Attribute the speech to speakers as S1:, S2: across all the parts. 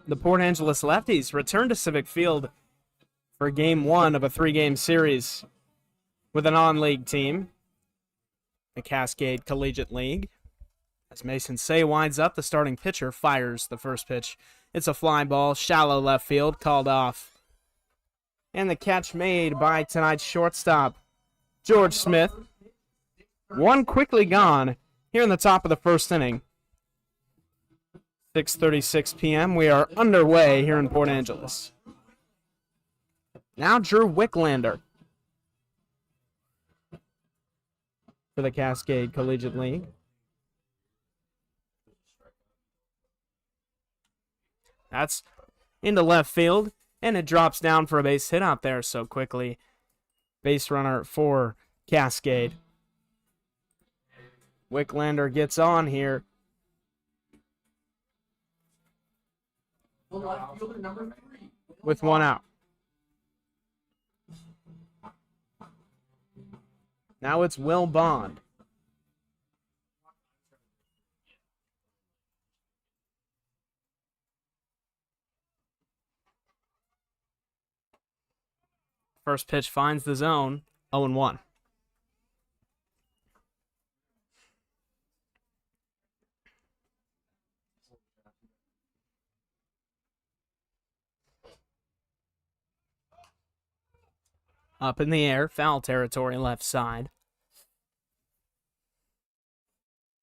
S1: The Port Angeles Lefties return to Civic Field for Game 1 of a 3-game series with a non-league team, the Cascade Collegiate League. As Mason Say winds up, the starting pitcher fires the first pitch. It's a fly ball, shallow left field, called off. And the catch made by tonight's shortstop, George Smith. One quickly gone here in the top of the first inning. 6:36 p.m. We are underway here in Port Angeles. Now Drew Wicklander for the Cascade Collegiate League. That's into left field, and it drops down for a base hit out there so quickly. Base runner for Cascade. Wicklander gets on here. With one out. Now it's Will Bond. First pitch finds the zone, 0-1. Up in the air, foul territory left side.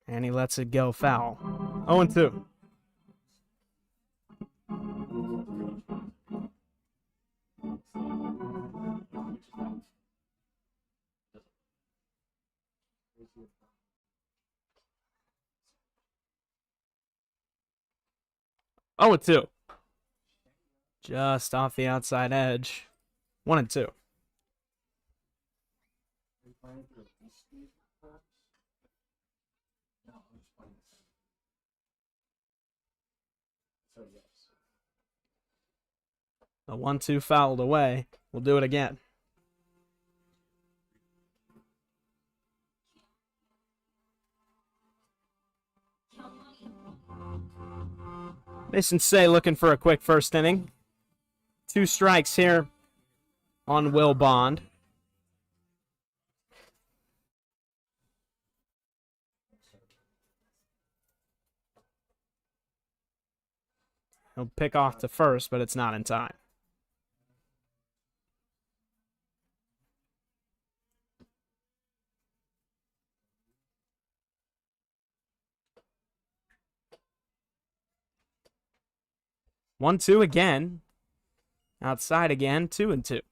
S1: And he lets it go foul. 0-2. Oh, 2. Just off the outside edge. 1-2. The 1-2 fouled away. We'll do it again. Mason Say looking for a quick first inning. 2 strikes here on Will Bond. He'll pick off to first, but it's not in time. One, 2 again. Outside again, 2-2.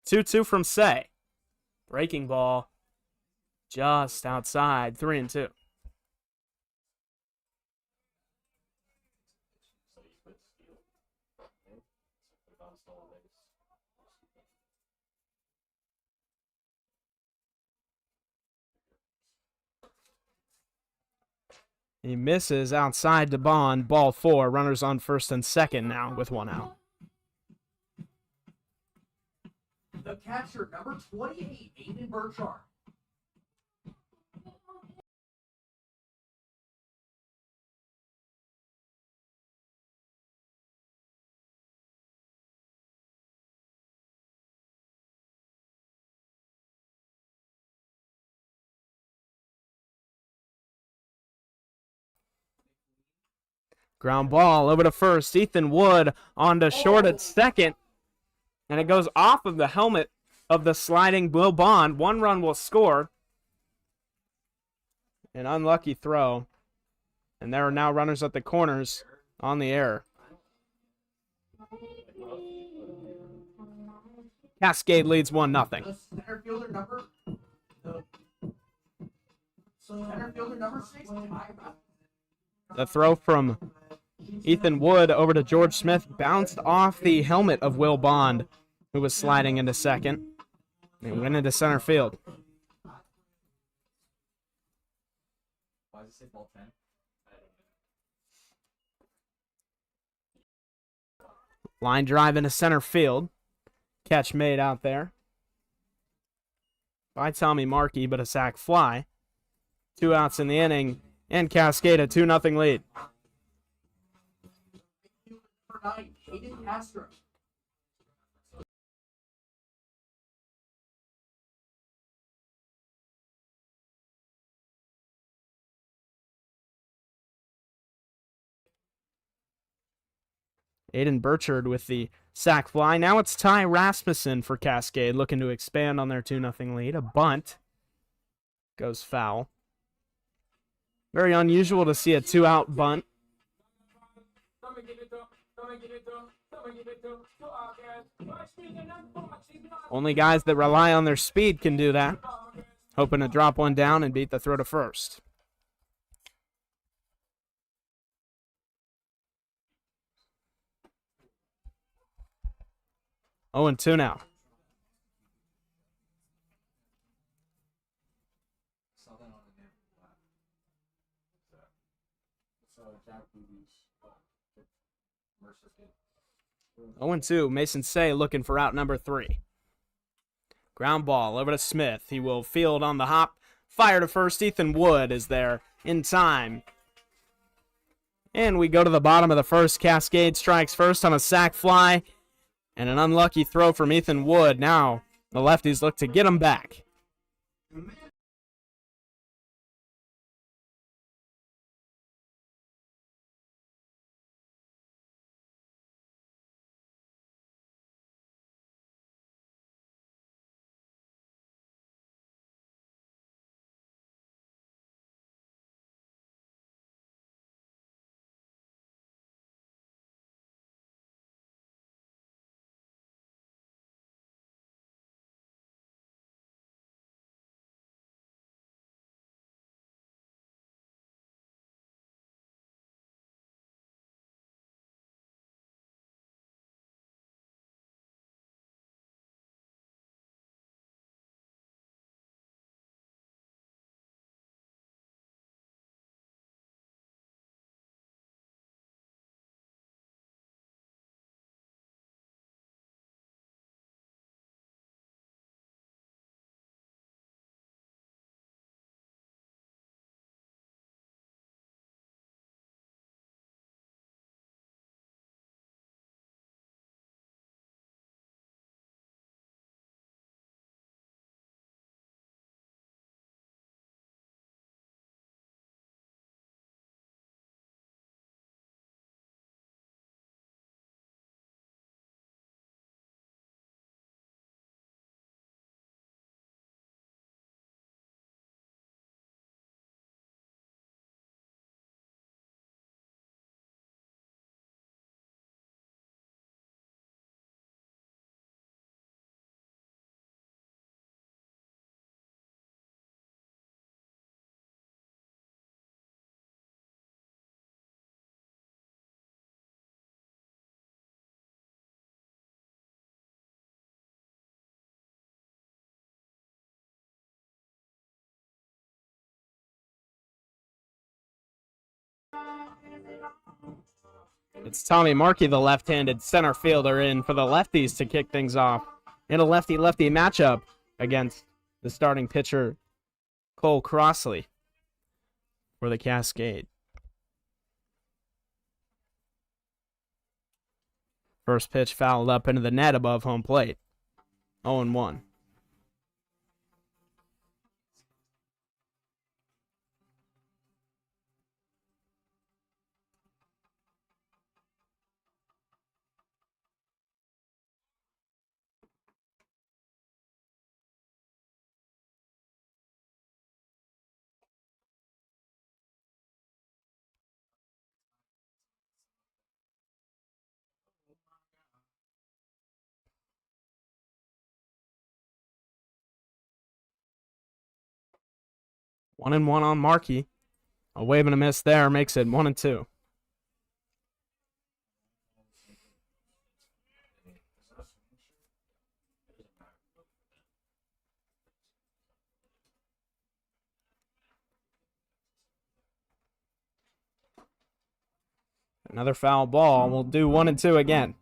S1: Two from Say. Breaking ball just outside, 3-2. He misses outside to Bond. Ball 4. Runners on first and second now with 1 out.
S2: The catcher, number 28, Aiden Burchard.
S1: Ground ball over to first. Ethan Wood on to short at second. And it goes off of the helmet of the sliding Will Bond. 1 run will score. An unlucky throw. And there are now runners at the corners on the error. Cascade leads 1-0.
S2: The center fielder number 6.
S1: The throw from Ethan Wood over to George Smith bounced off the helmet of Will Bond, who was sliding into second. They went into center field.
S2: Why does it say ball 10?
S1: Line drive into center field. Catch made out there by Tommy Markey, but a sac fly. 2 outs in the inning, and Cascade a 2-0 lead.
S2: Number 9, Hayden Castro.
S1: Aiden Burchard with the sac fly. Now it's Ty Rasmussen for Cascade, looking to expand on their 2-0 lead. A bunt goes foul. Very unusual to see a 2-out bunt. Only guys that rely on their speed can do that. Hoping to drop one down and beat the throw to first. Oh, and 2 now. Oh, and 2. Mason Say looking for out number 3. Ground ball over to Smith. He will field on the hop. Fire to first. Ethan Wood is there in time. And we go to the bottom of the first. Cascade strikes first on a sac fly. And an unlucky throw from Ethan Wood. Now the lefties look to get him back. It's Tommy Markey, the left-handed center fielder, in for the lefties to kick things off in a lefty-lefty matchup against the starting pitcher, Cole Crossley, for the Cascade. First pitch fouled up into the net above home plate. 0-1. One and one on Markey. A wave and a miss there makes it 1-2. Another foul ball. We'll do 1-2 again.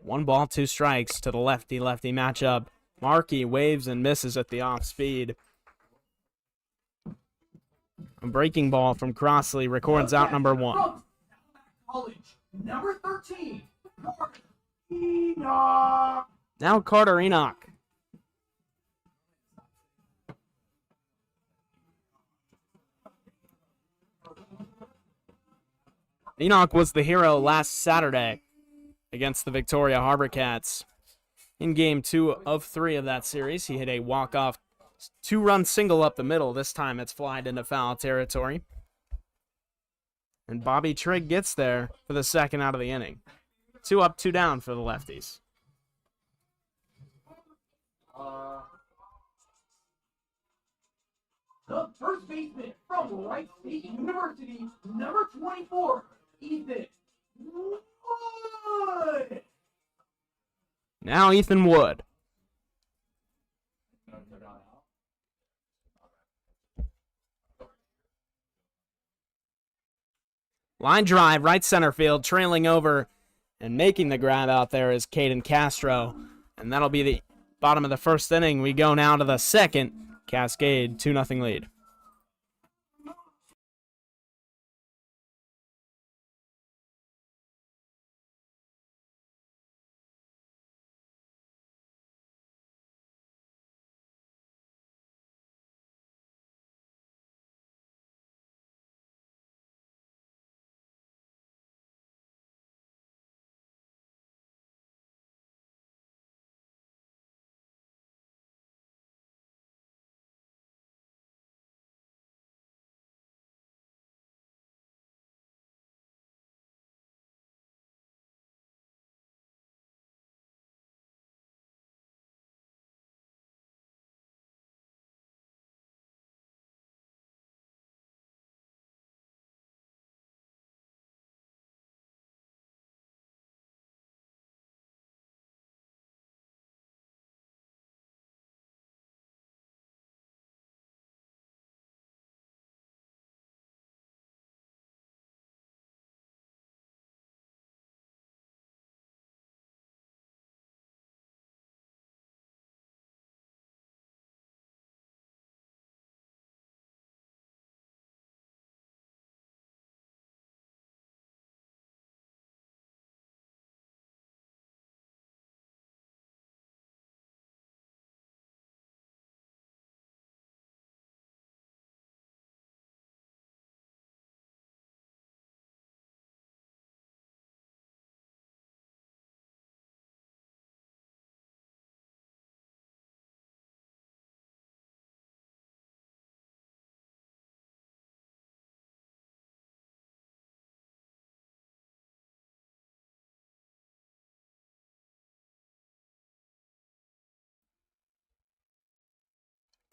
S1: 1 ball, 2 strikes to the lefty-lefty matchup. Markey waves and misses at the off speed. A breaking ball from Crossley records out number 1.
S2: College, number 13, Enoch.
S1: Now Carter Enoch. Enoch was the hero last Saturday against the Victoria Harbor Cats. In game 2 of 3 of that series, he hit a walk-off 2-run single up the middle. This time it's flied into foul territory. And Bobby Trigg gets there for the second out of the inning. 2 up, 2 down for the Lefties.
S2: The first baseman from Wright State University, number 24, Ethan Wood.
S1: Now Ethan Wood. Line drive, right center field, trailing over and making the grab out there is Caden Castro. And that'll be the bottom of the first inning. We go now to the second. Cascade, 2-0 lead.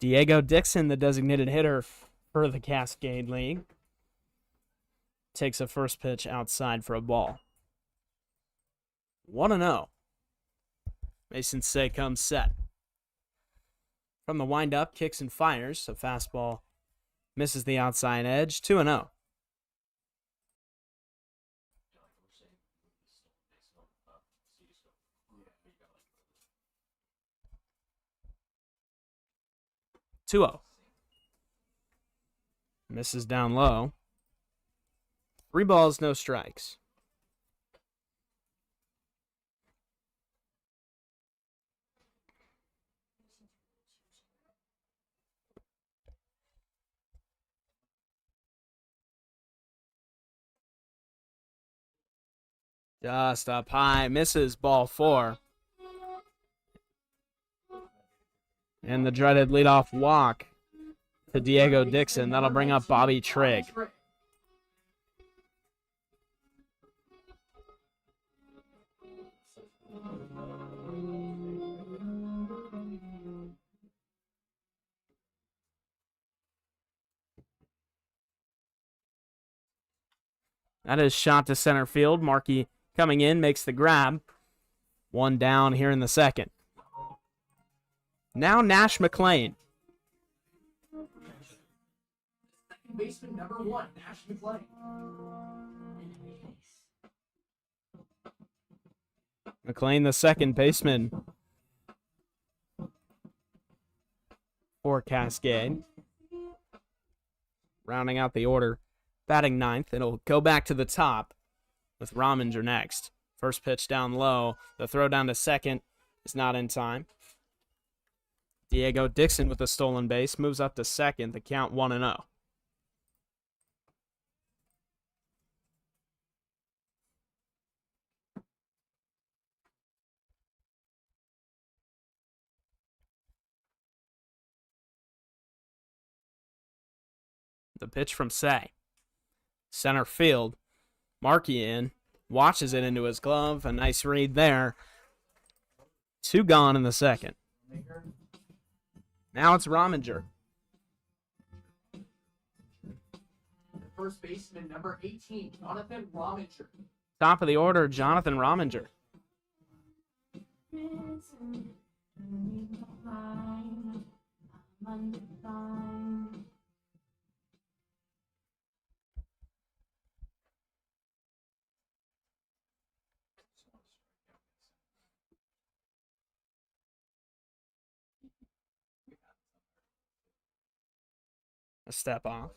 S1: Diego Dixon, the designated hitter for the Cascade League, takes a first pitch outside for a ball. 1-0. Mason Say comes set. From the windup, kicks and fires. A fastball misses the outside edge. 2-0. Misses down low. 3 balls, no strikes. Just up high, misses ball 4. And the dreaded leadoff walk to Diego Dixon. That'll bring up Bobby Trigg. That is shot to center field. Markey coming in, makes the grab. 1 down here in the second. Now Nash McLean.
S2: Second baseman number 1, Nash McLean.
S1: McLean, the second baseman for Cascade. Rounding out the order, batting ninth. It'll go back to the top with Rominger next. First pitch down low. The throw down to second is not in time. Diego Dixon with the stolen base moves up to second. The count 1-0. The pitch from Say. Center field. Markey in. Watches it into his glove. A nice read there. 2 gone in the second. Now it's Rominger.
S2: First baseman, number 18, Jonathan Rominger.
S1: Top of the order, Jonathan Rominger. A step off.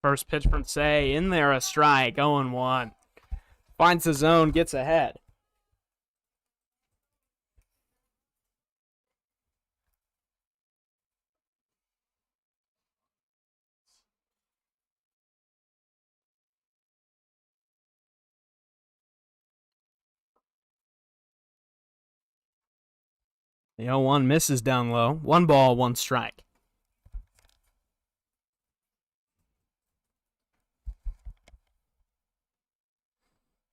S1: First pitch from Say, in there, a strike, 0-1. Finds the zone, gets ahead. The 0-1 misses down low. 1 ball, 1 strike.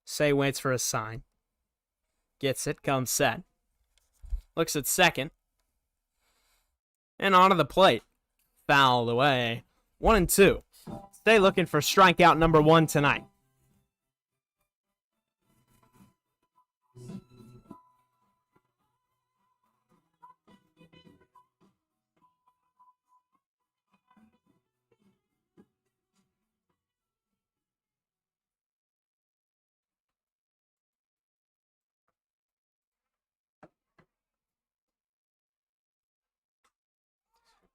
S1: Say waits for a sign. Gets it, comes set. Looks at second. And onto the plate. Fouled away. 1-2. Say looking for strikeout number 1 tonight.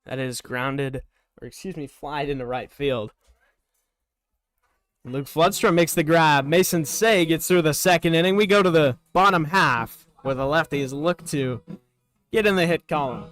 S1: That is grounded, flied into right field. Luke Floodstrom makes the grab. Mason Say gets through the second inning. We go to the bottom half where the lefties look to get in the hit column.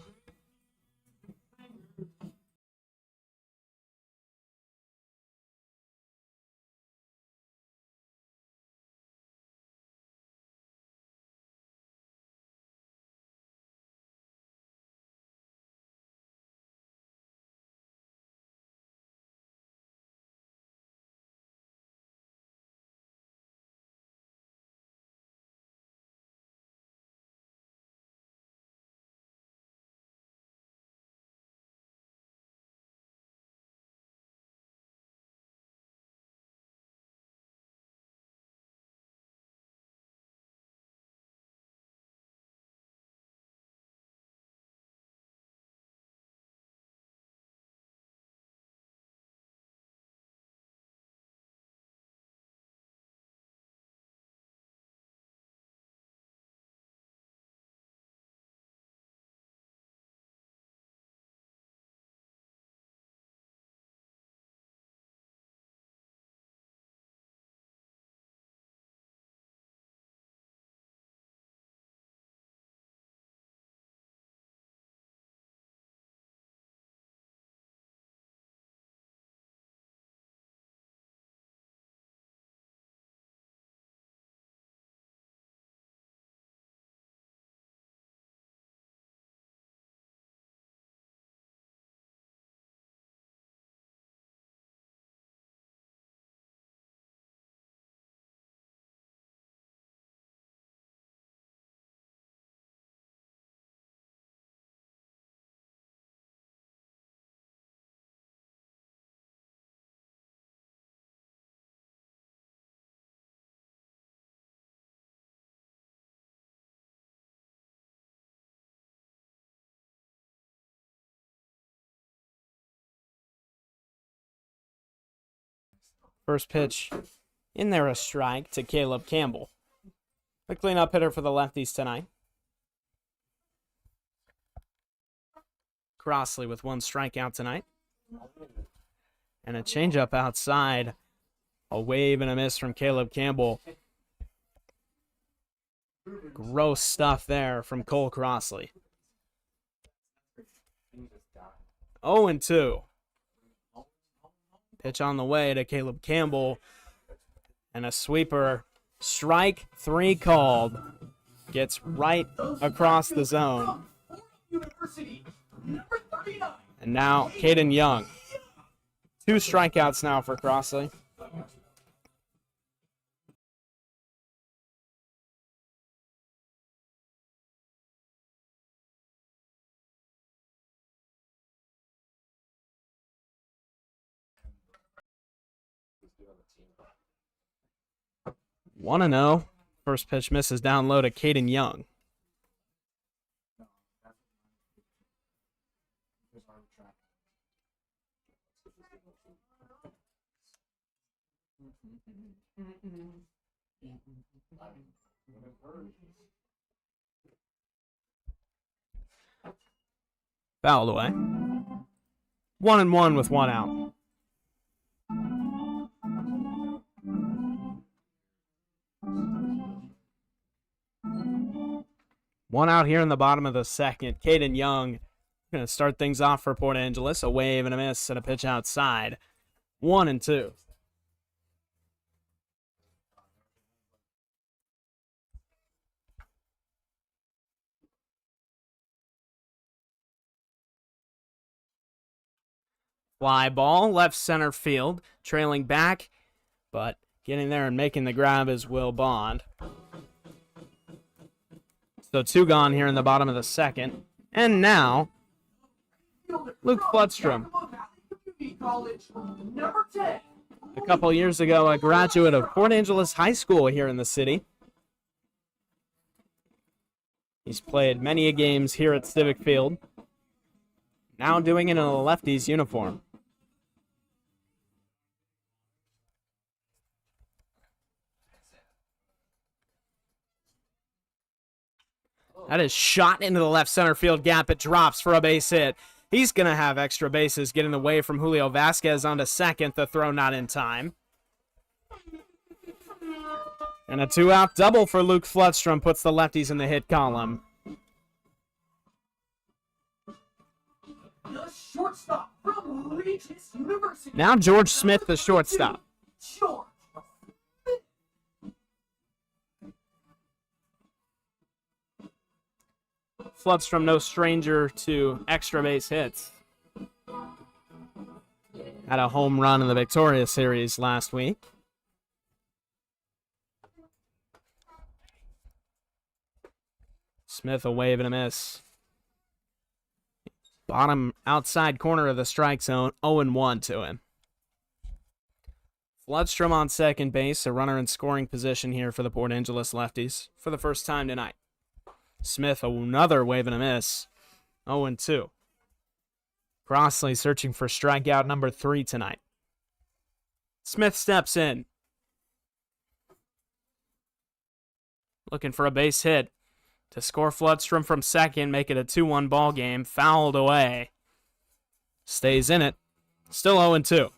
S1: First pitch in there, a strike to Caleb Campbell. The cleanup hitter for the Lefties tonight. Crossley with 1 strikeout tonight. And a changeup outside. A wave and a miss from Caleb Campbell. Gross stuff there from Cole Crossley. 0-2. Pitch on the way to Caleb Campbell. And a sweeper. Strike 3 called. Gets right across the zone. And now Caden Young. 2 strikeouts now for Crossley. One and 0. First pitch misses down low to Caden Young. Fouled away. 1-1 with 1 out. One out here in the bottom of the second. Caden Young going to start things off for Port Angeles. A wave and a miss and a pitch outside. 1-2. Fly ball, left center field, trailing back, but getting there and making the grab is Will Bond. So 2 gone here in the bottom of the second. And now, Luke Floodstrom. A couple years ago, a graduate of Port Angeles High School here in the city. He's played many games here at Civic Field. Now doing it in a Lefties uniform. That is shot into the left center field gap. It drops for a base hit. He's going to have extra bases, getting away from Julio Vasquez onto second. The throw not in time. And a 2-out double for Luke Floodstrom puts the Lefties in the hit column.
S2: The shortstop from Regis University.
S1: Now George Smith, the shortstop.
S2: George.
S1: Floodstrom, no stranger to extra base hits. Had a home run in the Victoria Series last week. Smith, a wave and a miss. Bottom outside corner of the strike zone, 0-1 to him. Floodstrom on second base, a runner in scoring position here for the Port Angeles Lefties for the first time tonight. Smith, another wave and a miss, 0-2. Crossley searching for strikeout number 3 tonight. Smith steps in. Looking for a base hit to score Floodstrom from second, make it a 2-1 ball game. Fouled away. Stays in it. Still 0-2.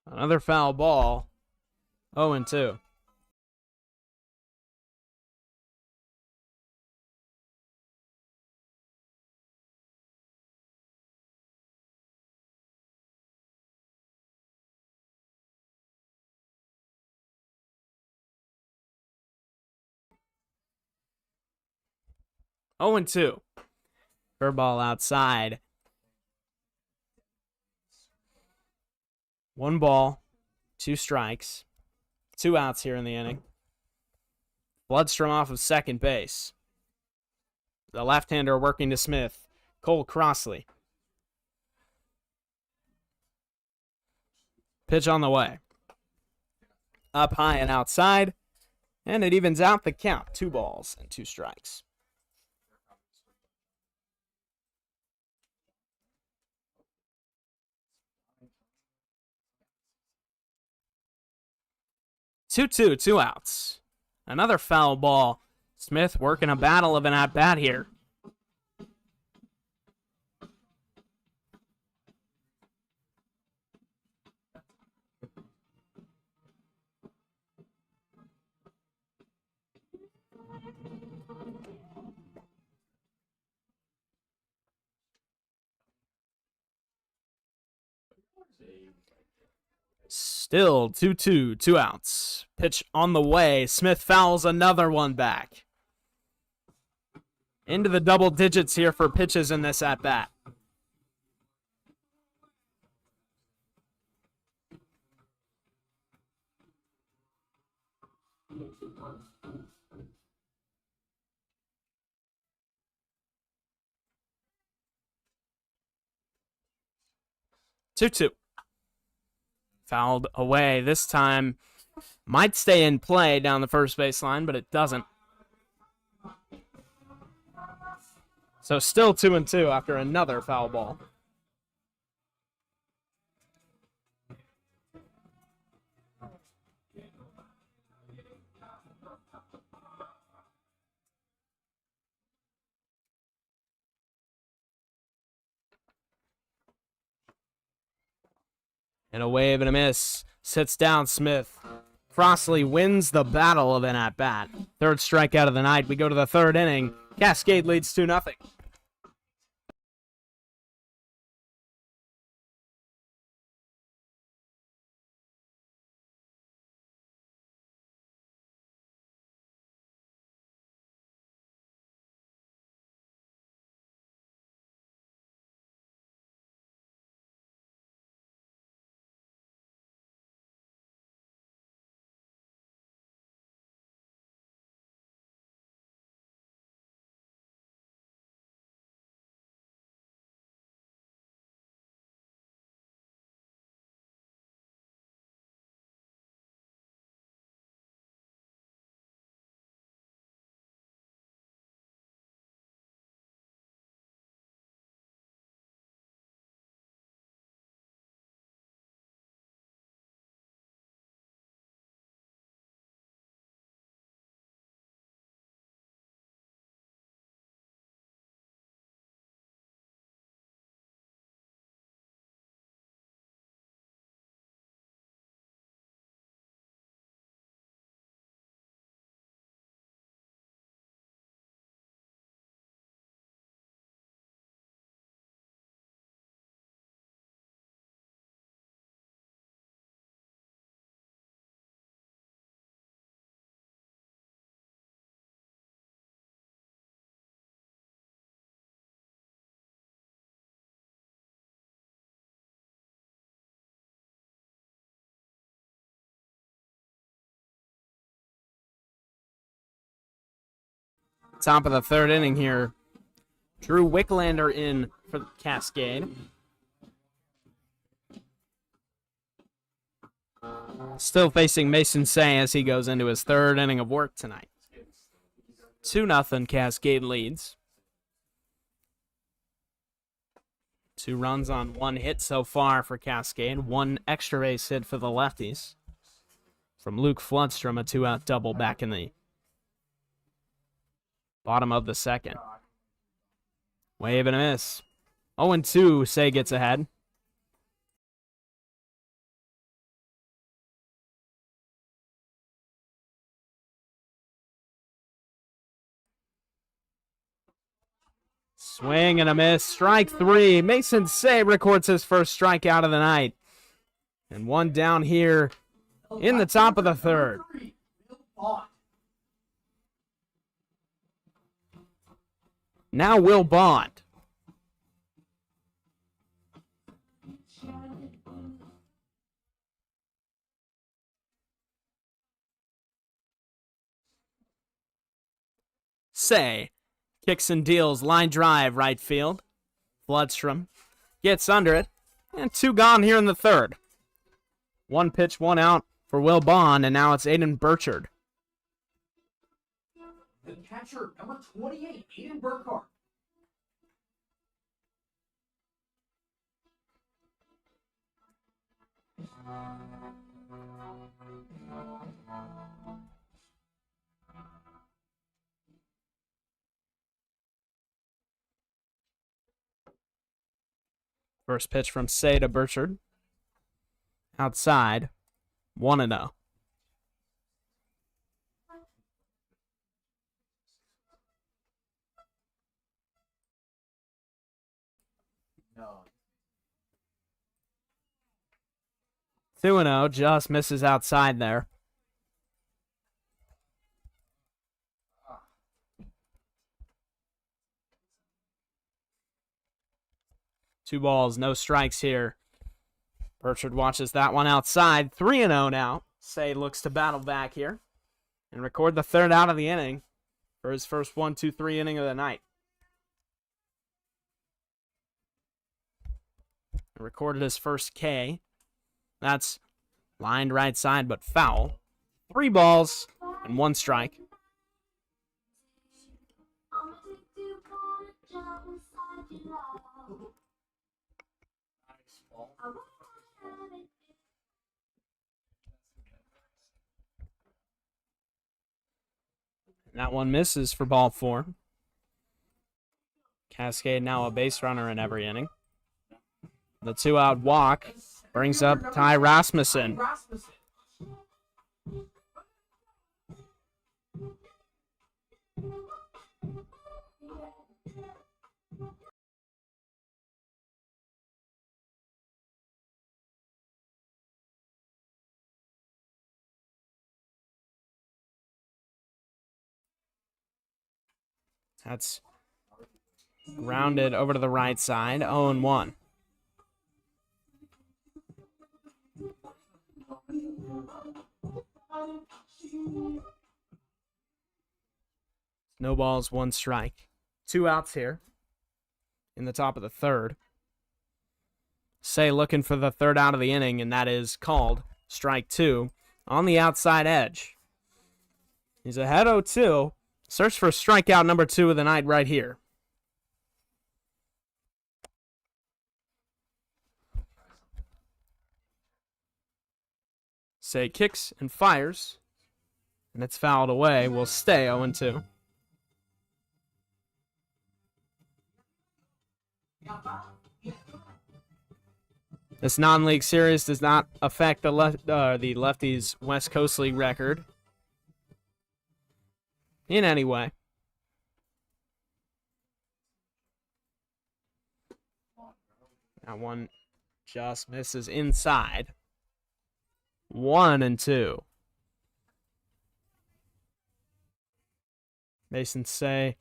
S1: Another foul ball. 0-2. Oh, and 2. Curveball outside. 1 ball, 2 strikes, 2 outs here in the inning. Floodstrom off of second base. The left-hander working to Smith. Cole Crossley. Pitch on the way. Up high and outside. And it evens out the count. 2 balls and 2 strikes. Two, 2 outs. Another foul ball. Smith working a battle of an at-bat here. Still 2-2, 2 outs. Pitch on the way. Smith fouls another one back. Into the double digits here for pitches in this at-bat. Two. Fouled away this time. Might stay in play down the first baseline, but it doesn't. So still 2-2 after another foul ball. And a wave and a miss. Sits down Smith. Crossley wins the battle of an at-bat. Third strikeout of the night. We go to the third inning. Cascade leads 2-0. Top of the third inning here. Drew Wicklander in for Cascade. Still facing Mason Say as he goes into his third inning of work tonight. 2-0 Cascade leads. 2 runs on 1 hit so far for Cascade. 1 extra base hit for the Lefties. From Luke Floodstrom, a 2-out double back in the bottom of the second. Wave and a miss. 0-2, Say gets ahead. Swing and a miss. Strike 3. Mason Say records his first strikeout of the night. And 1 down here in the top of the third. Now Will Bond. Say Kicks and deals. Line drive, right field. Bloodstrom gets under it. And 2 gone here in the third. 1 pitch, 1 out for Will Bond, and now it's Aiden Burchard.
S2: The catcher, number 28, Aiden Burkhardt.
S1: First pitch from Say to Burchard. Outside. 1-0.
S2: No.
S1: 2-0. Just misses outside there. Two balls, no strikes here. Burchard watches that one outside. 3-0 now. Say looks to battle back here and record the third out of the inning for his first 1-2-3 inning of the night. Recorded his first K. That's lined right side, but foul. 3 balls and 1 strike. That one misses for ball 4. Cascade now a base runner in every inning. The 2-out walk brings up Ty Rasmussen. That's grounded over to the right side, 0-1. No balls, 1 strike. 2 outs here in the top of the third. Say looking for the third out of the inning, and that is called. Strike 2 on the outside edge. He's ahead 0-2. Search for strikeout number 2 of the night right here. Say kicks and fires, and it's fouled away. Will stay 0-2. This non-league series does not affect the Lefties West Coast League record in any way. That one just misses inside. 1-2. Mason Say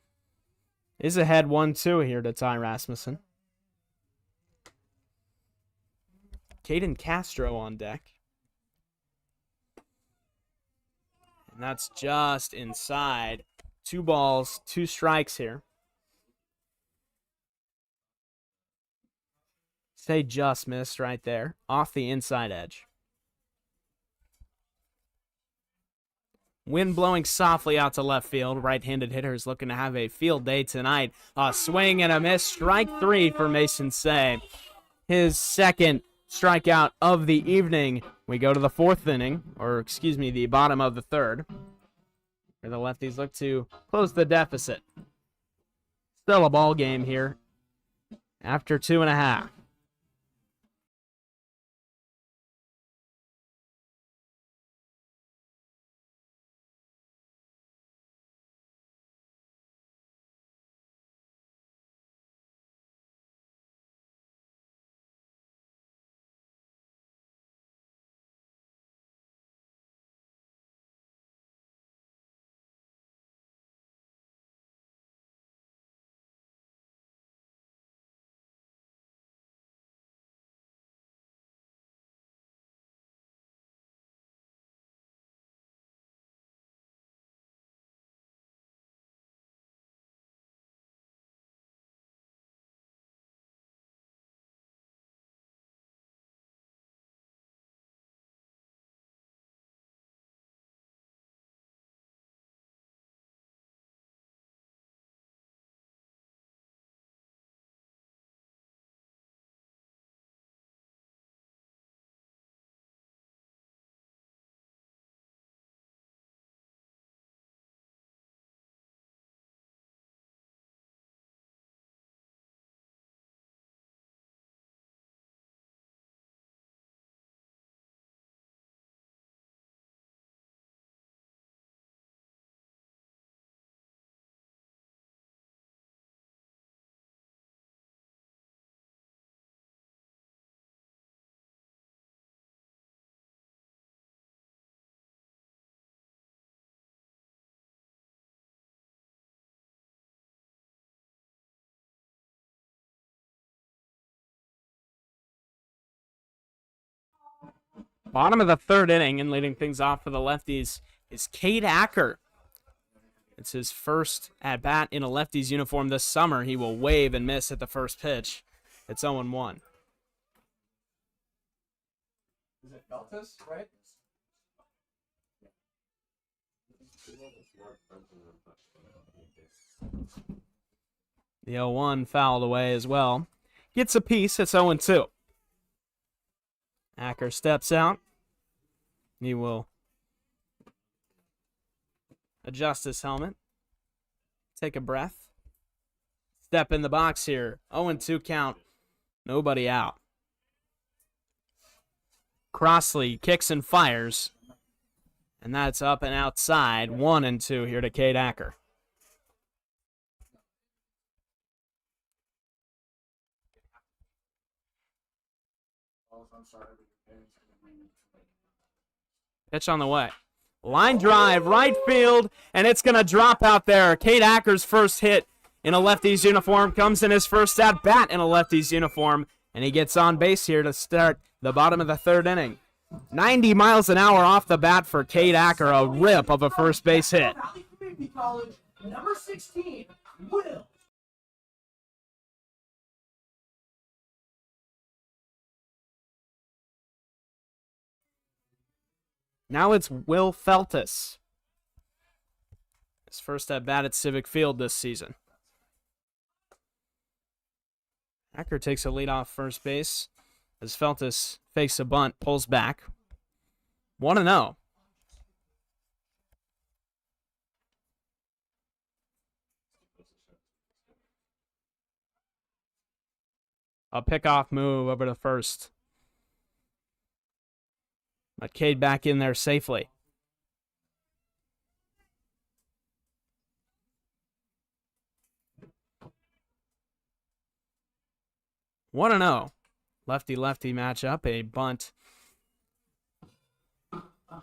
S1: is ahead 1-2 here to Ty Rasmussen. Caden Castro on deck. And that's just inside. 2 balls, 2 strikes here. Say just missed right there. Off the inside edge. Wind blowing softly out to left field. Right-handed hitters looking to have a field day tonight. A swing and a miss. Strike 3 for Mason Say. His second strikeout of the evening. We go to the 4th inning, or excuse me, the bottom of the 3rd, where the Lefties look to close the deficit. Still a ball game here after 2.5. Bottom of the third inning, and leading things off for the Lefties is Cade Acker. It's his first at-bat in a Lefties uniform this summer. He will wave and miss at the first pitch. It's 0-1.
S2: Is it Feltus, right?
S1: The 0-1 fouled away as well. Gets a piece. It's 0-2. Acker steps out. He will adjust his helmet. Take a breath. Step in the box here. 0-2 count. Nobody out. Crossley kicks and fires. And that's up and outside. 1-2 here to Cade Acker. Pitch on the way. Line drive, right field, and it's going to drop out there. Cade Acker's first hit in a Lefties uniform comes in his first at-bat in a Lefties uniform, and he gets on base here to start the bottom of the third inning. 90 miles an hour off the bat for Cade Acker, a rip of a first base hit.
S2: Valley Community College, number 16, Will.
S1: Now it's Will Feltus. His first at-bat at Civic Field this season. Acker takes a lead off first base as Feltus fakes a bunt, pulls back. 1-0. A pickoff move over to first. But Cade back in there safely. One and 0. Lefty-lefty matchup. A bunt.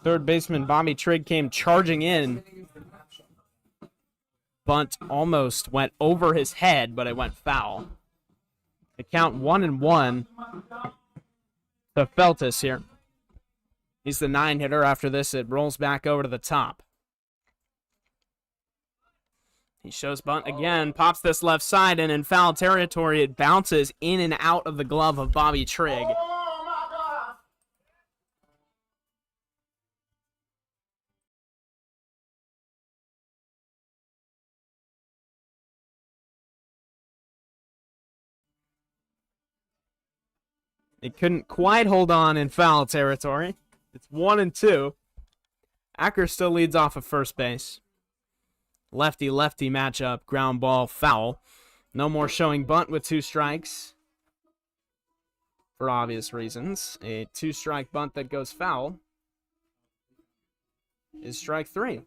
S1: Third baseman Bobby Trigg came charging in. Bunt almost went over his head, but it went foul. The count 1-1 to Feltus here. He's the 9-hitter. After this, it rolls back over to the top. He shows bunt again, pops this left side, and in foul territory, it bounces in and out of the glove of Bobby Trigg. It couldn't quite hold on in foul territory. It's 1-2. Acker still leads off of first base. Lefty-lefty matchup, ground ball, foul. No more showing bunt with 2 strikes. For obvious reasons. A 2-strike bunt that goes foul is strike 3.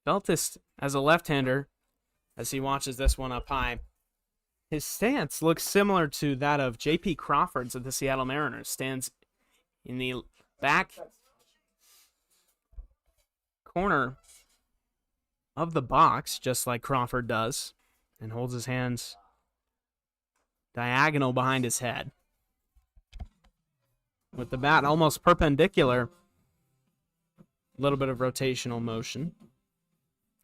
S1: Feltus, as a left-hander, as he watches this one up high, his stance looks similar to that of J.P. Crawford's of the Seattle Mariners. Stands in the back corner of the box, just like Crawford does, and holds his hands diagonal behind his head. With the bat almost perpendicular, a little bit of rotational motion.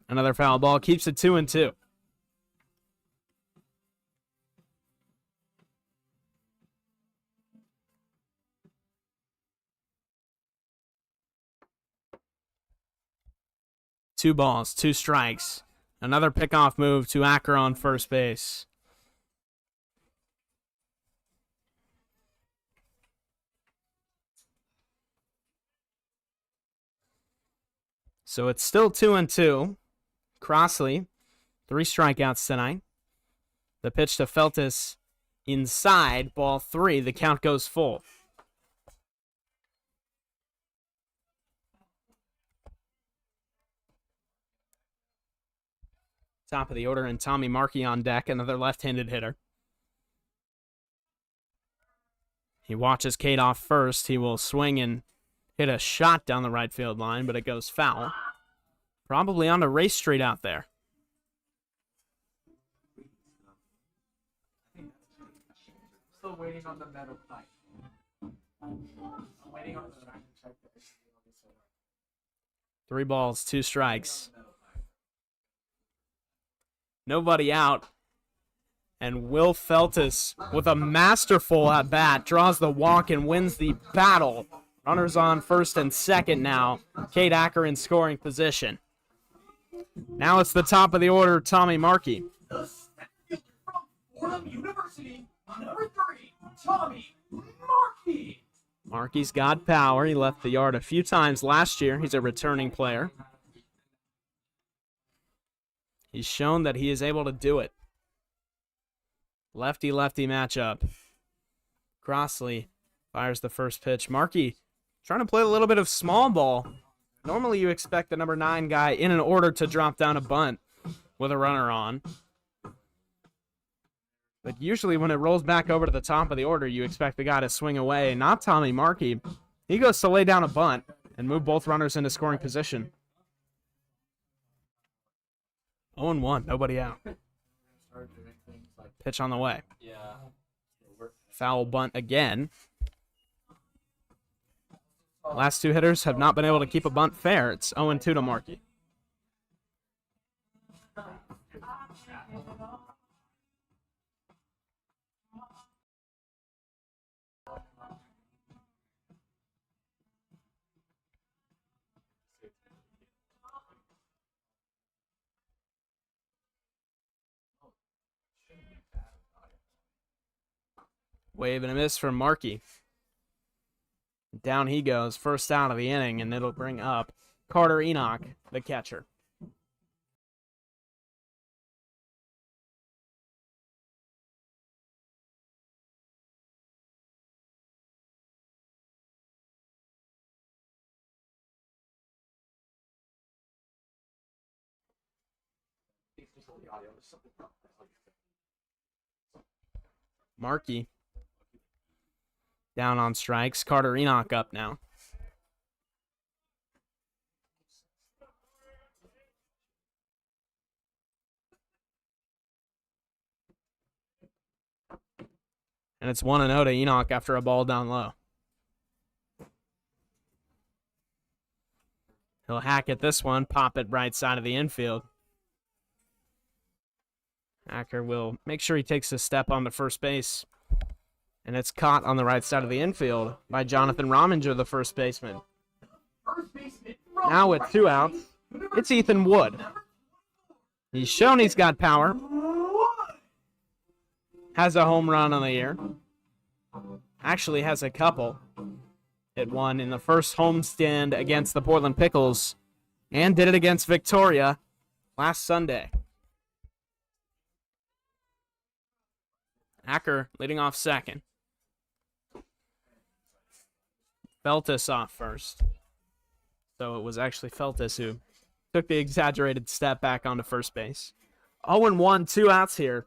S1: Another foul ball keeps it 2-2. Two balls, 2 strikes. Another pickoff move to Acker on first base. So it's still 2-2. Crossley, 3 strikeouts tonight. The pitch to Feltus inside, ball 3. The count goes full. Top of the order, and Tommy Markey on deck, another left-handed hitter. He watches Cade off first. He will swing and hit a shot down the right field line, but it goes foul. Probably on to Race Street out there.
S2: still waiting on the metal pipe. I'm waiting on the check.
S1: 3 balls, 2 strikes. Nobody out. And Will Feltus, with a masterful at bat, draws the walk and wins the battle. Runners on first and second now. Cade Acker in scoring position. Now it's the top of the order, Tommy Markey.
S2: The center from Fordham University, number 3, Tommy Markey.
S1: Markey's got power. He left the yard a few times last year. He's a returning player. He's shown that he is able to do it. Lefty-lefty matchup. Crossley fires the first pitch. Markey trying to play a little bit of small ball. Normally you expect the number 9 guy in an order to drop down a bunt with a runner on. But usually when it rolls back over to the top of the order, you expect the guy to swing away. Not Tommy Markey. He goes to lay down a bunt and move both runners into scoring position. 0-1, nobody out. Pitch on the way. Foul bunt again. Last 2 hitters have not been able to keep a bunt fair. It's 0-2 to Markey. Wave and a miss from Markey. Down he goes, first out of the inning, and it'll bring up Carter Enoch, the catcher. Markey down on strikes. Carter Enoch up now. And it's 1-0 to Enoch after a ball down low. He'll hack at this one, pop it right side of the infield. Acker will make sure he takes a step on the first base. And it's caught on the right side of the infield by Jonathan Rominger, the first baseman. Now with 2 outs, it's Ethan Wood. He's shown he's got power. Has a home run on the year. Actually has a couple. Hit one in the first homestand against the Portland Pickles. And did it against Victoria last Sunday. Acker leading off second. Feltus off first. So it was actually Feltus who took the exaggerated step back onto first base. 0-1, 2 outs here.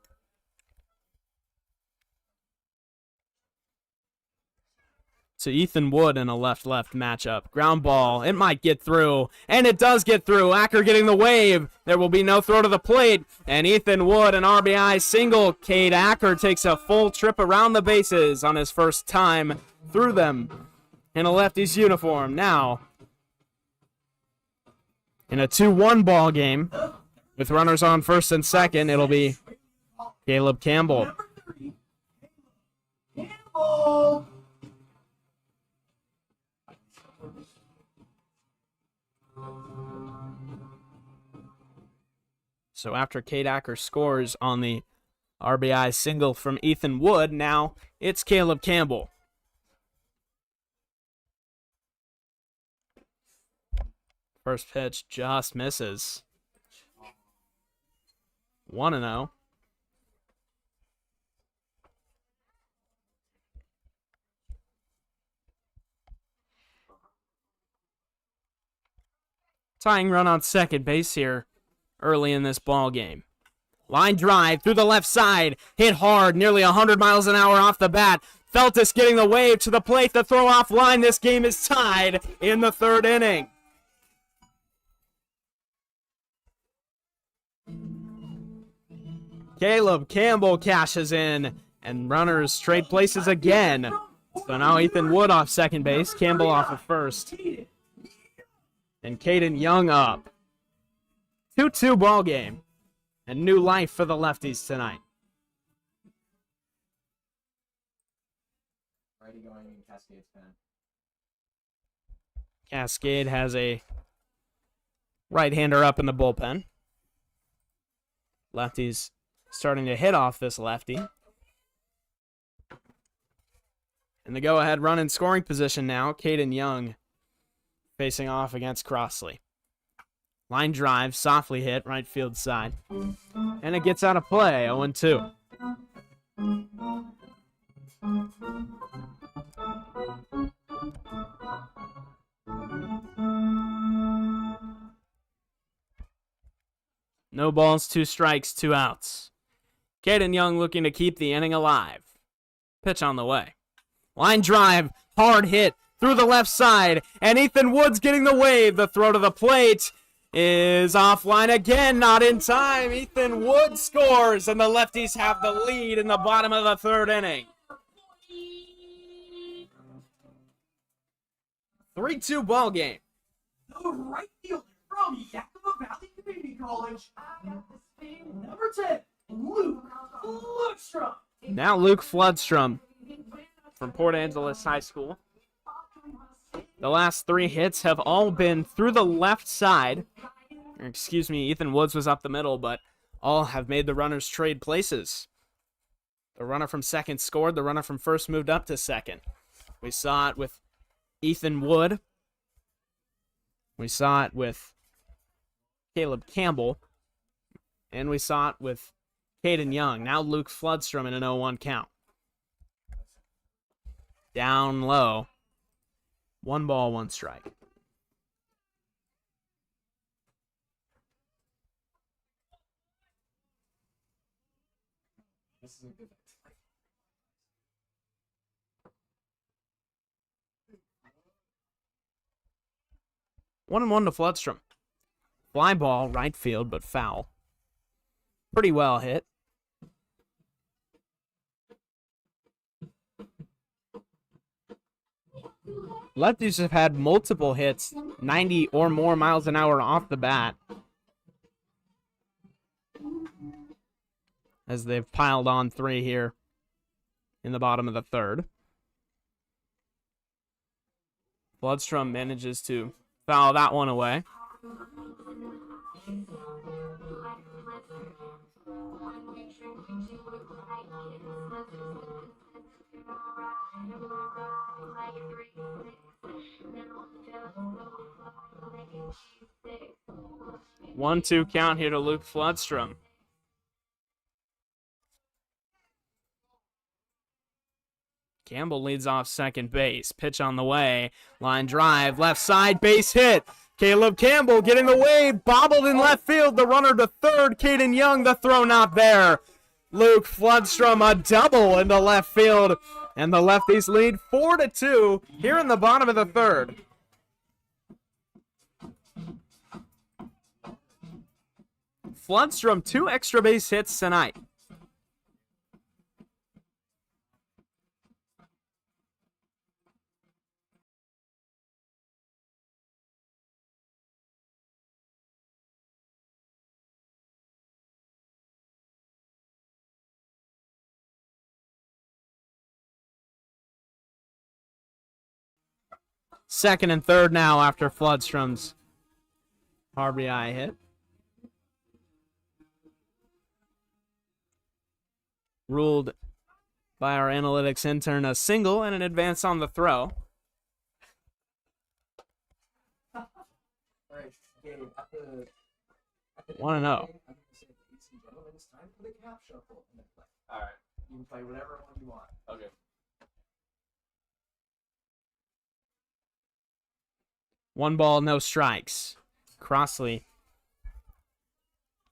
S1: So Ethan Wood in a left-left matchup. Ground ball. It might get through. And it does get through. Acker getting the wave. There will be no throw to the plate. And Ethan Wood, an RBI single. Cade Acker takes a full trip around the bases on his first time through them in a Lefties uniform. Now, in a 2-1 ball game, with runners on first and second, it'll be Caleb Campbell. So after Cade Acker scores on the RBI single from Ethan Wood, now it's Caleb Campbell. First pitch just misses. 1-0. Tying run on second base here early in this ball game. Line drive through the left side. Hit hard, nearly 100 miles an hour off the bat. Feltus getting the wave to the plate. The throw off line. This game is tied in the 3rd inning. Caleb Campbell cashes in And runners trade places again. So now Ethan Wood off second base, Campbell off of first. And Caden Young up. 2-2 ball game. And new life for the lefties tonight.
S3: Righty going in Cascade's pen.
S1: Cascade has a right-hander up in the bullpen. Lefties starting to hit off this lefty. And the go-ahead run in scoring position now, Caden Young facing off against Crossley. Line drive, softly hit, right field side. And it gets out of play, 0-2. No balls, 2 strikes, 2 outs. Caden Young looking to keep the inning alive. Pitch on the way. Line drive, hard hit through the left side, and Ethan Wood's getting the wave. The throw to the plate is offline again, not in time. Ethan Wood scores, and the lefties have the lead in the bottom of the 3rd inning. 3-2 ball game.
S2: The right fielder from Yakima Valley Community College, number 10, Luke Floodstrom.
S1: Now Luke Floodstrom from Port Angeles High School. The last 3 hits have all been through the left side. Excuse me, Ethan Woods was up the middle, but all have made the runners trade places. The runner from second scored. The runner from first moved up to second. We saw it with Ethan Wood. We saw it with Caleb Campbell. And we saw it with Caden Young. Now Luke Floodstrom in an 0-1 count. Down low. 1 ball, 1 strike.
S3: This is a good
S1: 1-1 to Floodstrom. Fly ball, right field, but foul. Pretty well hit. Lefties have had multiple hits, 90 or more miles an hour off the bat, as they've piled on 3 here in the bottom of the 3rd. Floodstrom manages to foul that one away. One-two count here to Luke Floodstrom. Campbell leads off second base. Pitch on the way. Line drive. Left side. Base hit. Caleb Campbell getting the wave. Bobbled in left field. The runner to third. Caden Young. The throw not there. Luke Floodstrom a double into left field. And the lefties lead 4-2 here in the bottom of the 3rd. Floodstrom 2 extra base hits tonight. Second and third now after Floodstrom's RBI hit. Ruled by our analytics intern a single and an advance on the throw.
S3: All right, Gabe, at the
S1: 1-0.
S3: I'm going to say, ladies and gentlemen, it's time for the cap shuffle and then play. All right. You can play whatever one you want. Okay.
S1: One ball, no strikes. Crossley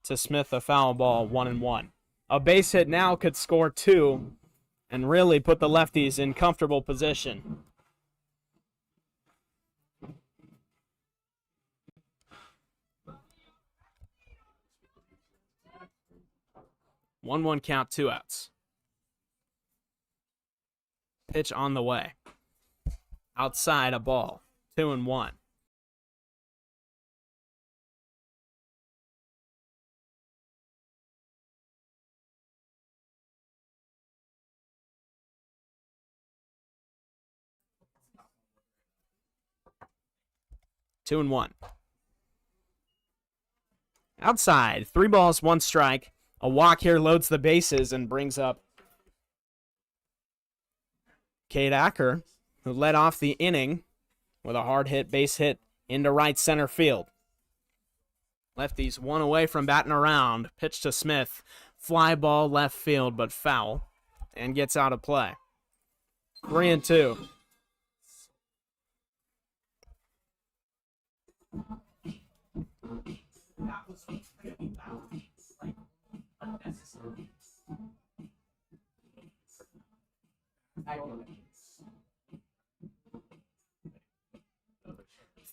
S1: to Smith, a foul ball, 1-1. A base hit now could score 2 and really put the lefties in comfortable position. One count, 2 outs. Pitch on the way. Outside a ball. 2-1. Two and one. Outside. 3 balls, 1 strike. A walk here loads the bases and brings up Cade Acker, who led off the inning with a hard hit base hit into right center field. Lefties 1 away from batting around. Pitch to Smith. Fly ball left field, but foul. And gets out of play. 3-2.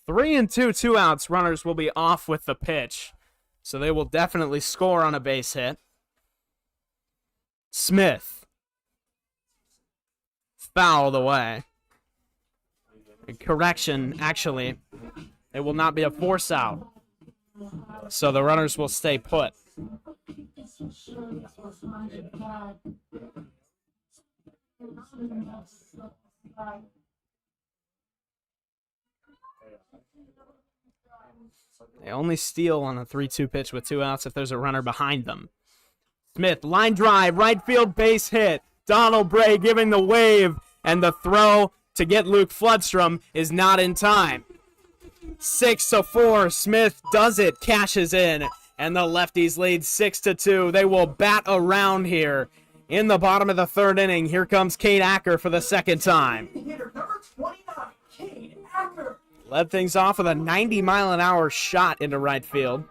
S1: Three and two, 2 outs. Runners will be off with the pitch, so they will definitely score on a base hit. Smith. Fouled away. Correction, actually, it will not be a force out, so the runners will stay put. They only steal on a 3-2 pitch with 2 outs if there's a runner behind them. Smith, line drive, right field base hit. Donald Bray giving the wave, and the throw to get Luke Floodstrom is not in time. 6-4, Smith does it, cashes in, and the Lefties lead 6-2. They will bat around here in the bottom of the 3rd inning. Here comes Cade Acker for the 2nd time.
S2: Hitter number 29, Cade Acker.
S1: Led things off with a 90-mile-an-hour shot into right field.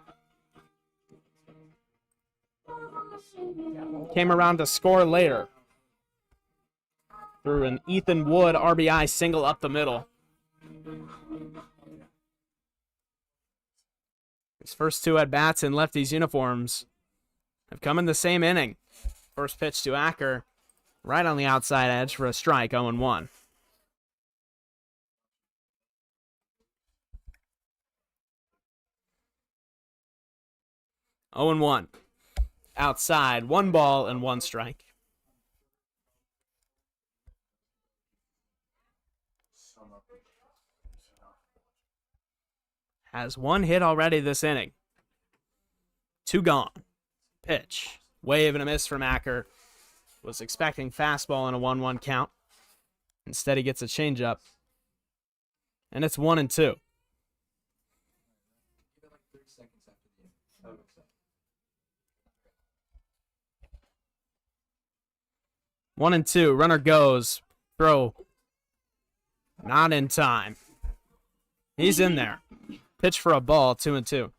S1: Came around to score later through an Ethan Wood RBI single up the middle. His first 2 at-bats in Lefties uniforms have come in the same inning. First pitch to Acker, right on the outside edge for a strike, 0-1. Outside, 1 ball and 1 strike. Has 1 hit already this inning. 2 gone. Pitch. Wave and a miss from Acker. Was expecting fastball in a 1-1 count. Instead, he gets a changeup. And it's 1-2. 1-2. Runner goes. Throw. Not in time. He's in there. Pitch for a ball. 2-2.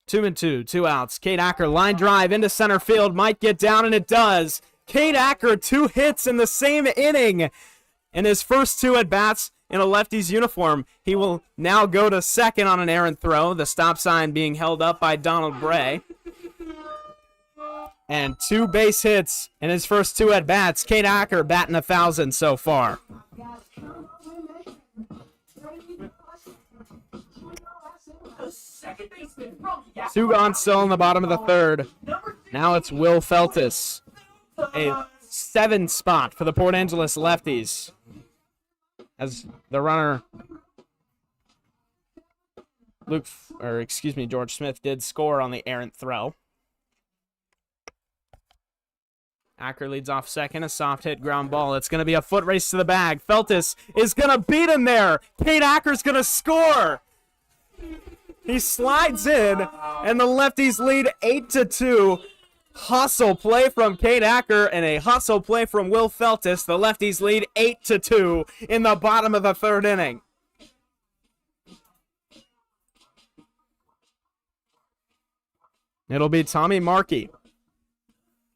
S1: Two and two, 2 outs. Cade Acker, line drive into center field, might get down, and it does. Cade Acker, 2 hits in the same inning. In his first 2 at-bats in a Lefties uniform, he will now go to second on an errant throw, the stop sign being held up by Donald Bray. And 2 base hits in his first 2 at-bats. Cade Acker batting 1,000 so far.
S2: Second baseman from the
S1: 2 gone still in the bottom of the 3rd. Now it's Will Feltis. A 7 spot for the Port Angeles Lefties. As the runner, George Smith did score on the errant throw. Acker leads off second, a soft hit ground ball. It's going to be a foot race to the bag. Feltis is going to beat him there. Cade Acker's going to score. He slides in, and the Lefties lead 8-2. Hustle play from Cade Acker and a hustle play from Will Feltis. The Lefties lead 8-2 in the bottom of the 3rd inning. It'll be Tommy Markey.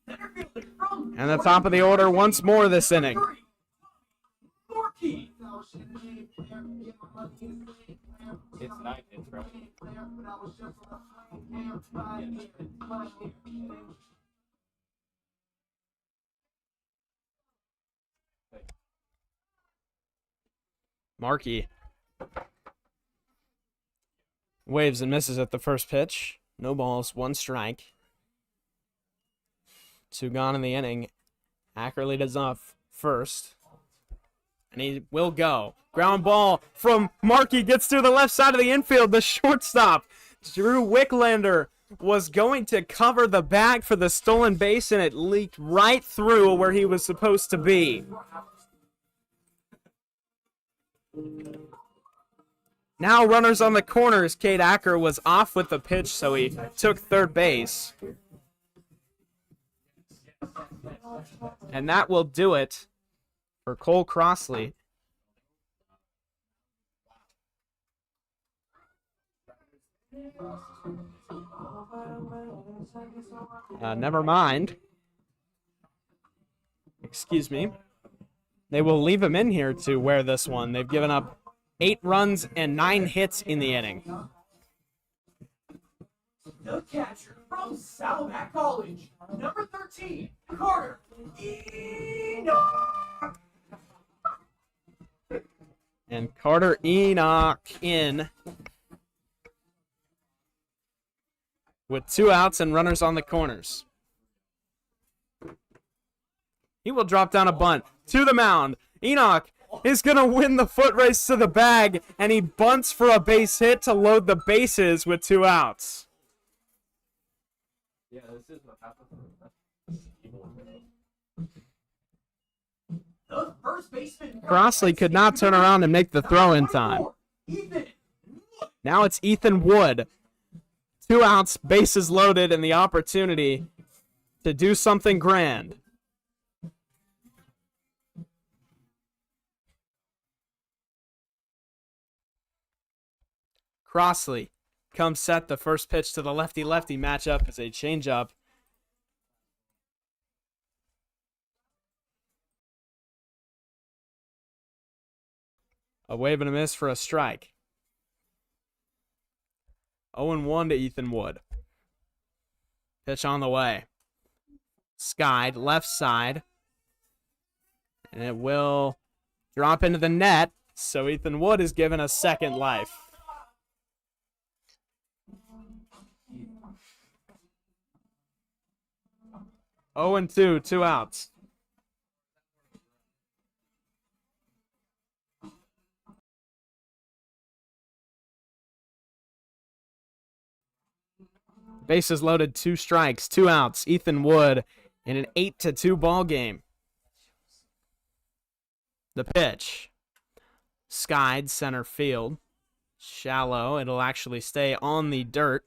S2: Hitter fielder from
S1: And the top of the order once more this inning.
S2: Markey.
S3: It's 9 hits, bro.
S1: Markey waves and misses at the first pitch. No balls, 1 strike. 2 gone in the inning. Acker leads off first. And he will go. Ground ball from Markey gets to the left side of the infield. The shortstop, Drew Wicklander, was going to cover the bag for the stolen base, and it leaked right through where he was supposed to be. Now runners on the corners. Cade Acker was off with the pitch, so he took third base. And that will do it for Cole Crossley. Never mind. Excuse me. They will leave him in here to wear this one. They've given up 8 runs and 9 hits in the inning.
S2: The catcher from Saddleback College, number 13, Carter Enoch.
S1: And Carter Enoch in with 2 outs and runners on the corners. He will drop down a bunt to the mound. Enoch is going to win the foot race to the bag, and he bunts for a base hit to load the bases with 2 outs.
S3: Yeah, this is what happened.
S2: The first baseman.
S1: Crossley could not turn around and make the throw in time. Now it's Ethan Wood. 2 outs, bases loaded, and the opportunity to do something grand. Crossley comes set. The first pitch to the lefty-lefty matchup is a changeup. A wave and a miss for a strike. 0-1 to Ethan Wood. Pitch on the way. Skied, left side. And it will drop into the net, so Ethan Wood is given a second life. Oh and 2, 2 outs. Bases loaded, 2 strikes, 2 outs. Ethan Wood in an 8-2 ball game. The pitch. Skied center field. Shallow. It'll actually stay on the dirt.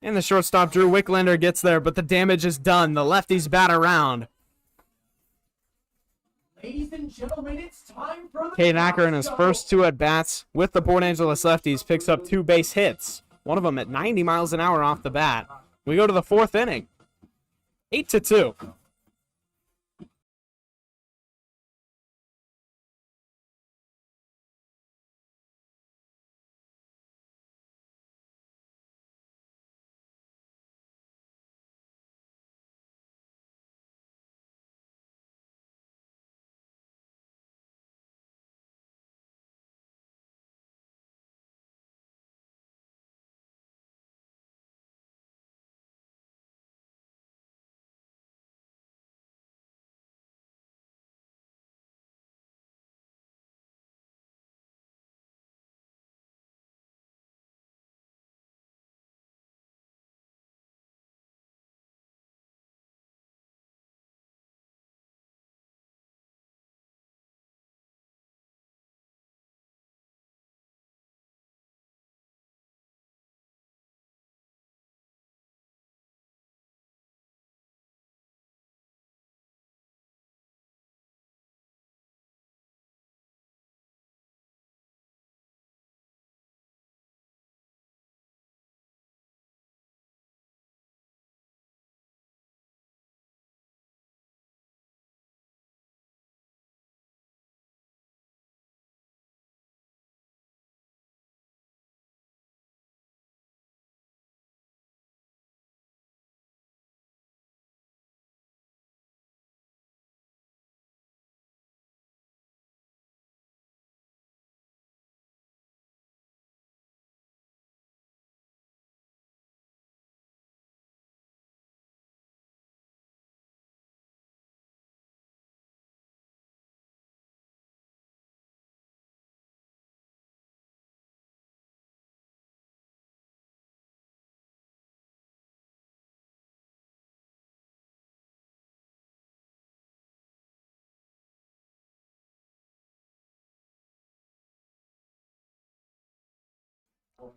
S1: And the shortstop, Drew Wicklander, gets there, but the damage is done. The lefties bat around.
S2: Ladies and gentlemen, it's time for the
S1: Cade Acker in his first 2 at-bats with the Port Angeles Lefties picks up 2 base hits. One of them at 90 miles an hour off the bat. We go to the 4th inning. 8-2.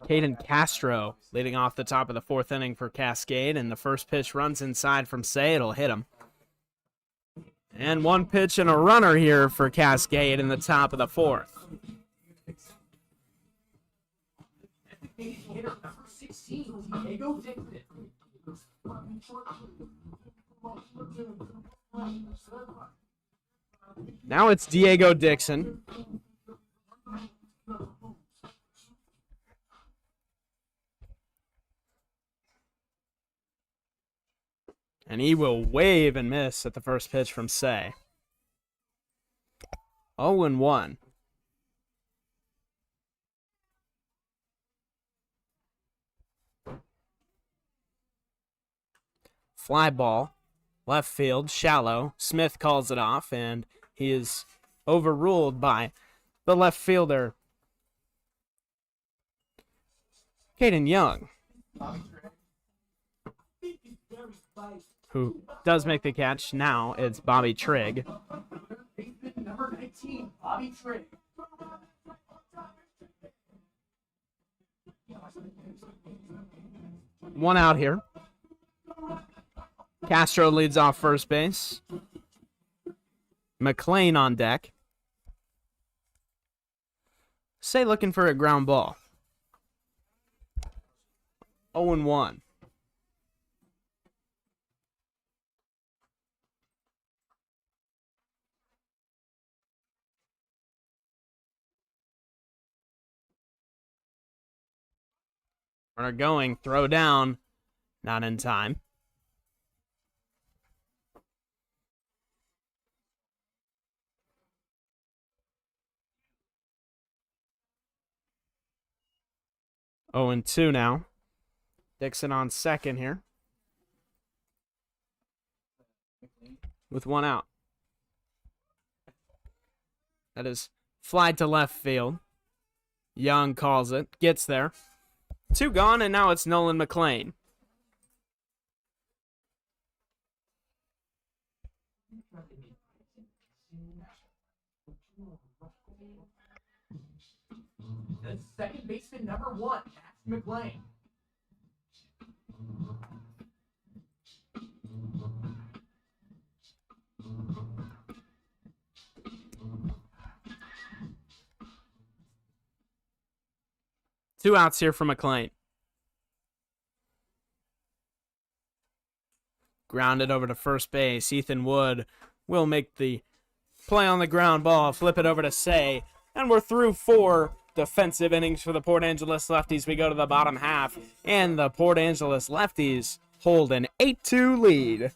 S1: Caden Castro leading off the top of the 4th inning for Cascade, and the first pitch runs inside from Say. It'll hit him. And 1 pitch and a runner here for Cascade in the top of the 4th.
S2: Hitter number 16, Diego Dixon.
S1: Now it's Diego Dixon. And he will wave and miss at the first pitch from Say. 0-1. Fly ball, left field, shallow. Smith calls it off, and he is overruled by the left fielder, Caden Young, who does make the catch. Now it's Bobby Trigg.
S2: Number 19, Bobby Trigg.
S1: One out here. Castro leads off first base. McLean on deck. Say looking for a ground ball. 0-1. Runner going, throw down, not in time. Oh, and 2 now. Dixon on second here, with 1 out. That is fly to left field. Young calls it, gets there. 2 gone, and now it's Nolan McLean.
S2: The second baseman, number 1, Max McLean.
S1: Two outs here for McLean. Grounded over to first base. Ethan Wood will make the play on the ground ball, flip it over to Say, and we're through 4 defensive innings for the Port Angeles Lefties. We go to the bottom half, and the Port Angeles Lefties hold an 8-2 lead.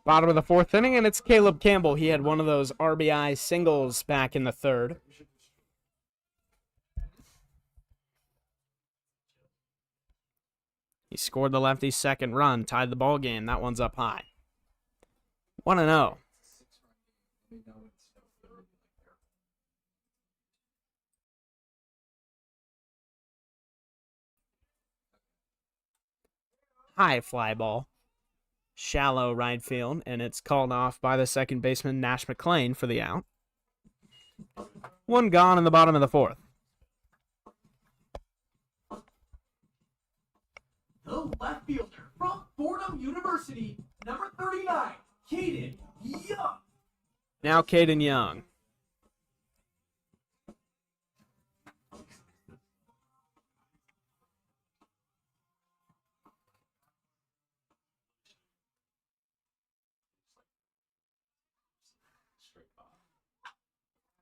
S1: Bottom of the fourth inning, and it's Caleb Campbell. He had one of those RBI singles back in the third. He scored the lefty's second run, tied the ball game. That one's up high. 1-0. High fly ball. Shallow right field, and it's called off by the second baseman, Nash McClain, for the out. One gone in the bottom of the fourth.
S2: The left fielder from Fordham University, number 39, Caden Young.
S1: Now Caden Young.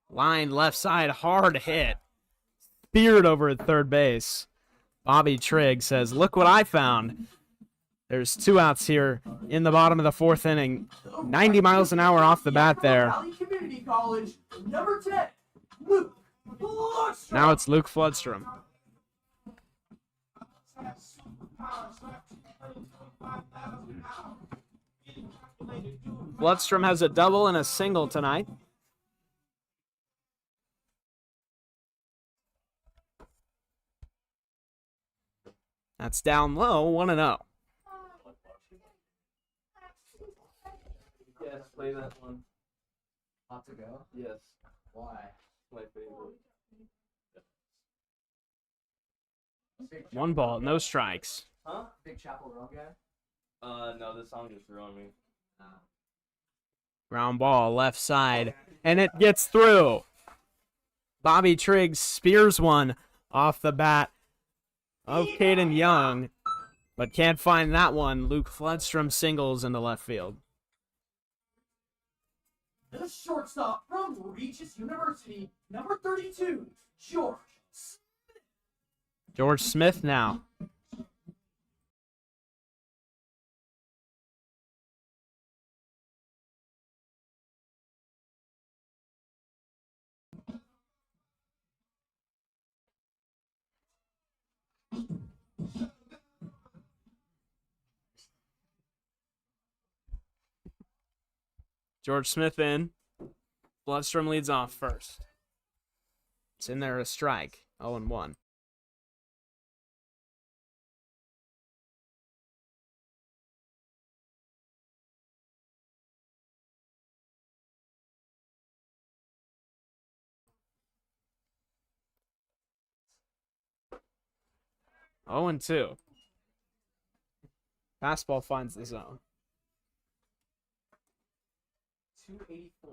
S1: Line left side, hard hit. Speared over at third base. Bobby Trigg says, look what I found. There's 2 outs here in the bottom of the fourth inning. 90 miles an hour off the bat there.
S2: Valley Community College, number 10, Luke Floodstrom.
S1: Now it's Luke Floodstrom. Floodstrom has a double and a single tonight. That's down low, 1-0.
S3: Yes, play that one. Hot to go? Yes. Why? My favorite.
S1: 1 ball, no strikes.
S3: Huh? Big Chapel Roan guy? No, this song just throwing me.
S1: Ground ball, left side, and it gets through. Bobby Trigg spears one off the bat of Caden Young, but can't find that one. Luke Floodstrom singles into left field.
S2: The shortstop from Regis University, number 32, George Smith.
S1: George Smith now. George Smith in. Floodstrom leads off first. It's in there, a strike. 0-1. Oh, and 2. Fastball finds the zone.
S2: 284.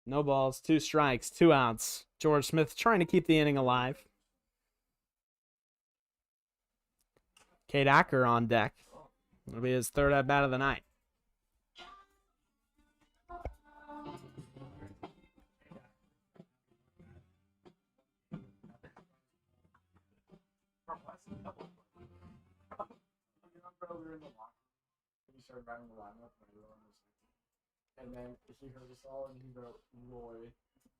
S1: No balls, 2 strikes, 2 outs. George Smith trying to keep the inning alive. Cade Acker on deck. It'll be his third at bat of the night.
S3: And then he heard us all, and he wrote Roy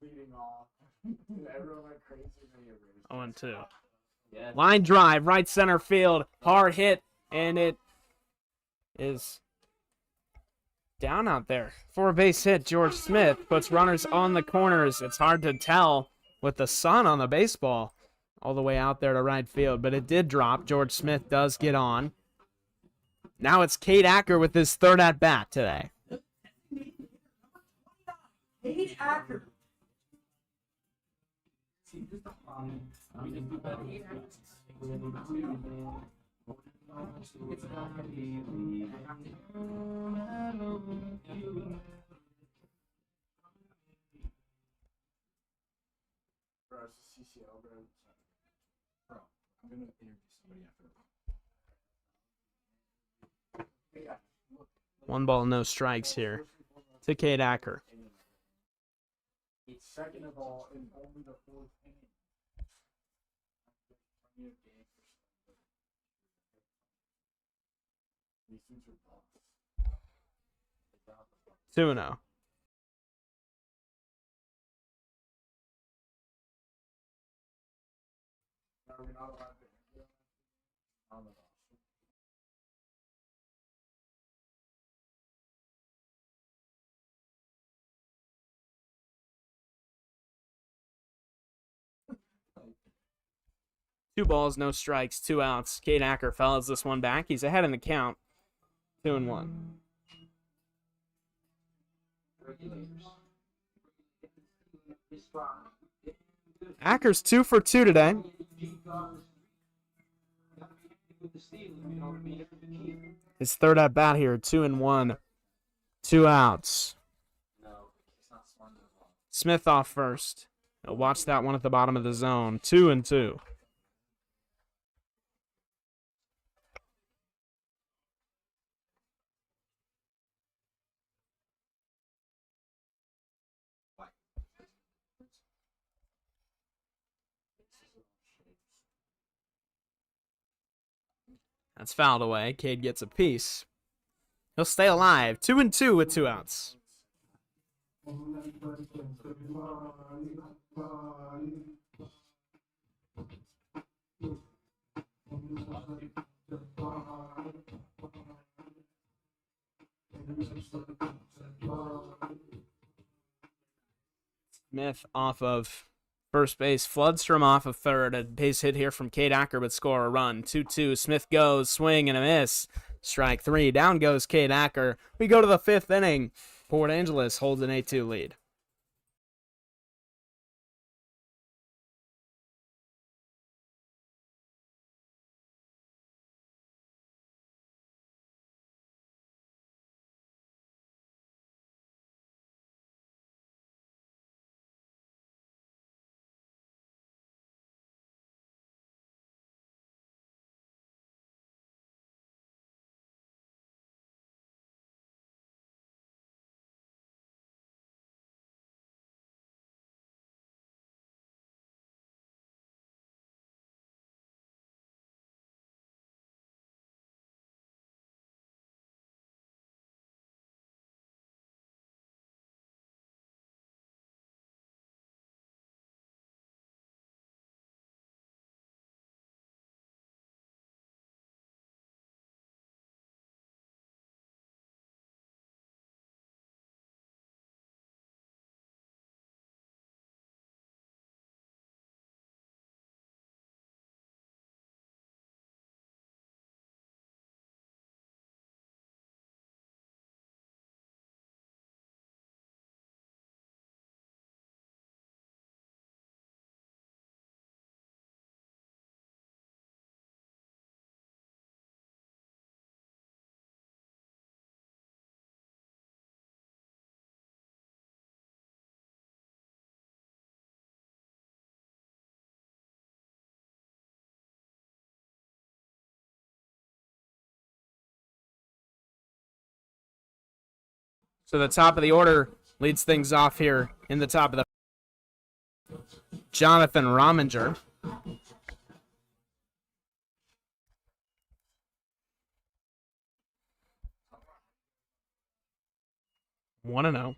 S3: leading off, and everyone went crazy. And he
S1: 0-2. Line drive, right center field, hard hit, and it is down out there. For a base hit, George Smith puts runners on the corners. It's hard to tell with the sun on the baseball all the way out there to right field, but it did drop. George Smith does get on. Now it's Cade Acker with his third at bat today.
S2: Cade Acker.
S3: I'm gonna interview somebody after.
S1: 1 ball, no strikes here to Cade Acker.
S3: Second of all, in only the 4th inning. These things are bugs.
S1: 2-0.
S3: Are we not allowed to enter on the roster?
S1: Two balls, no strikes, 2 outs. Cade Acker fouls this one back. He's ahead in the count. 2-1. Acker's 2 for 2 today. His third at bat here, 2-1. 2 outs. Smith off first. He'll watch that one at the bottom of the zone. 2-2. That's fouled away. Cade gets a piece. He'll stay alive. 2-2 with 2 outs. Smith off of first base. Floodstrom off of third. A base hit here from Cade Acker would score a run. 2-2. Smith goes. Swing and a miss. Strike 3. Down goes Cade Acker. We go to the 5th inning. Port Angeles holds an 8-2 lead. So the top of the order leads things off here in the top of the Jonathan Rominger. One and 0.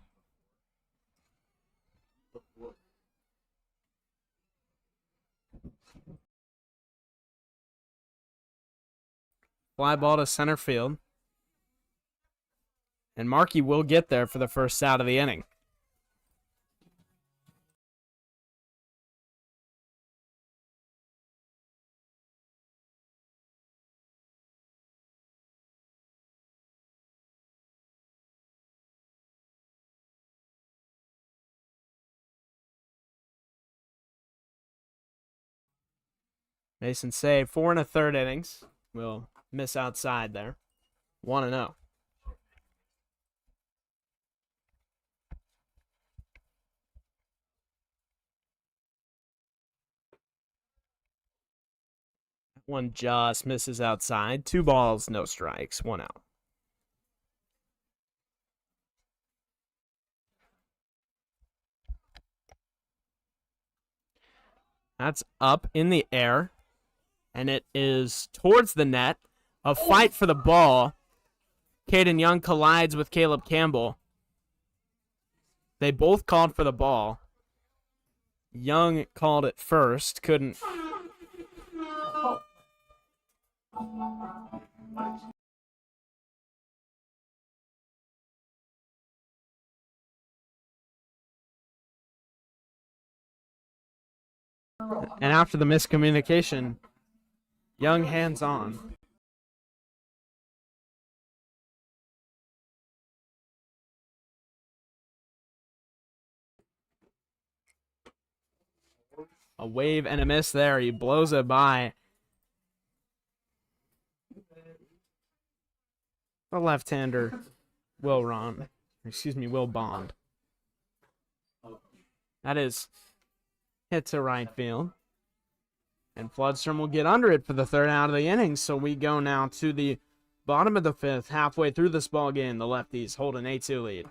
S1: Fly ball to center field. And Markey will get there for the first out of the inning. Mason saved 4 1/3 innings. Will miss outside there. 1-0. One just misses outside. 2 balls, no strikes, 1 out. That's up in the air, and it is towards the net. A fight for the ball. Caden Young collides with Caleb Campbell. They both called for the ball. Young called it first, couldn't. And after the miscommunication, Young hands on. A wave and a miss there. He blows it by. The left-hander, Will Bond. That is hit to right field. And Floodstrom will get under it for the third out of the inning. So we go now to the bottom of the fifth, halfway through this ball game. The Lefties hold an 8-2 lead.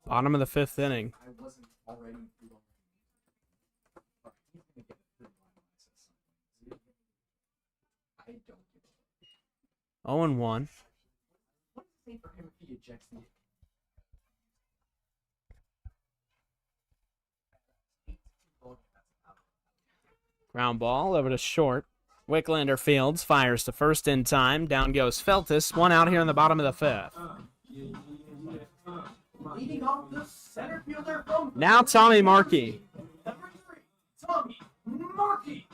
S1: Bottom of the fifth inning.
S3: I wasn't already through already. He's gonna get a 3 line I don't give a
S1: 0-1.
S3: What does it say for him if he ejects the
S1: Ground ball over to short. Wicklander fields, fires to first in time. Down goes Feltus. One out here in the bottom of the fifth.
S2: Leading off the center fielder from
S1: Now Tommy Markey.
S2: number 3, Tommy Markey.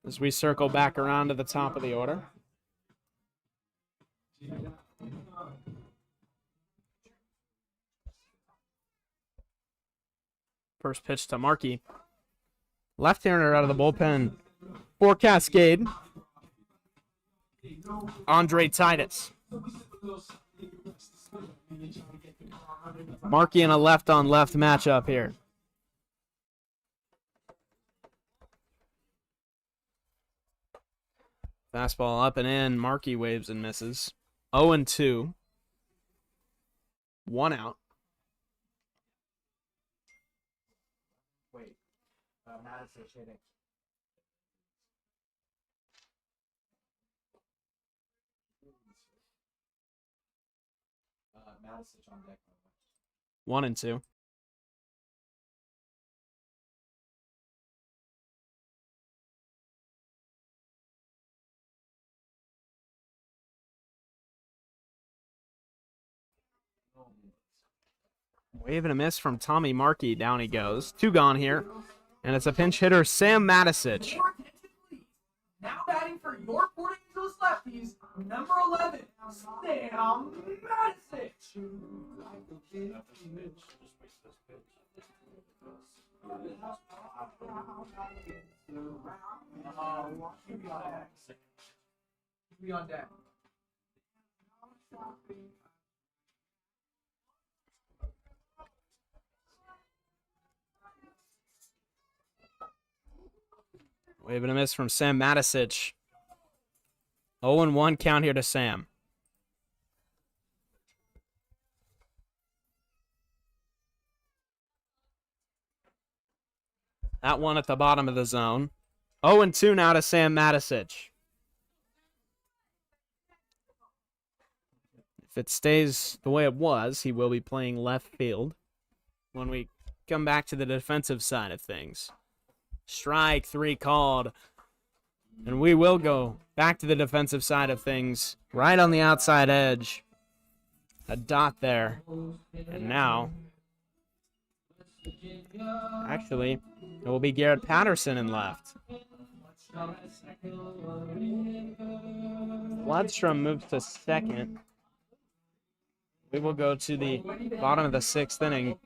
S1: As we circle back around to the top of the order. First pitch to Markey. Left-hander out of the bullpen for Cascade. Andre Titus. Markey in a left-on-left matchup here. Fastball up and in. Markey waves and misses. 0-2. 1 out.
S3: Wait, Madison's hitting. Matic on deck.
S1: 1 and 2. Wave and a miss from Tommy Markey. Down he goes. 2 gone here. And it's a pinch hitter, Sam Matic.
S2: More attention, please. Now batting for your Port Angeles Lefties, number 11, Sam Madison.
S3: Be on deck.
S1: Wave and a miss from Sam Matic. 0-1 count here to Sam. That one at the bottom of the zone. 0-2 now to Sam Matic. If it stays the way it was, he will be playing left field when we come back to the defensive side of things. Strike 3 called. And we will go back to the defensive side of things. Right on the outside edge. A dot there. And now, actually, it will be Garrett Patterson in left. Bloodstrom moves to second. We will go to the bottom of the 6th inning.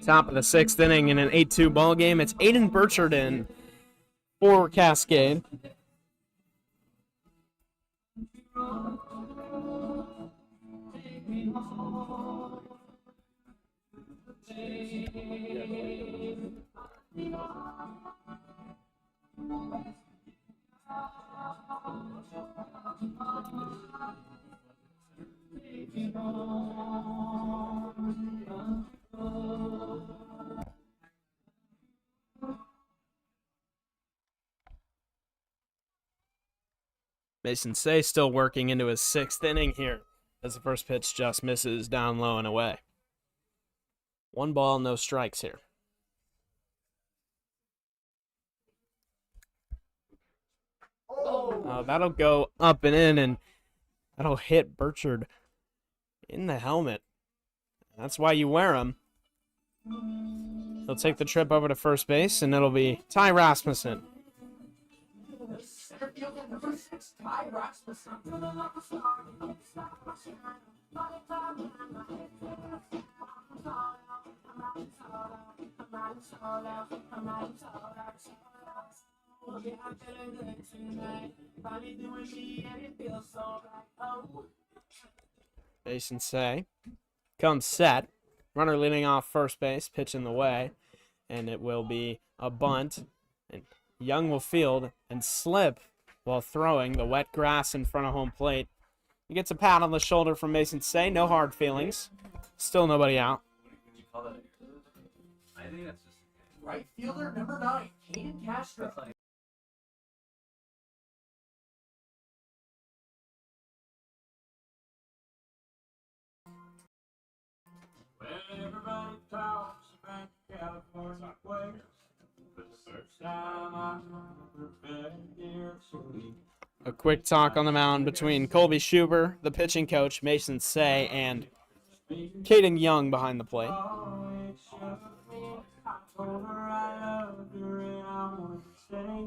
S1: Top of the 6th inning in an 8-2 ball game. It's Aiden Burchard in for Cascade. Mason Say still working into his 6th inning here as the first pitch just misses down low and away. 1 ball, no strikes here. That'll go up and in, and that'll hit Burchard in the helmet. That's why you wear them. He'll take the trip over to first base, and it'll be Ty Rasmussen.
S2: Center fielder, number 6, Ty Rasmussen.
S1: Mason Say comes set. Runner leading off first base, pitch in the way, and it will be a bunt. And Young will field and slip while throwing the wet grass in front of home plate. He gets a pat on the shoulder from Mason Say. No hard feelings. Still nobody out.
S3: Would you call that a I think that's just
S2: Right fielder number 9, Caden Castro.
S4: Everybody talks about California players. The first time I remember back here, so
S1: A quick talk on the mound between Colby Schuber, the pitching coach, Mason Say, and Caden Young behind the plate.
S4: always shut me. I told her I loved her and I wanted to stay.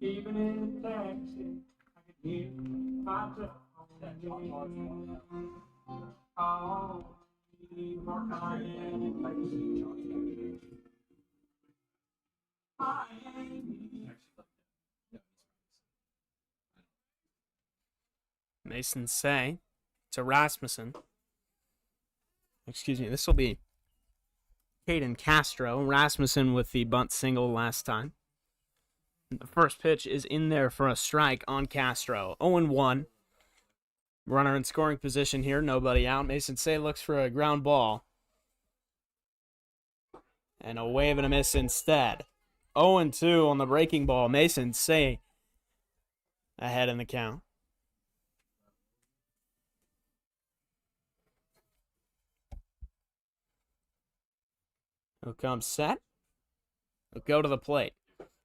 S4: Even in a taxi, I could hear myself oh,
S1: Mason Say to Rasmussen. Excuse me, this will be Caden Castro. Rasmussen with the bunt single last time. The first pitch is in there for a strike on Castro. 0-1. Runner in scoring position here, nobody out. Mason Say looks for a ground ball. And a wave and a miss instead. 0-2 on the breaking ball. Mason Say ahead in the count. He'll come set. He'll go to the plate.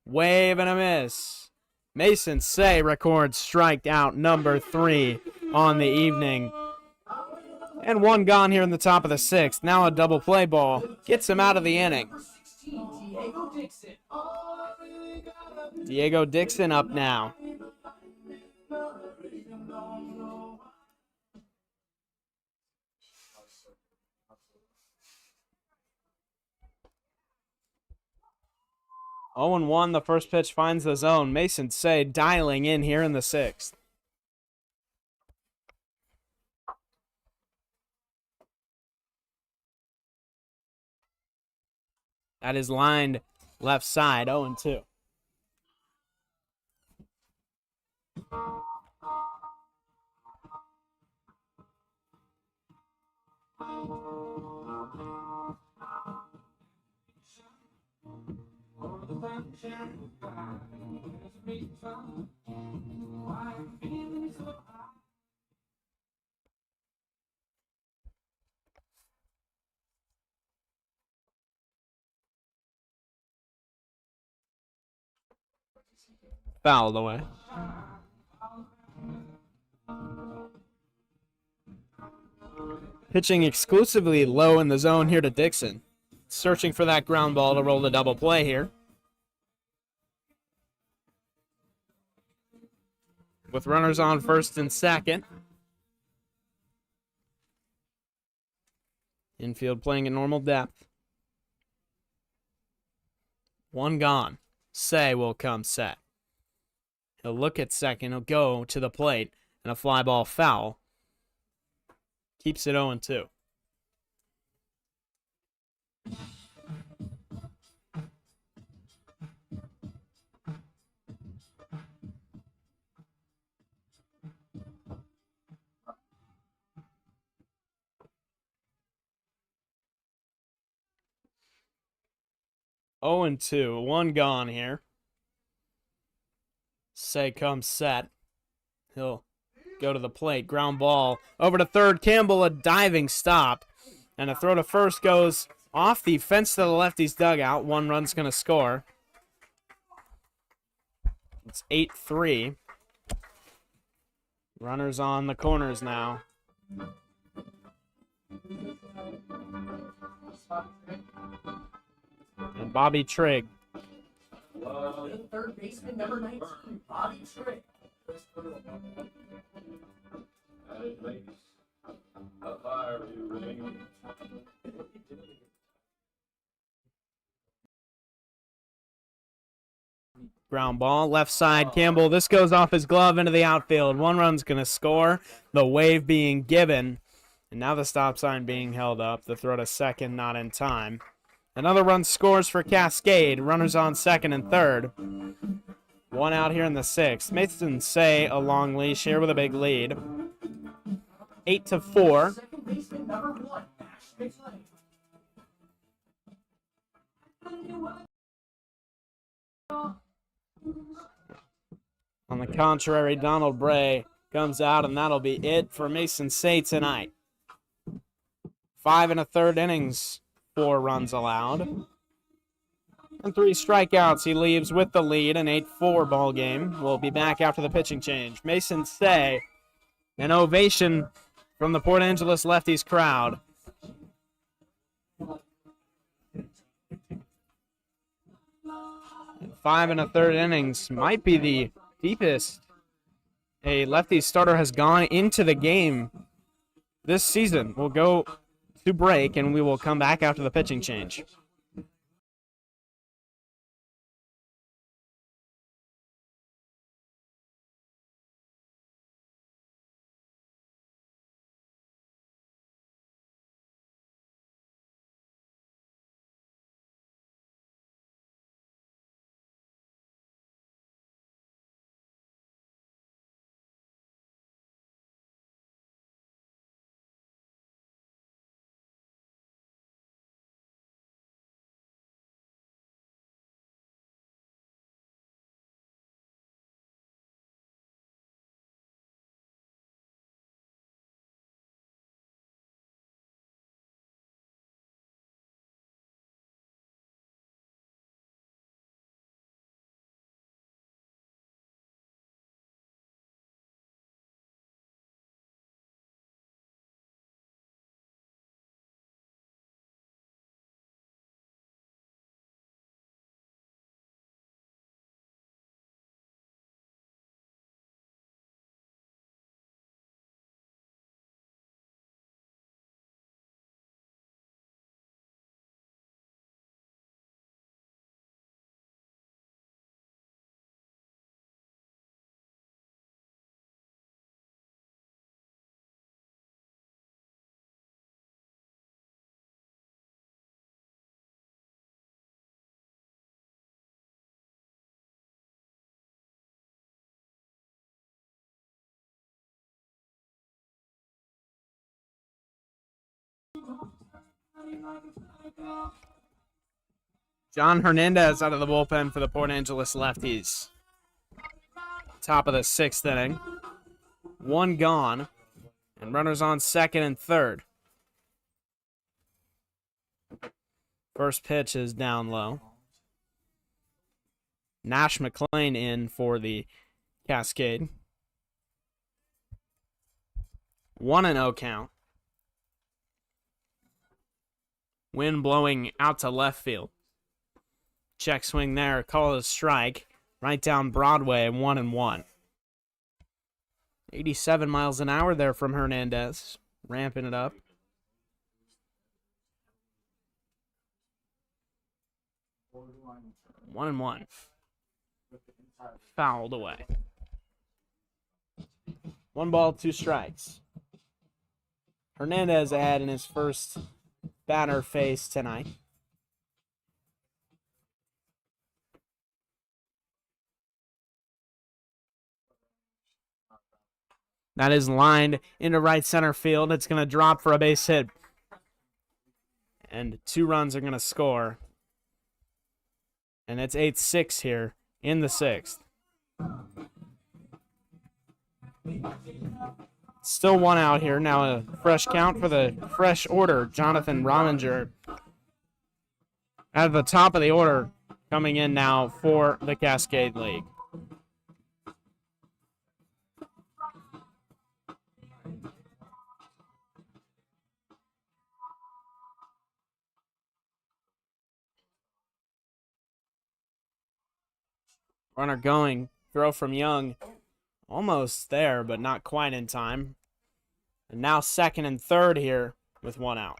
S1: Wave and a miss. Mason Say records strikeout number 3 on the evening. And one gone here in the top of the 6th. Now a double play ball. Gets him out of the inning.
S2: Number 16, Diego Dixon.
S1: Diego Dixon up now. Oh and 1, the first pitch finds the zone. Mason Say dialing in here in the 6th. That is lined left side, 0-2. Fouled away. Pitching exclusively low in the zone here to Dixon. Searching for that ground ball to roll the double play here. With runners on first and second. Infield playing at normal depth. One gone. Say will come set. He'll look at second. He'll go to the plate. And a fly ball foul. Keeps it 0-2. Oh and 2, one gone here. Say comes set. He'll go to the plate. Ground ball over to third. Campbell, a diving stop. And a throw to first goes off the fence to the lefties dugout. One run's going to score. It's 8-3. Runners on the corners now. And Bobby Trigg.
S2: Third baseman number 19, Bobby Trigg.
S1: Ground ball, left side, Campbell. This goes off his glove into the outfield. One run's going to score. The wave being given. And now the stop sign being held up. The throw to second, not in time. Another run scores for Cascade. Runners on second and third. One out here in the 6th. Mason Say a long leash here with a big lead. 8-4.
S2: Second baseman number 1, Ash McLean.
S1: On the contrary, Donald Bray comes out, and that'll be it for Mason Say tonight. 5 1/3 innings, 4 runs allowed. And 3 strikeouts. He leaves with the lead, an 8-4 ball game. We'll be back after the pitching change. Mason Say, an ovation from the Port Angeles Lefties crowd. 5 1/3 innings might be the deepest a Lefties starter has gone into the game this season. We'll go to break, and we will come back after the pitching change. John Hernandez out of the bullpen for the Port Angeles Lefties. Top of the 6th inning. 1 gone, and runners on 2nd and 3rd. First pitch is down low. Nash McLean in for the Cascade. 1-0 count. Wind blowing out to left field. Check swing there, call it a strike. Right down Broadway, 1-1. 87 miles an hour there from Hernandez, ramping it up. One and one. Fouled away. 1 ball, 2 strikes. Hernandez ahead in his first batter face tonight. That is lined into right center field. It's going to drop for a base hit. And 2 runs are going to score. And it's 8-6 here in the 6th. Still 1 out here. Now a fresh count for the fresh order. Jonathan Rominger at the top of the order, coming in now for the Cascade League. Runner going. Throw from Young. Almost there, but not quite in time. And now 2nd and 3rd here with 1 out.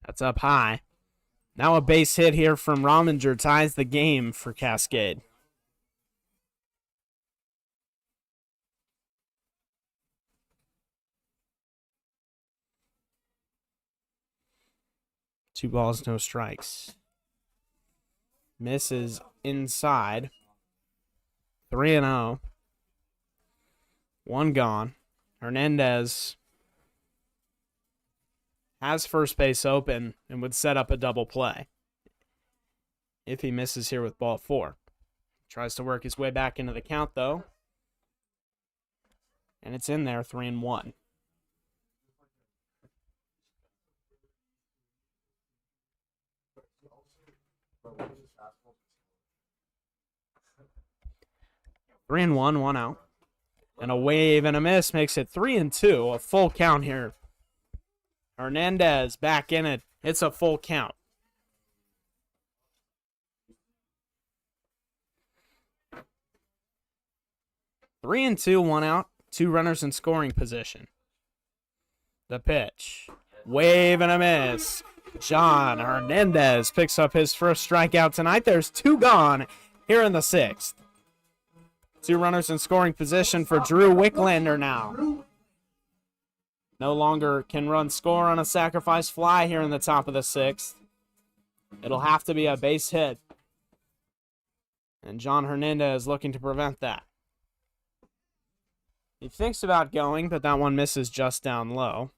S1: That's up high. Now a base hit here from Rominger ties the game for Cascade. Two balls, no strikes. Misses inside. 3-0. One gone. Hernandez has first base open and would set up a double play if he misses here with ball 4. Tries to work his way back into the count, though. And it's in there, 3-1. Three and one out. And a wave and a miss makes it 3-2. A full count here. Hernandez back in it. It's a full count. Three and two, one out. Two runners in scoring position. The pitch. Wave and a miss. John Hernandez picks up his first strikeout tonight. There's two gone here in the 6th. Two runners in scoring position for Drew Wicklander now. No longer can run score on a sacrifice fly here in the top of the 6th. It'll have to be a base hit. And John Hernandez looking to prevent that. He thinks about going, but that one misses just down low.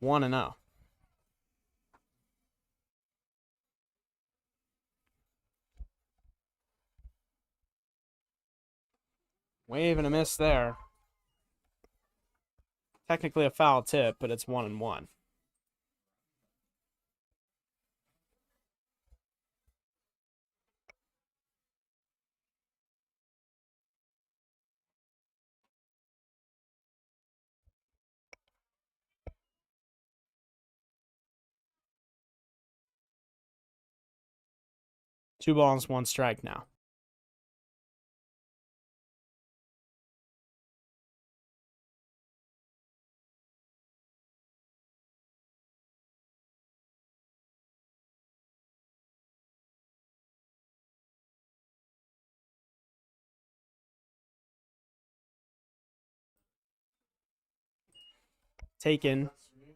S1: 1-0. Wave and a miss there. Technically a foul tip, but it's 1-1. Two balls, one strike now. Taken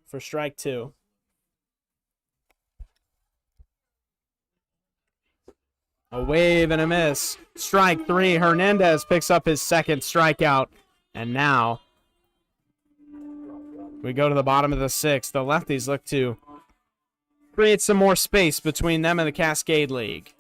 S1: for strike 2. A wave and a miss. Strike 3. Hernandez picks up his second strikeout. And now we go to the bottom of the 6th. The lefties look to create some more space between them and the Cascade League.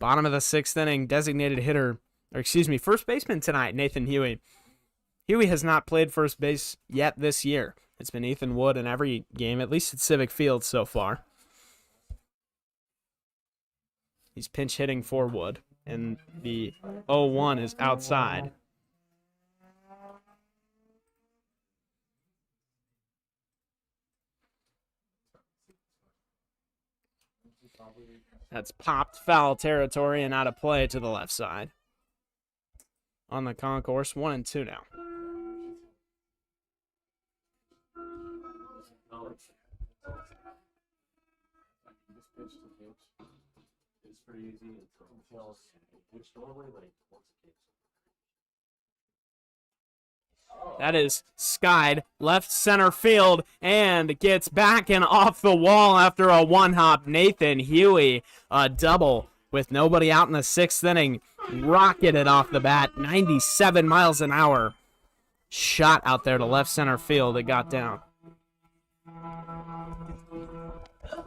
S1: Bottom of the 6th inning, designated hitter, or excuse me, first baseman tonight, Nathan Huey. Huey has not played first base yet this year. It's been Ethan Wood in every game, at least at Civic Field so far. He's pinch hitting for Wood, and the 0-1 is outside. That's popped foul territory and out of play to the left side. On the concourse, 1-2 now.
S3: This pitch to pitch is pretty easy. It's until pitch normally like once it gets.
S1: That is skied left center field and gets back and off the wall after a one-hop. Nathan Huey, a double with nobody out in the 6th inning. Rocketed off the bat, 97 miles an hour. Shot out there to left center field. It got down.
S2: Third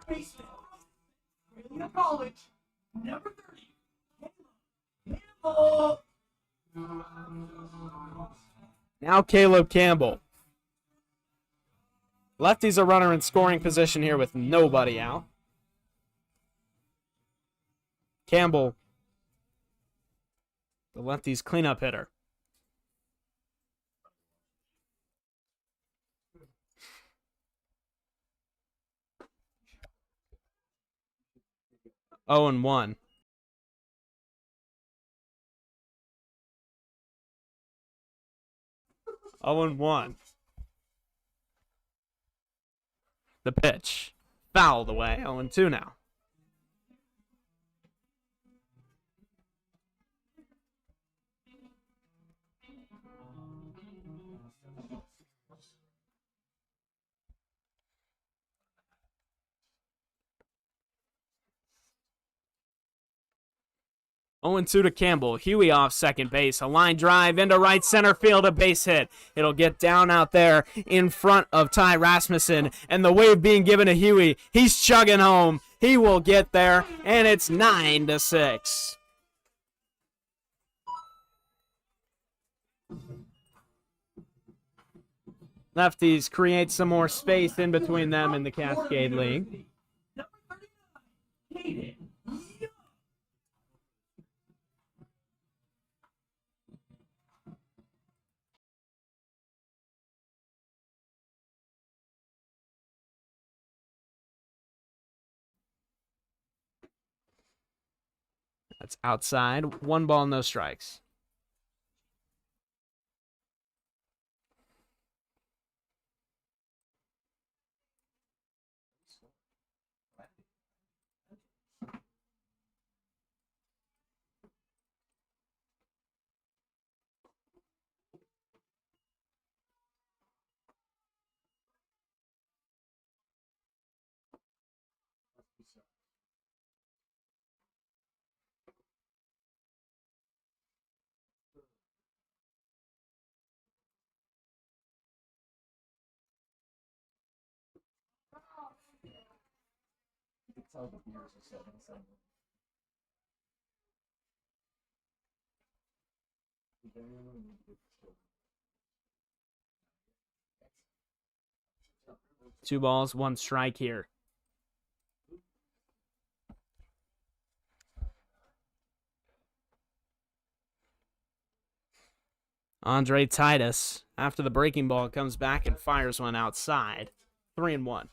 S2: baseman. William College. Number 30. Campbell.
S1: Now Caleb Campbell. Lefties a runner in scoring position here with nobody out. Campbell, the lefties cleanup hitter. Oh and 1. Oh and 1. The pitch. Fouled away. 0 and 2 now. Oh and 2 to Campbell. Huey off second base. A line drive into right center field. A base hit. It'll get down out there in front of Ty Rasmussen. And the wave being given to Huey. He's chugging home. He will get there. And it's 9-6. Lefties create some more space in between them in the Cascade League.
S2: Number 39. Hayden.
S1: That's outside. 1 ball, no strikes.
S3: You can tell the beers are setting some.
S1: Two balls, 1 strike here. Andre Titus, after the breaking ball, comes back and fires one outside. 3 and 1.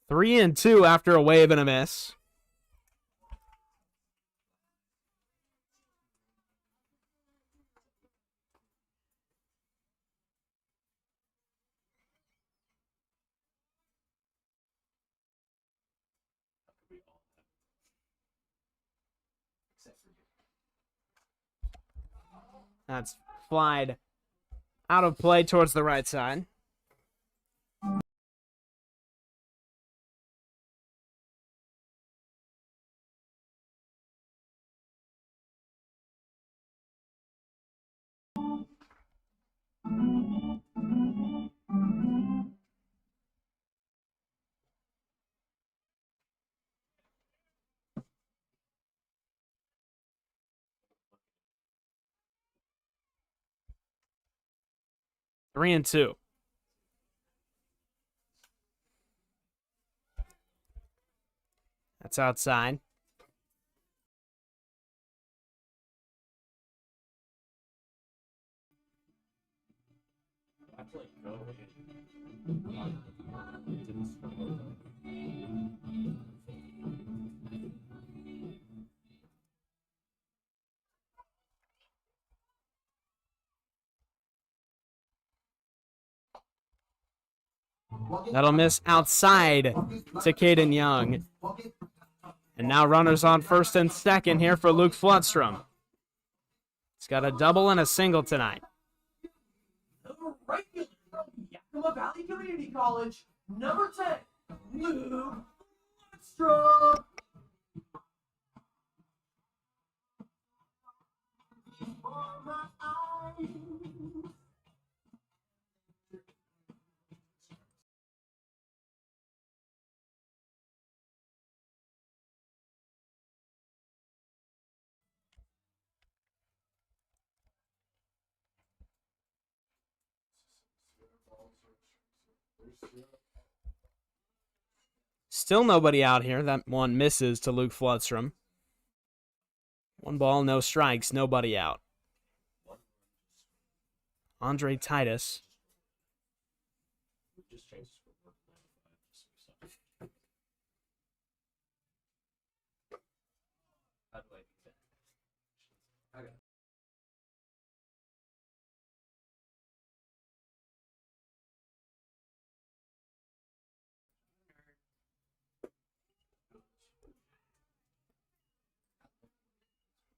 S1: Three and 2 after a wave and a miss. That's flied out of play towards the right side. 3-2. That's outside.
S3: I played Go and didn't score.
S1: That'll miss outside to Caden Young. And now runners on first and second here for Luke Floodstrom. He's got a double and a single tonight.
S2: The regular from Yakima Valley Community College, number 10, Luke Lundstrom.
S1: Still nobody out here. That one misses to Luke Floodstrom. 1 ball, no strikes, nobody out. Andre Titus.
S3: Just changed to 95. How do I do that? Okay.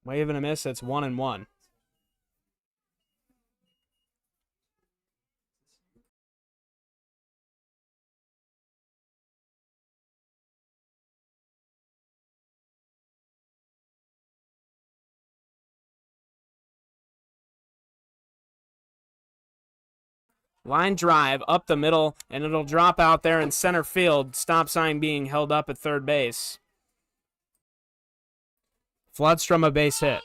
S1: Wave and a miss. It's 1-1. Line drive up the middle, and it'll drop out there in center field. Stop sign being held up at third base. Floodstrom a base hit.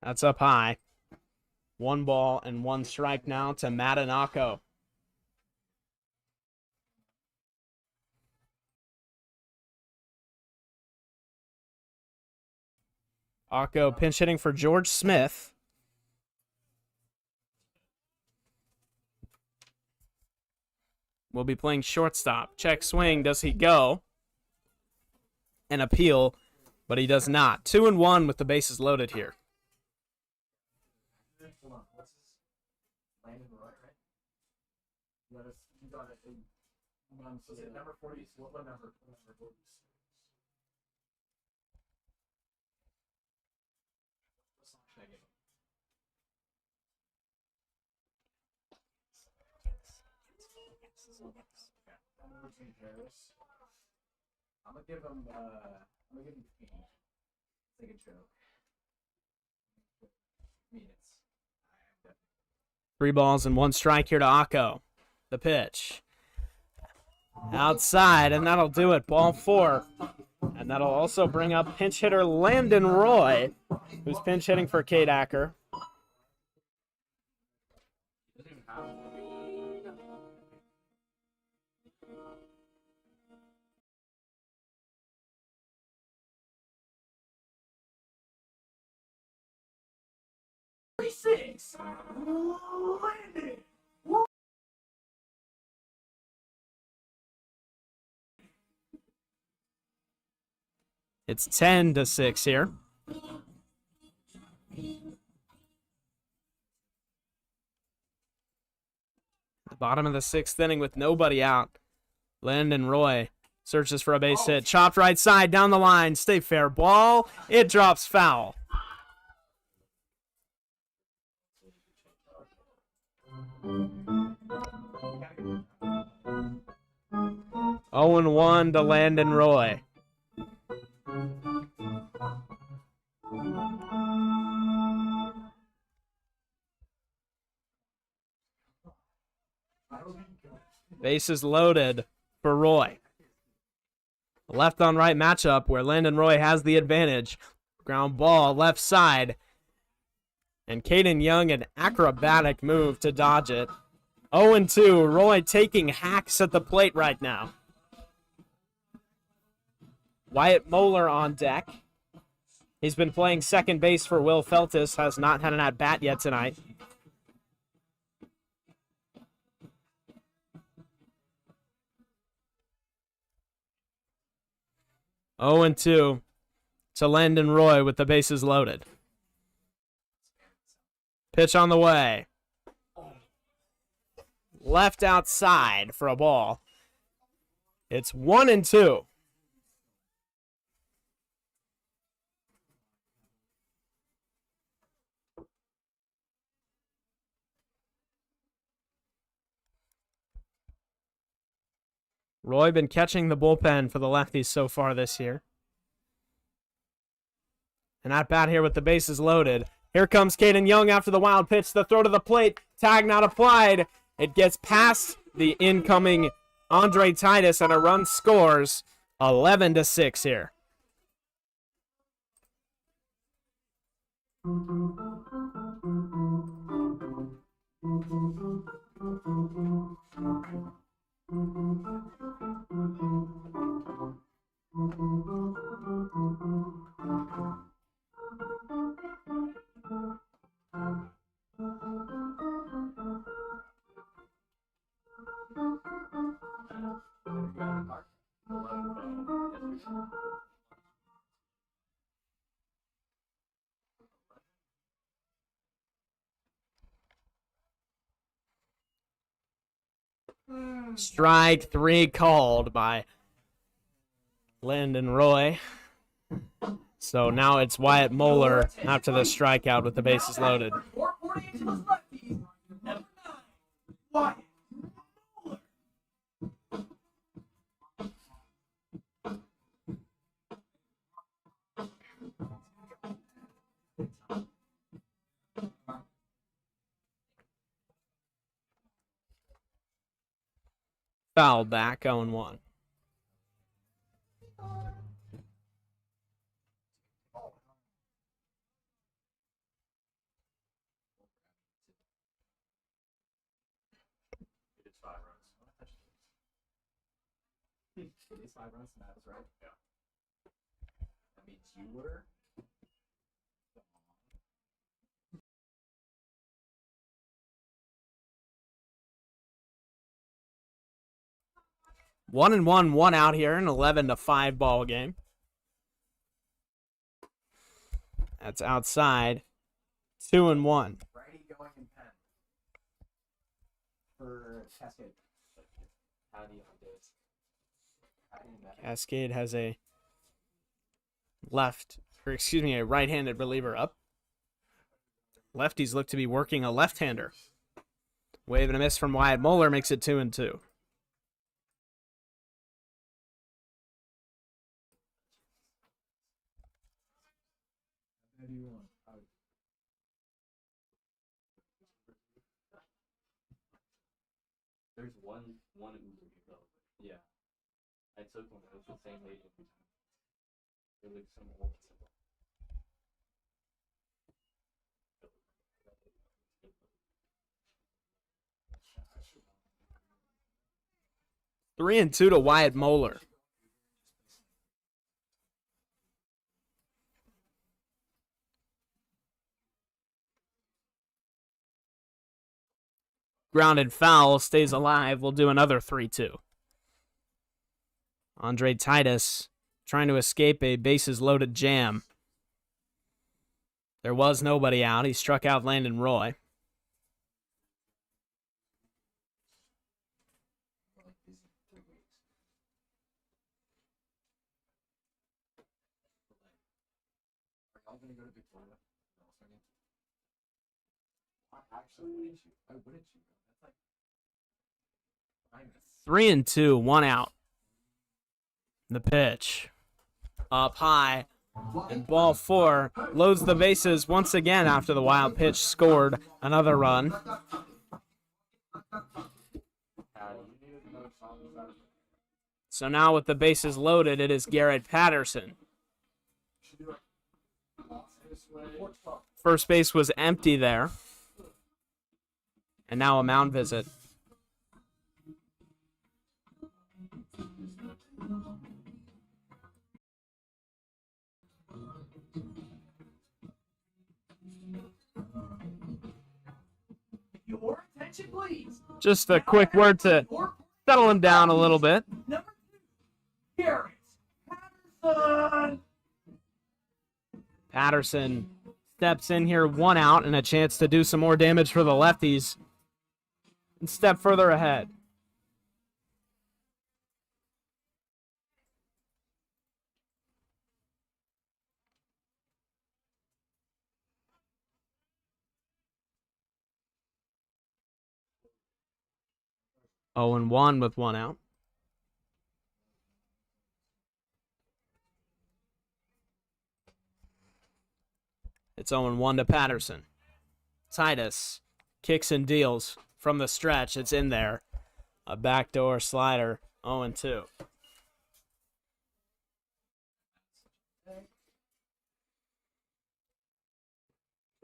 S1: That's up high. 1 ball and 1 strike now to Madanako. Akko pinch hitting for George Smith. Will be playing shortstop. Check swing. Does he go? An appeal, but he does not. 2-1 with the bases loaded here.
S3: Hold on. What's his? Landon Roy, right? You got it. Was it number 40? What number? What number 40? What song should I give him? Okay. I'm gonna change Harris. I'm gonna give him Kane. It's like a joke. Minutes.
S1: 3 balls and 1 strike here to Akko. The pitch. Outside, and that'll do it. Ball 4. And that'll also bring up pinch hitter Landon Roy, who's pinch hitting for Cade Acker.
S3: Doesn't even have
S2: 36, Landon.
S1: It's 10-6 here. The bottom of the 6th inning with nobody out. Landon Roy searches for a base hit. Chopped right side, down the line. Stay fair ball. It drops foul. 0-1 to Landon Roy. Bases loaded for Roy. Left on right matchup where Landon Roy has the advantage. Ground ball left side. And Caden Young, an acrobatic move to dodge it. 0-2. Roy taking hacks at the plate right now. Wyatt Moeller on deck. He's been playing second base for Will Feltis. Has not had an at-bat yet tonight. Oh and 2 to Landon Roy with the bases loaded. Pitch on the way. Left outside for a ball. It's 1-2. Roy been catching the bullpen for the Lefties so far this year. And at bat here with the bases loaded. Here comes Caden Young after the wild pitch. The throw to the plate. Tag not applied. It gets past the incoming Andre Titus and a run scores. 11-6 here. Strike 3 called by Landon Roy. So now it's Wyatt Moeller after the strikeout with the bases loaded.
S2: Your Port Angeles Lefties, number 9, Wyatt Moeller.
S1: Foul back, 0-1.
S3: It's 5 runs. It's 5 runs, and that was right. Yeah. That means you were.
S1: 1-1, 1 out here, an 11-5 ball game. That's outside. 2-1.
S3: Brady going in pen. For Cascade. How do you do it? How do you net?
S1: Cascade has a a right-handed reliever up. Lefties look to be working a left-hander. Wave and a miss from Wyatt Moeller makes it 2-2.
S3: How do you want?
S4: There's one Uber you go. Yeah. I took one. It was the same lady every time. It was some old symbol.
S1: 3-2 to Wyatt Moeller. Grounded foul, stays alive. We'll do another 3-2. Andre Titus trying to escape a bases-loaded jam. There was nobody out. He struck out Landon Roy.
S3: Actually, wouldn't you? Why wouldn't you? That's like
S1: 3-2, 1 out. The pitch. Up high. And ball 4 loads the bases once again after the wild pitch scored another run. So now with the bases loaded, it is Garrett Patterson. First base was empty there. And now a mound visit.
S2: Your attention, please.
S1: Just a quick word to settle him down a little bit.
S2: Number 2, Garrett Patterson.
S1: Patterson steps in here, 1 out, and a chance to do some more damage for the lefties. And step further ahead. Oh, and 1 with 1 out. It's 0-1 to Patterson. Titus kicks and deals from the stretch. It's in there. A backdoor slider. 0-2.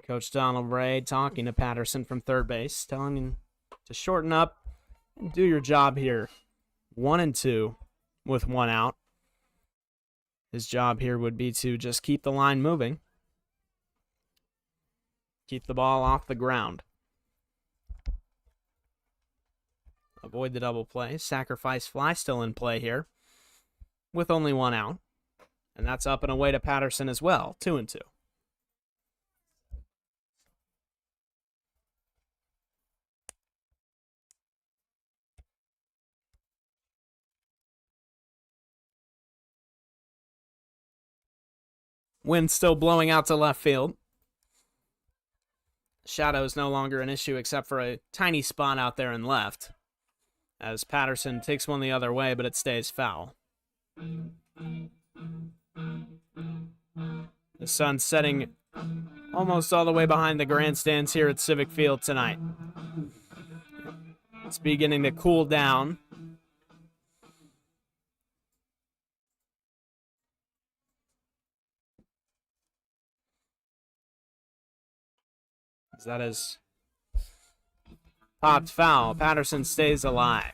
S1: Coach Donald Ray talking to Patterson from third base, telling him to shorten up and do your job here. 1-2 with 1 out. His job here would be to just keep the line moving. Keep the ball off the ground. Avoid the double play. Sacrifice fly still in play here with only 1 out. And that's up and away to Patterson as well. 2-2. Wind still blowing out to left field. Shadow is no longer an issue except for a tiny spot out there in left, as Patterson takes one the other way, but it stays foul. The sun's setting almost all the way behind the grandstands here at Civic Field tonight. It's beginning to cool down. That is popped foul. Patterson stays alive.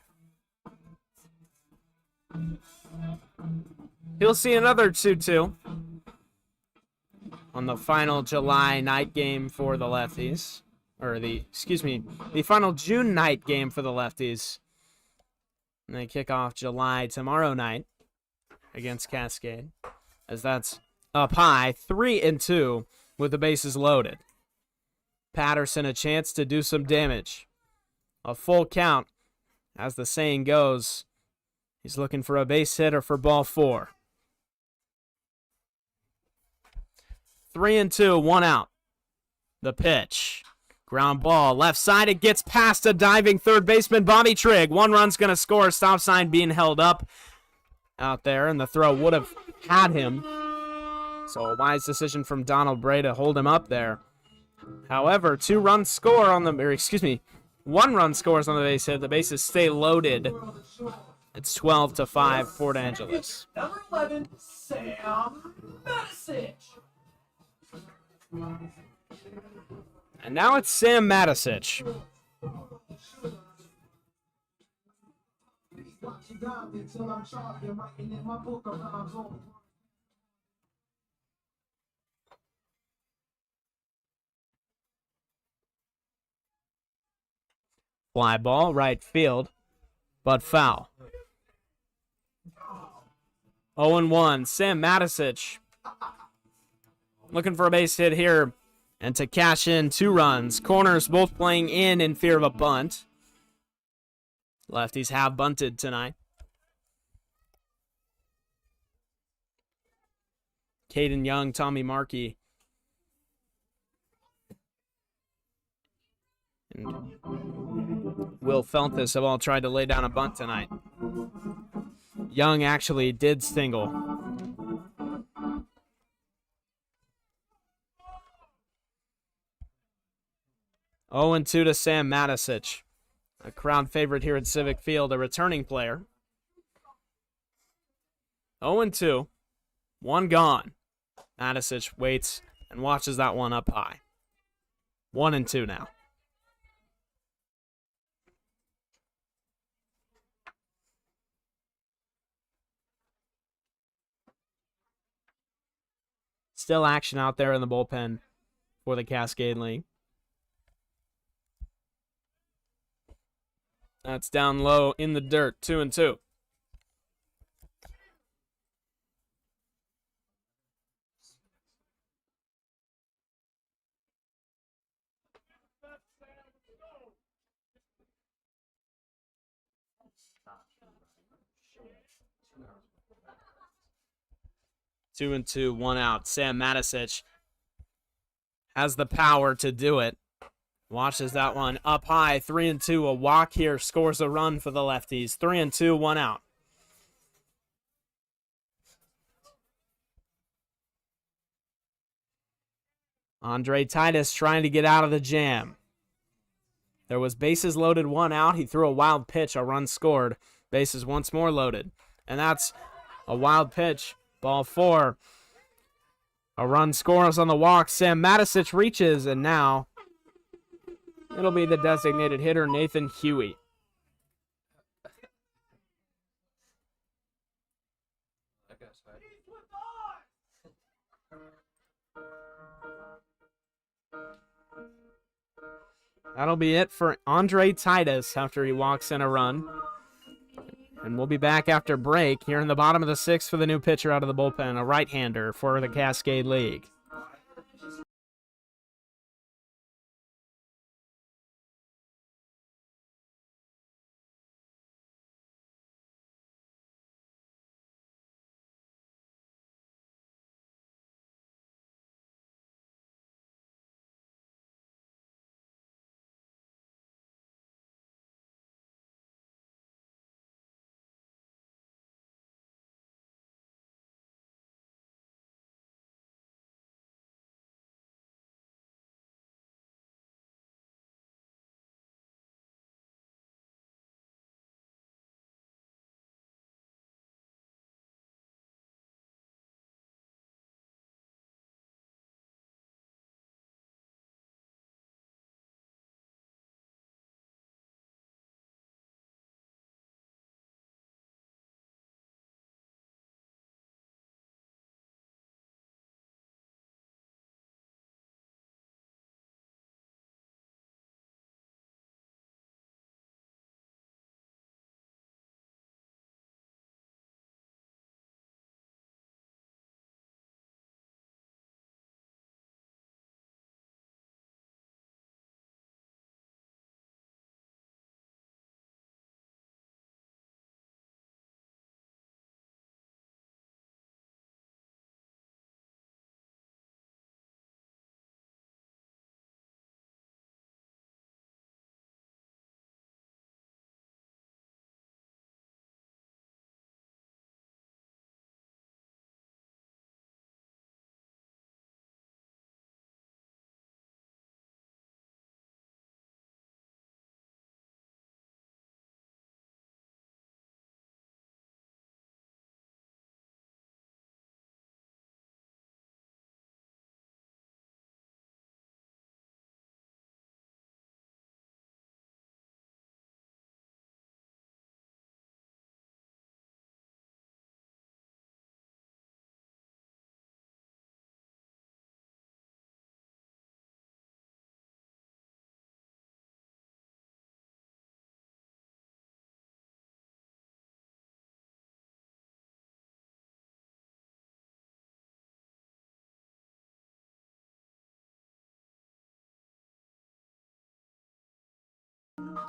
S1: He'll see another 2-2 on the final July night game for the Lefties. Or the final June night game for the Lefties. And they kick off July tomorrow night against Cascade. As that's up high, 3-2 with the bases loaded. Patterson a chance to do some damage. A full count. As the saying goes, he's looking for a base hit or for ball 4. 3-2, 1 out. The pitch. Ground ball, left side. It gets past a diving third baseman, Bobby Trigg. 1 run's going to score. Stop sign being held up out there, and the throw would have had him. So a wise decision from Donald Bray to hold him up there. However, 1 run scores on the base hit. The bases stay loaded. It's 12-5, Port Angeles.
S2: Number 11, Sam Matisic.
S1: And now it's Sam Matisic. Fly ball, right field, but foul. 0-1. Sam Matisic looking for a base hit here and to cash in 2 runs. Corners both playing in fear of a bunt. Lefties have bunted tonight. Caden Young, Tommy Markey. And Will Felthus have all tried to lay down a bunt tonight. Young actually did single. Oh, and 2 to Sam Matisic, a crowd favorite here at Civic Field, a returning player. 0-2, 1 gone. Matisic waits and watches that one up high. 1-2 now. Still action out there in the bullpen for the Cascade League. That's down low in the dirt, 2-2. Two and two, 1 out. Sam Matisic has the power to do it. Watches that one up high, 3-2. A walk here scores a run for the Lefties. 3-2, 1 out. Andre Titus trying to get out of the jam. There was bases loaded, 1 out. He threw a wild pitch, a run scored. Bases once more loaded. And that's a wild pitch. Ball 4. A run scores on the walk. Sam Matisic reaches, and now it'll be the designated hitter, Nathan Huey. That'll be it for Andre Titus after he walks in a run. And we'll be back after break here in the bottom of the 6th for the new pitcher out of the bullpen, a right-hander for the Cascade League.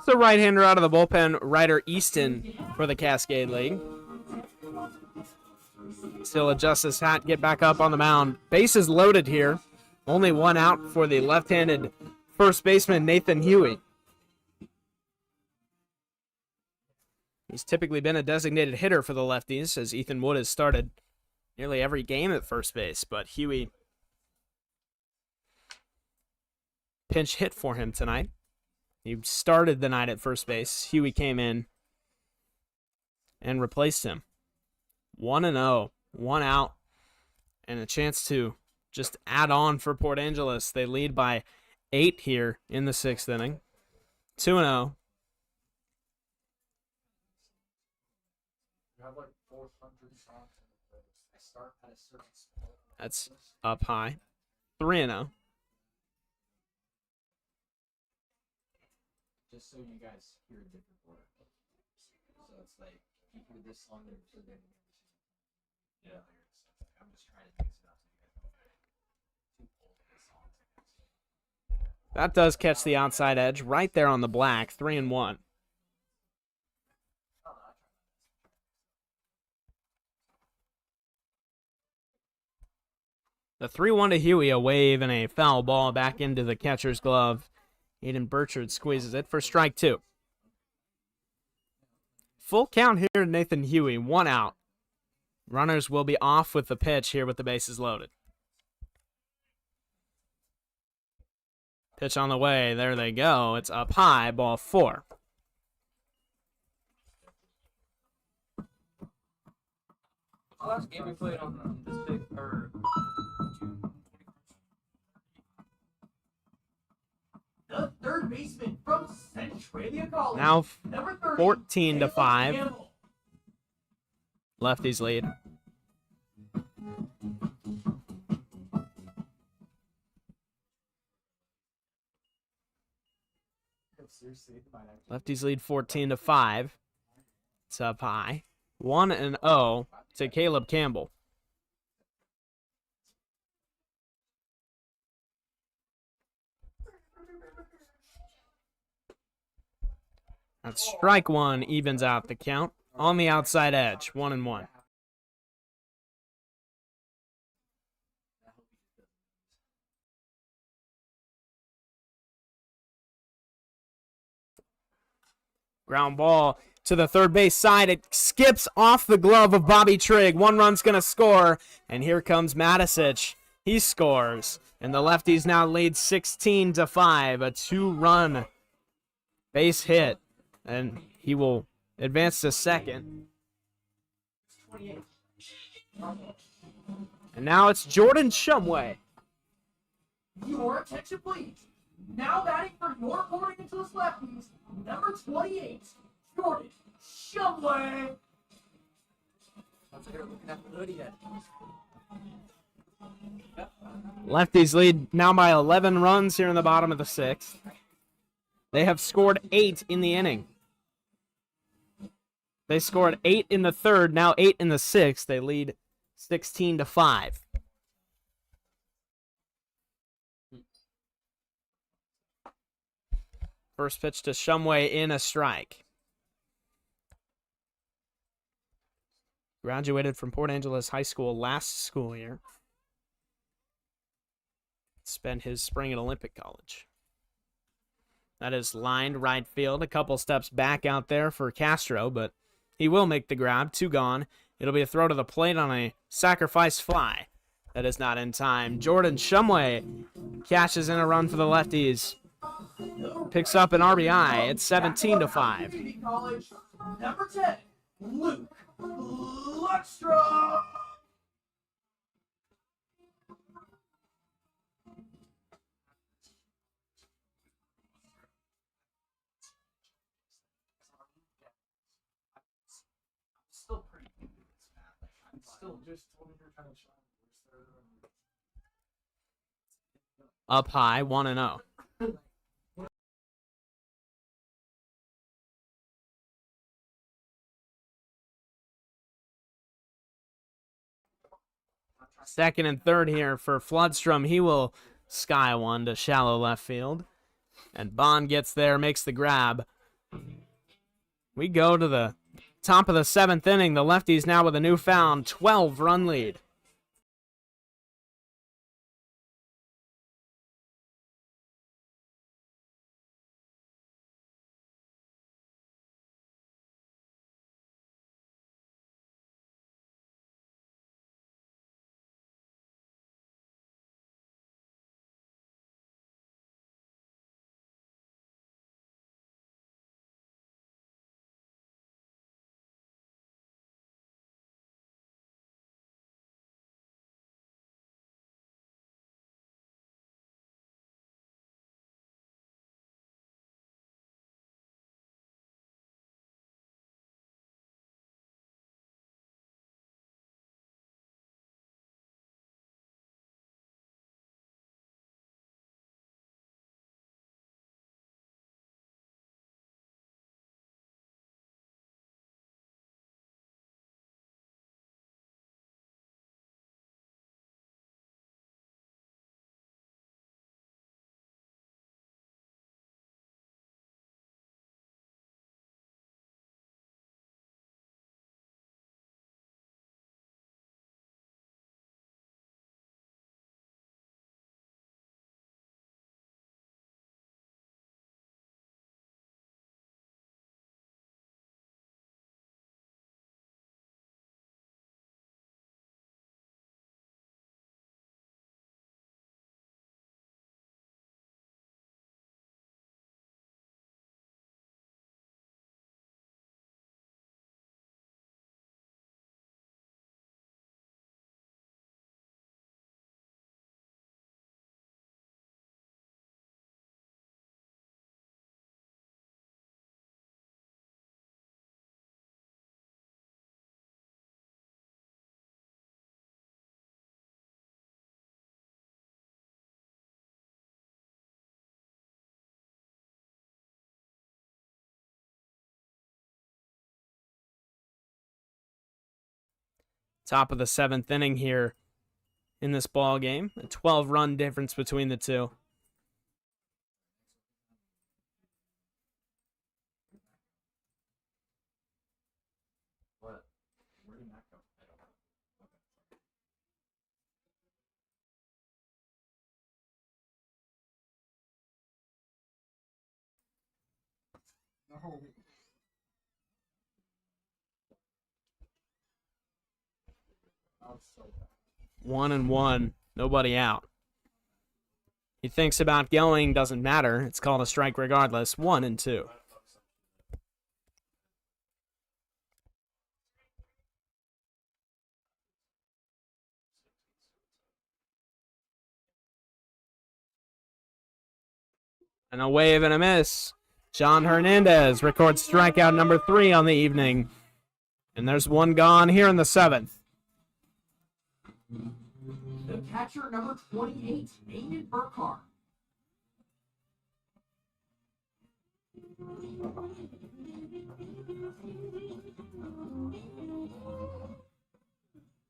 S1: Pops a right-hander out of the bullpen, Ryder Easton for the Cascade League. Still adjusts his hat, get back up on the mound. Bases loaded here. Only one out for the left-handed first baseman, Nathan Huey. He's typically been a designated hitter for the Lefties, as Ethan Wood has started nearly every game at first base, but Huey pinch hit for him tonight. He started the night at first base. Huey came in and replaced him. 1-0, one out, and a chance to just add on for Port Angeles. They lead by 8 here in the 6th inning. 2-0.
S3: You have like 400 songs in the playlist. I start at a certain spot.
S1: That's up high. 3-0.
S3: Just so you guys hear a different order. So it's like you hear this song and then yeah. I'm just trying to mix it up so you guys don't too old of the songs.
S1: That does catch the outside edge right there on the black. 3-1. The 3-1 to Huey, a wave and a foul ball back into the catcher's glove. Aiden Burchard squeezes it for strike 2. Full count here to Nathan Huey, 1 out. Runners will be off with the pitch here with the bases loaded. Pitch on the way, there they go. It's up high, ball 4.
S4: Last game we played on this big, or
S2: The third baseman from Centralia College.
S1: Now
S2: Number 30,
S1: 14 to
S2: Caleb
S1: 5.
S2: Campbell.
S1: Lefties lead. Lefties lead 14 to 5. It's up high. 1-0 to Caleb Campbell. That's strike 1, evens out the count. On the outside edge, 1-1. Ground ball to the third base side. It skips off the glove of Bobby Trigg. 1 run's going to score, and here comes Matisich. He scores, and the Lefties now lead 16 to 5. A 2-run base hit, and he will advance to second. And now it's Jordan Shumway.
S2: Your attention, please. Now batting for your Port Angeles Lefties, number 28, Jordan Shumway.
S1: Lefties lead now by 11 runs here in the bottom of the 6th. They have scored 8 in the inning. They scored 8 in the 3rd, now 8 in the 6th. They lead 16 to 5. First pitch to Shumway in a strike. Graduated from Port Angeles High School last school year. Spent his spring at Olympic College. That is lined right field. A couple steps back out there for Castro, but he will make the grab. 2 gone. It'll be a throw to the plate on a sacrifice fly. That is not in time. Jordan Shumway cashes in a run for the Lefties. Picks up an RBI. It's 17 to 5.
S2: College, number 10, Luke Luckstrom.
S3: Still pretty good at this, man. I'm still just over here trying to shine.
S1: Up high, 1-0. Second and third here for Floodstrom. He will sky one to shallow left field. And Bond gets there, makes the grab We go to the top of the 7th inning. The Lefties now with a newfound 12-run lead. Top of the 7th inning here in this ball game. A 12-run difference between the two.
S3: What? Where did that go? I don't know. No.
S1: 1-1. Nobody out. He thinks about going. Doesn't matter. It's called a strike regardless. 1-2. And a wave and a miss. John Hernandez records strikeout number 3 on the evening. And there's one gone here in the 7th.
S2: The catcher, number 28, Aiden Burkhart.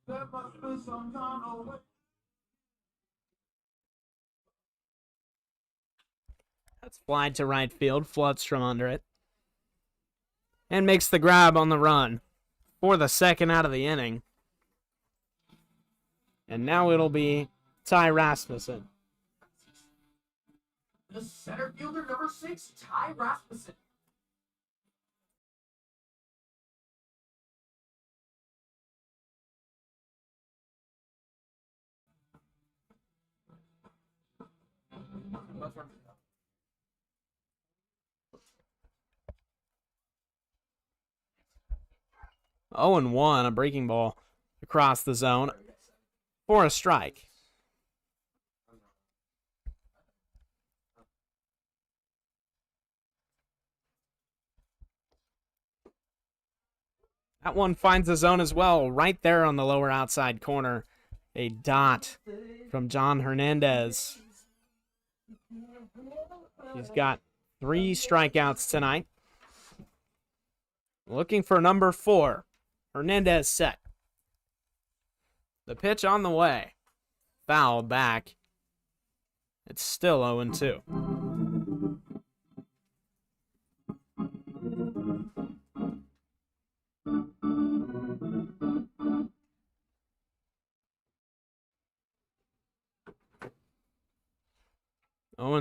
S4: There must be some kind of way.
S1: That's fly to right field. Flutstrom under it. And makes the grab on the run for the 2nd out of the inning. And now it'll be Ty Rasmussen.
S2: The center fielder, number 6, Ty Rasmussen.
S3: Let's run.
S1: 0-1, a breaking ball across the zone for a strike. That one finds the zone as well, right there on the lower outside corner. A dot from John Hernandez. He's got 3 strikeouts tonight. Looking for number 4. Hernandez set. The pitch on the way. Foul back. It's still 0-2.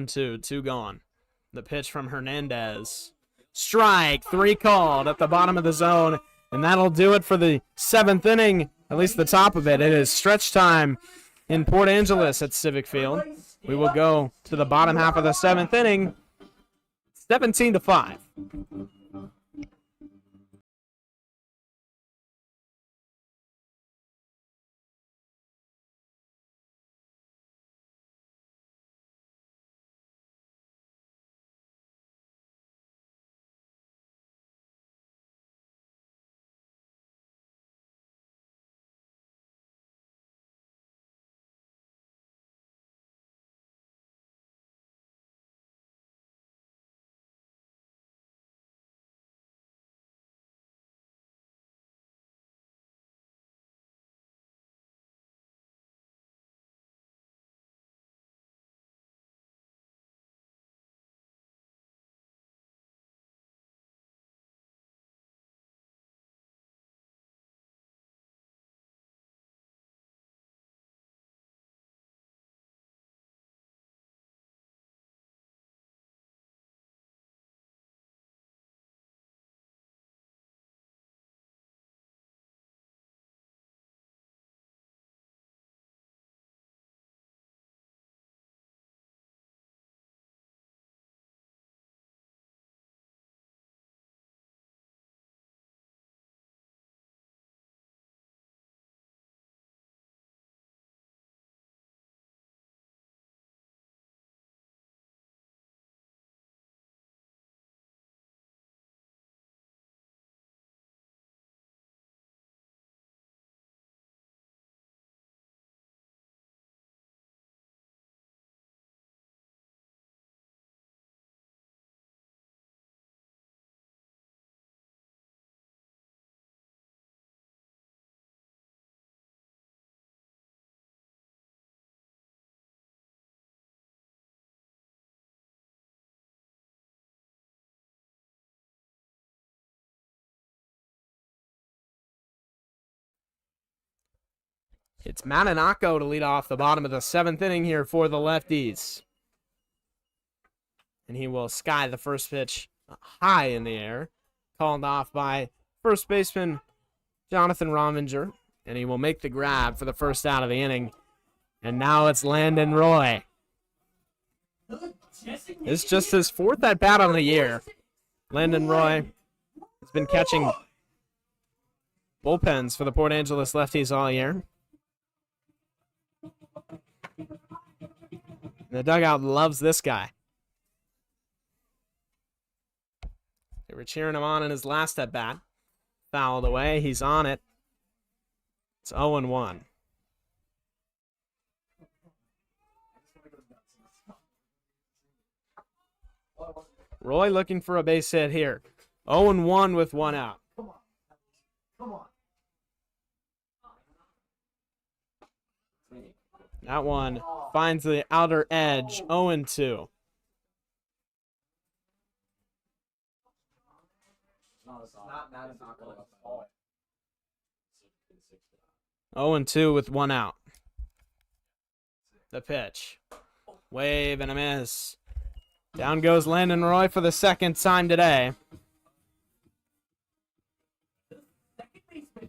S1: 0-2, 2 gone. The pitch from Hernandez. Strike, 3 called at the bottom of the zone. And that'll do it for the 7th inning, at least the top of it. It is stretch time in Port Angeles at Civic Field. We will go to the bottom half of the 7th inning, 17-5. It's Maninako to lead off the bottom of the 7th inning here for the Lefties. And he will sky the first pitch high in the air, called off by first baseman Jonathan Rominger. And he will make the grab for the first out of the inning. And now it's Landon Roy. It's just his 4th at-bat on the year. Landon Roy has been catching bullpens for the Port Angeles Lefties all year. The dugout loves this guy. They were cheering him on in his last at-bat. Fouled away. He's on it. It's 0-1. Roy looking for a base hit here. 0-1 with 1 out.
S2: Come on.
S1: That one finds the outer edge. 0-2.
S3: Not Maninako.
S1: 0-2 with 1 out. The pitch. Wave and a miss. Down goes Landon Roy for the 2nd time today.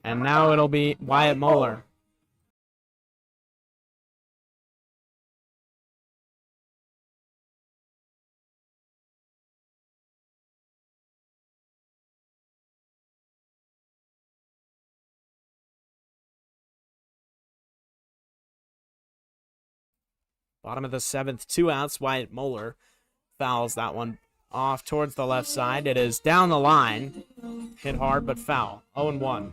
S1: And now it'll be Wyatt Moeller. Bottom of the 7th, 2 outs. Wyatt Moeller fouls that one off towards the left side. It is down the line. Hit hard, but foul. 0-1.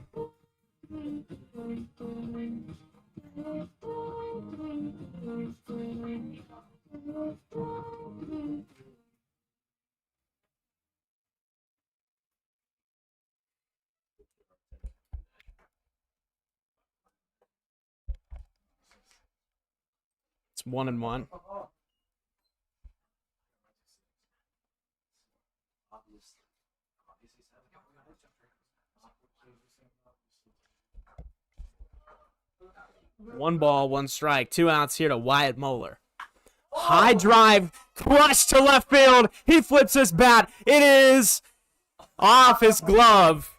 S1: It's 1-1. One ball, 1 strike. 2 outs here to Wyatt Moeller. High drive, crushed to left field. He flips his bat. It is off his glove.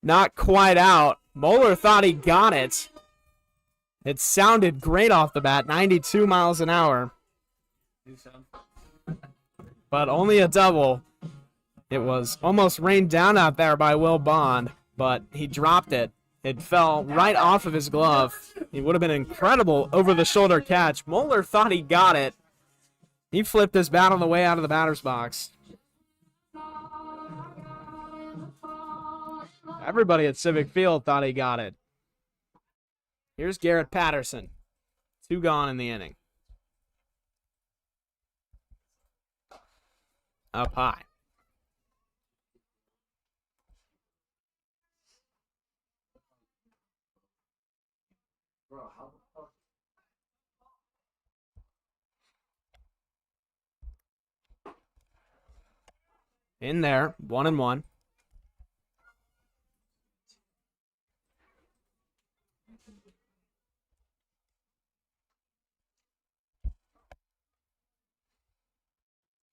S1: Not quite out. Moeller thought he got it. It sounded great off the bat, 92 miles an hour. But only a double. It was almost rained down out there by Will Bond, but he dropped it. It fell right off of his glove. It would have been an incredible over-the-shoulder catch. Moeller thought he got it. He flipped his bat on the way out of the batter's box. Everybody at Civic Field thought he got it. Here's Garrett Patterson. 2 gone in the inning. Up high. In there, 1-1.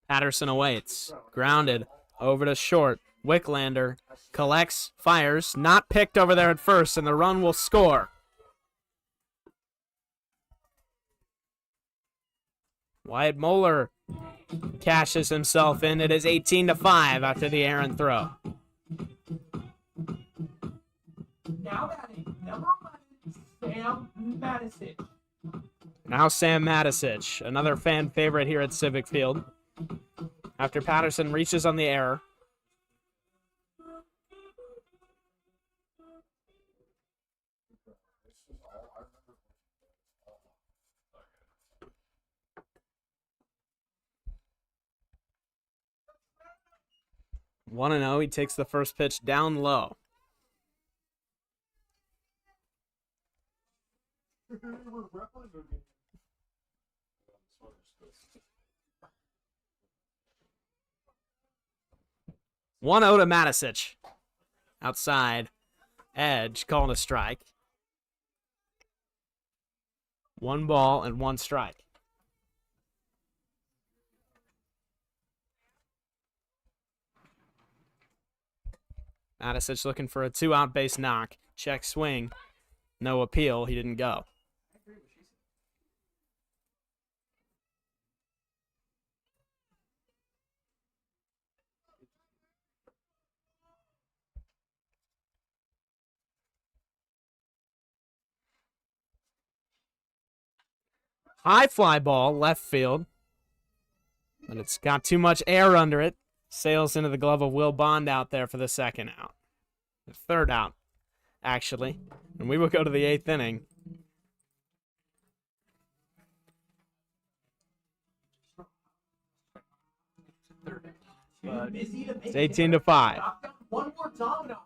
S1: Patterson awaits. Grounded. Over to short. Wicklander collects, fires. Not picked over there at first, and the run will score. Wyatt Moeller cashes himself in. It is 18-5 after the errant throw.
S2: Now batting, number 11, Sam Madisic.
S1: Now Sam Madisic, another fan favorite here at Civic Field. After Patterson reaches on the error. One and 0. He takes the first pitch down low. One 0 to Madisic. Outside. Edge calling a strike. 1 ball and 1 strike. Madisic looking for a 2-out base knock. Check swing. No appeal. He didn't go. High fly ball, left field. But it's got too much air under it. Sails into the glove of Will Bond out there for the 2nd out. The 3rd out, actually. And we will go to the 8th inning. It's 18-5.
S2: One more domino.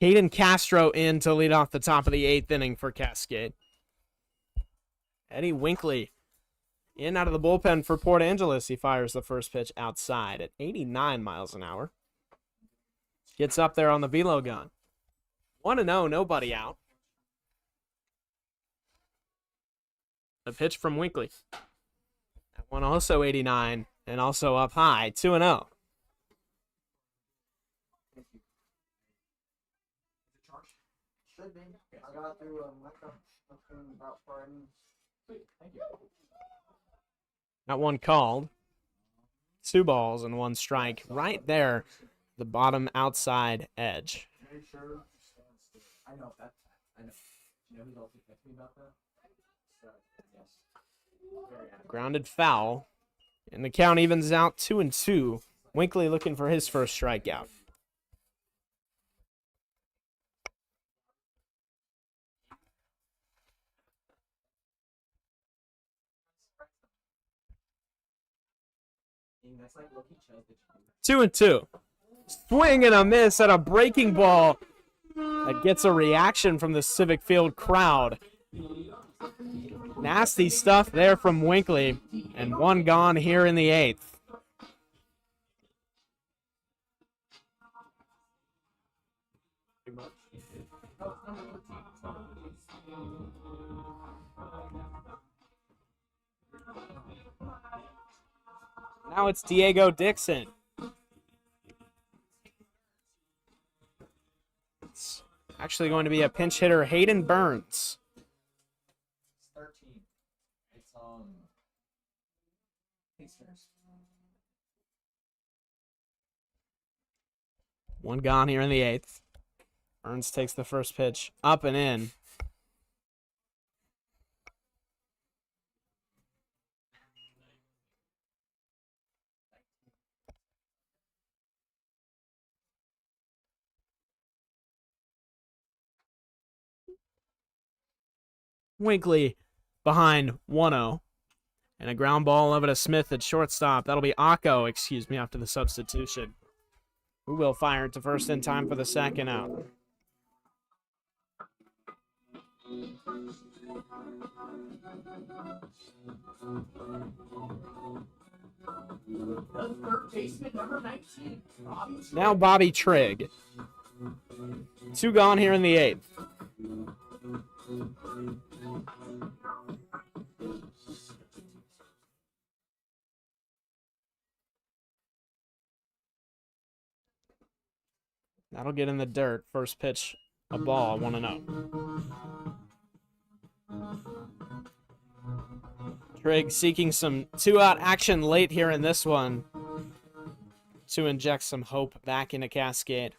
S1: Caden Castro in to lead off the top of the 8th inning for Cascade. Eddie Winkley in out of the bullpen for Port Angeles. He fires the first pitch outside at 89 miles an hour. Gets up there on the velo gun. 1-0, nobody out. A pitch from Winkley. That one also 89 and also up high, 2-0.
S3: Should be. I got through about 4 innings. Sweet, thank you.
S1: That one called. 2 balls and 1 strike right there, the bottom outside edge.
S3: Very sure. I know that. I know. You know who's also texted me about that? Yes. Very happy.
S1: Grounded foul, and the count evens out 2-2. Winkley looking for his first strikeout.
S3: That's like Loki Chubb.
S1: 2-2. Swing and a miss at a breaking ball that gets a reaction from the Civic Field crowd. Nasty stuff there from Winkley, and 1 gone here in the 8th. Now it's Diego Dixon. It's actually going to be a pinch hitter, Hayden Burns.
S3: It's 13. It's Pacers.
S1: 1 gone here in the 8th. Burns takes the first pitch up and in. Winkley behind 1-0. And a ground ball over to Smith at shortstop. That'll be Akko, after the substitution. Who will fire it to first in time for the second out.
S2: The third baseman, number 19, Bobby Trigg.
S1: Now Bobby Trigg. 2 gone here in the 8th. That'll get in the dirt. First pitch, a ball, 1-0. Trigg seeking some 2-out action late here in this one to inject some hope back into Cascade.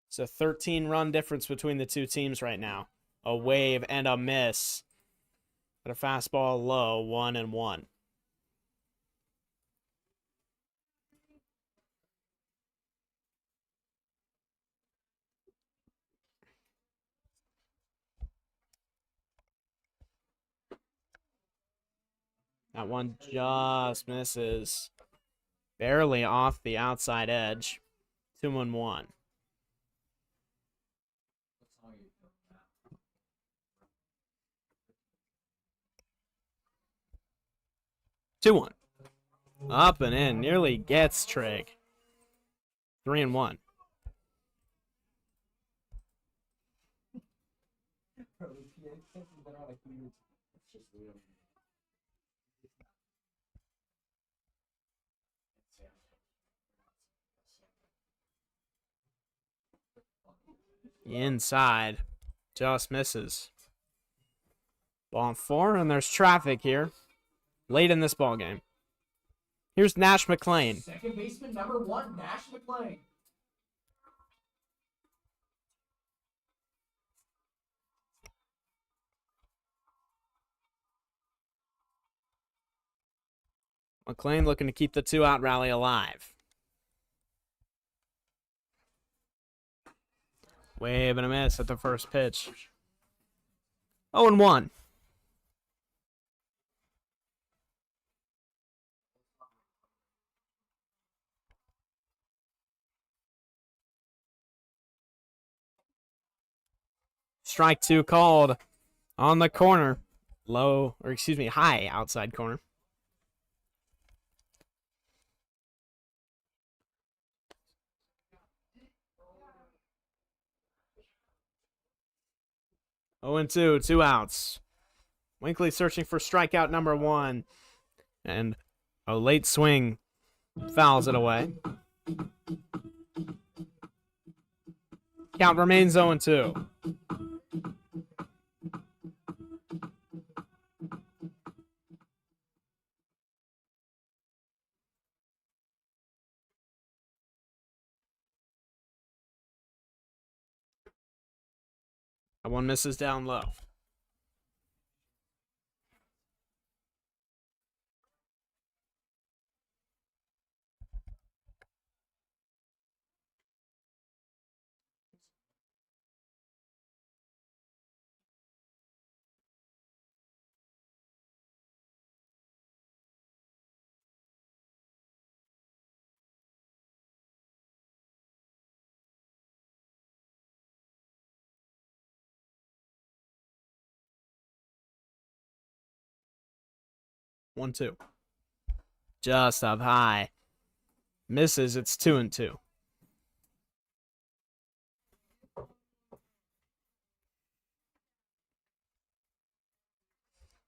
S1: It's a 13-run difference between the two teams right now. A wave and a miss. But a fastball low, 1-1. That one just misses. Barely off the outside edge. 2-1.
S3: What's all you feel about?
S1: 2-1. Up and in. Nearly gets Trigg. 3-1. Inside. Just misses. Ball on 4, and there's traffic here. Late in this ball game. Here's Nash McClain.
S2: Second baseman, number 1, Nash McClain.
S1: McClain looking to keep the 2-out rally alive. Wave and a miss at the first pitch. 0-1. Strike 2 called on the corner. High outside corner. Oh and 2, 2 outs. Winkley searching for strikeout number 1. And a late swing fouls it away. Count remains 0 and 2. That one misses down low. One, 2. Just up high. Misses. It's 2 and 2.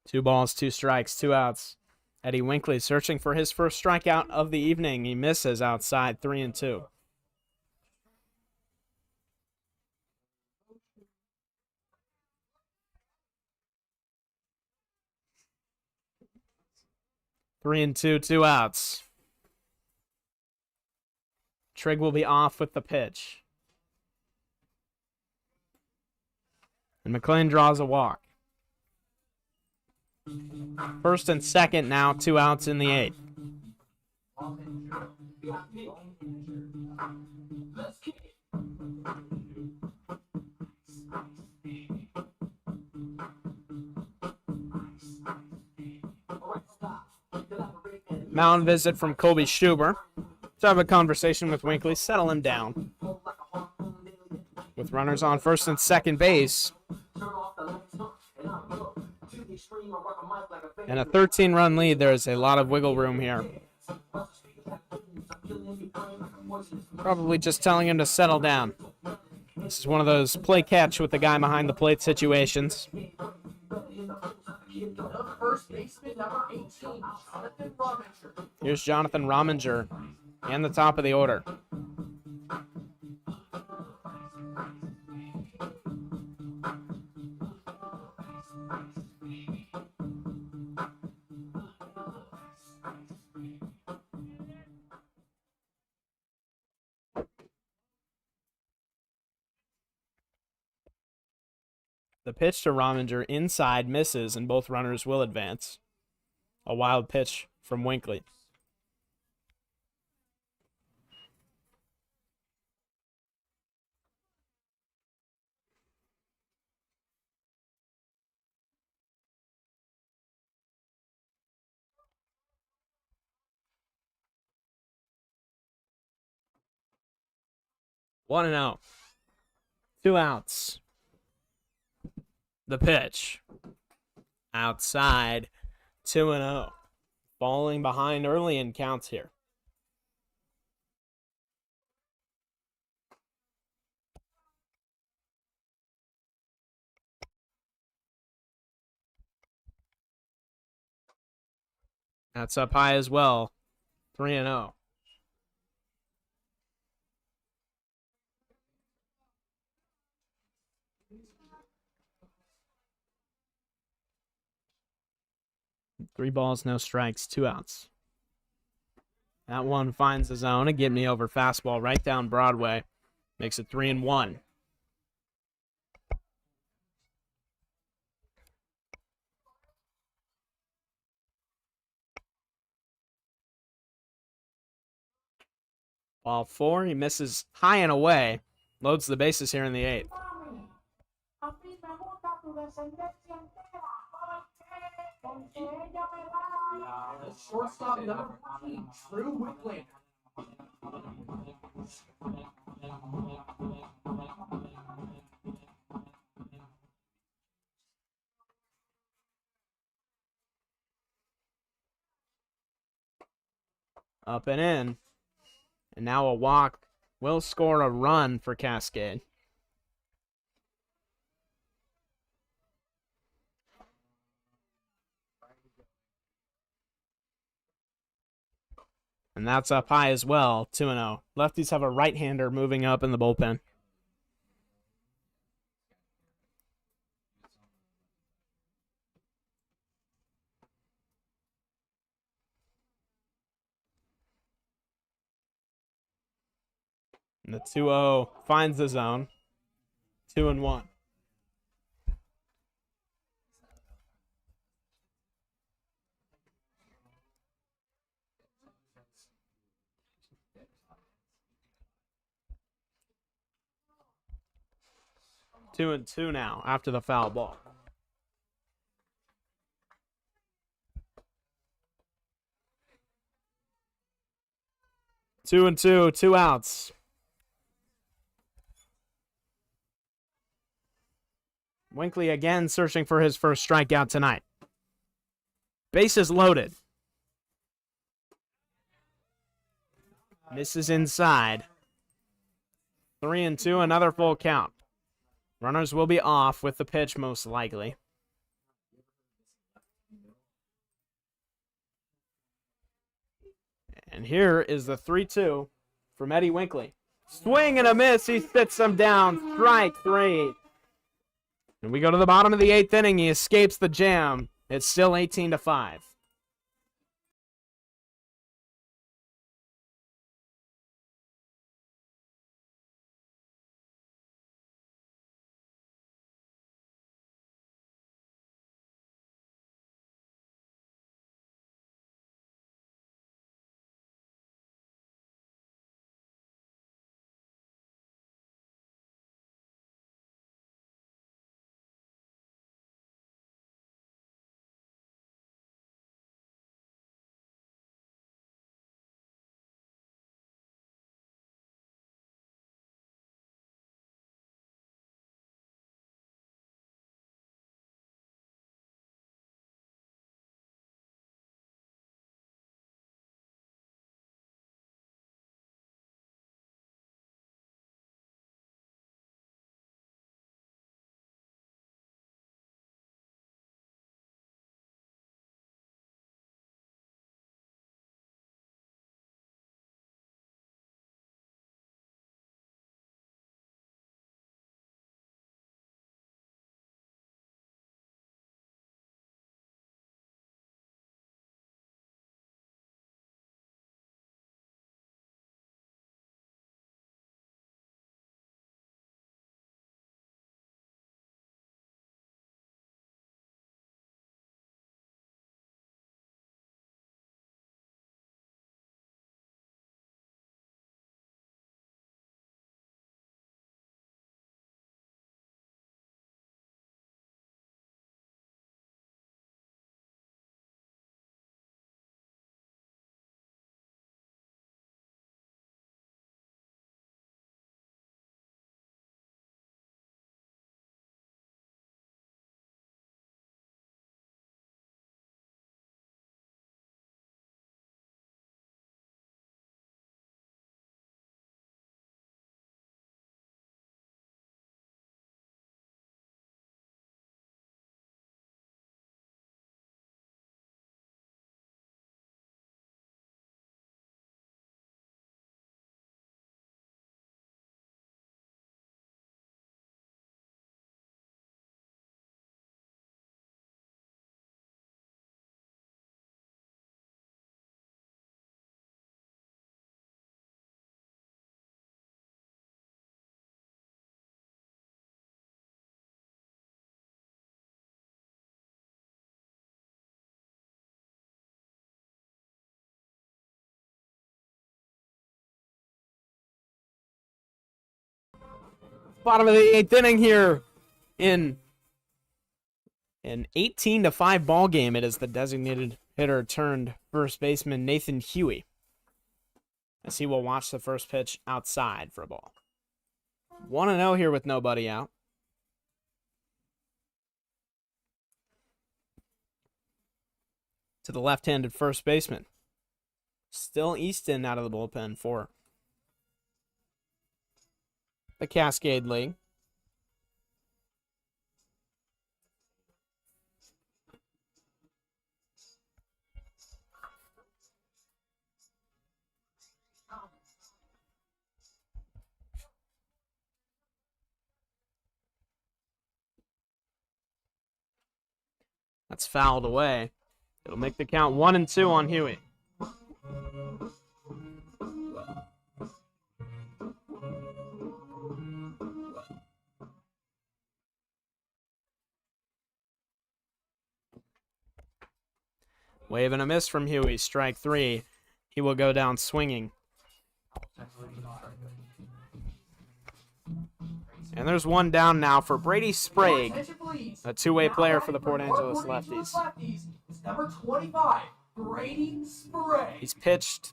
S1: Two balls, 2 strikes, 2 outs. Eddie Winkley searching for his first strikeout of the evening. He misses outside, 3 and 2. Three and 2, 2 outs. Trigg will be off with the pitch. And McLean draws a walk. First and second now, 2 outs in the 8th. Mound visit from Colby Schuber. Let's have a conversation with Winkley, settle him down. With runners on first and second base. And a 13-run lead, there's a lot of wiggle room here. Probably just telling him to settle down. This is one of those play catch with the guy behind the plate situations.
S2: First baseman number 18, Jonathan Rominger.
S1: Here's Jonathan Rominger and the top of the order. The pitch to Rominger inside misses, and both runners will advance. A wild pitch from Winkley. One and out. 2 outs. The pitch. Outside. 2 and 0. Falling behind early in counts here. That's up high as well. 3 and 0. Three balls, no strikes, 2 outs. That one finds the zone. A get me over fastball right down Broadway. Makes it 3 and 1. Ball 4, he misses high and away. Loads the bases here in the 8th.
S2: Shortstop number 14, Drew Whitlander.
S1: Up and in. And now a walk will score a run for Cascade. And that's up high as well, 2-0. Lefties have a right-hander moving up in the bullpen. And the 2-0 finds the zone. 2-1. Two and two now after the foul ball. Two and two, 2 outs. Winkley again searching for his first strikeout tonight. Bases loaded. Misses inside. 3 and 2, another full count. Runners will be off with the pitch most likely. And here is the 3-2 from Eddie Winkley. Swing and a miss. He sits him down. Strike 3. And we go to the bottom of the 8th inning. He escapes the jam. It's still 18-5. Bottom of the 8th inning here in an 18-5 ball game. It is the designated hitter turned first baseman Nathan Huey, as he will watch the first pitch outside for a ball. 1-0 here with nobody out. To the left-handed first baseman. Still Easton out of the bullpen for the Cascade League. That's fouled away. It'll make the count 1-2 on Huey. Wave and a miss from Huey. Strike 3. He will go down swinging. And there's one down now for Brady Sprague, a two-way player for the Port Angeles Lefties.
S2: It's number 25, Brady Sprague.
S1: He's pitched,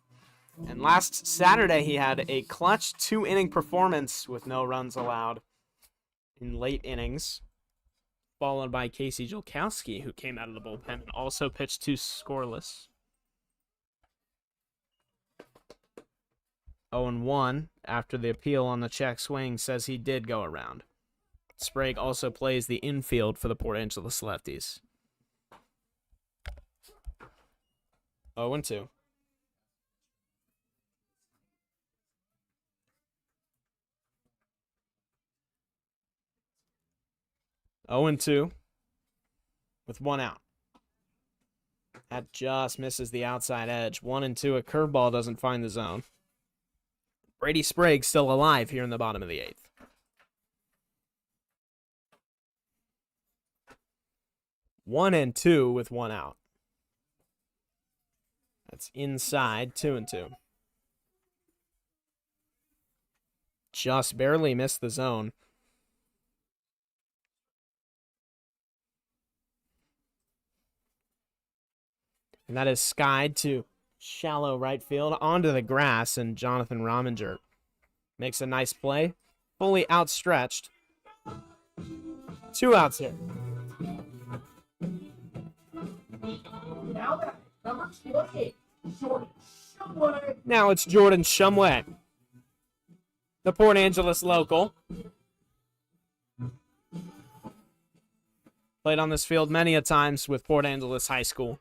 S1: and last Saturday he had a clutch 2-inning performance with no runs allowed in late innings, followed by Casey Julkowski, who came out of the bullpen and also pitched 2 scoreless. 0-1 after the appeal on the check swing says he did go around. Sprague also plays the infield for the Port Angeles Lefties. 0-2. Oh and 2 with 1 out. That just misses the outside edge. 1-2. A curveball doesn't find the zone. Brady Sprague still alive here in the bottom of the 8th. One and 2 with 1 out. That's inside 2-2. Just barely missed the zone. And that is skied to shallow right field onto the grass, and Jonathan Rominger makes a nice play. Fully outstretched. 2 outs here.
S2: Now that number 28, Jordan Shumway.
S1: Now it's Jordan Shumway, the Port Angeles local. Played on this field many a times with Port Angeles High School.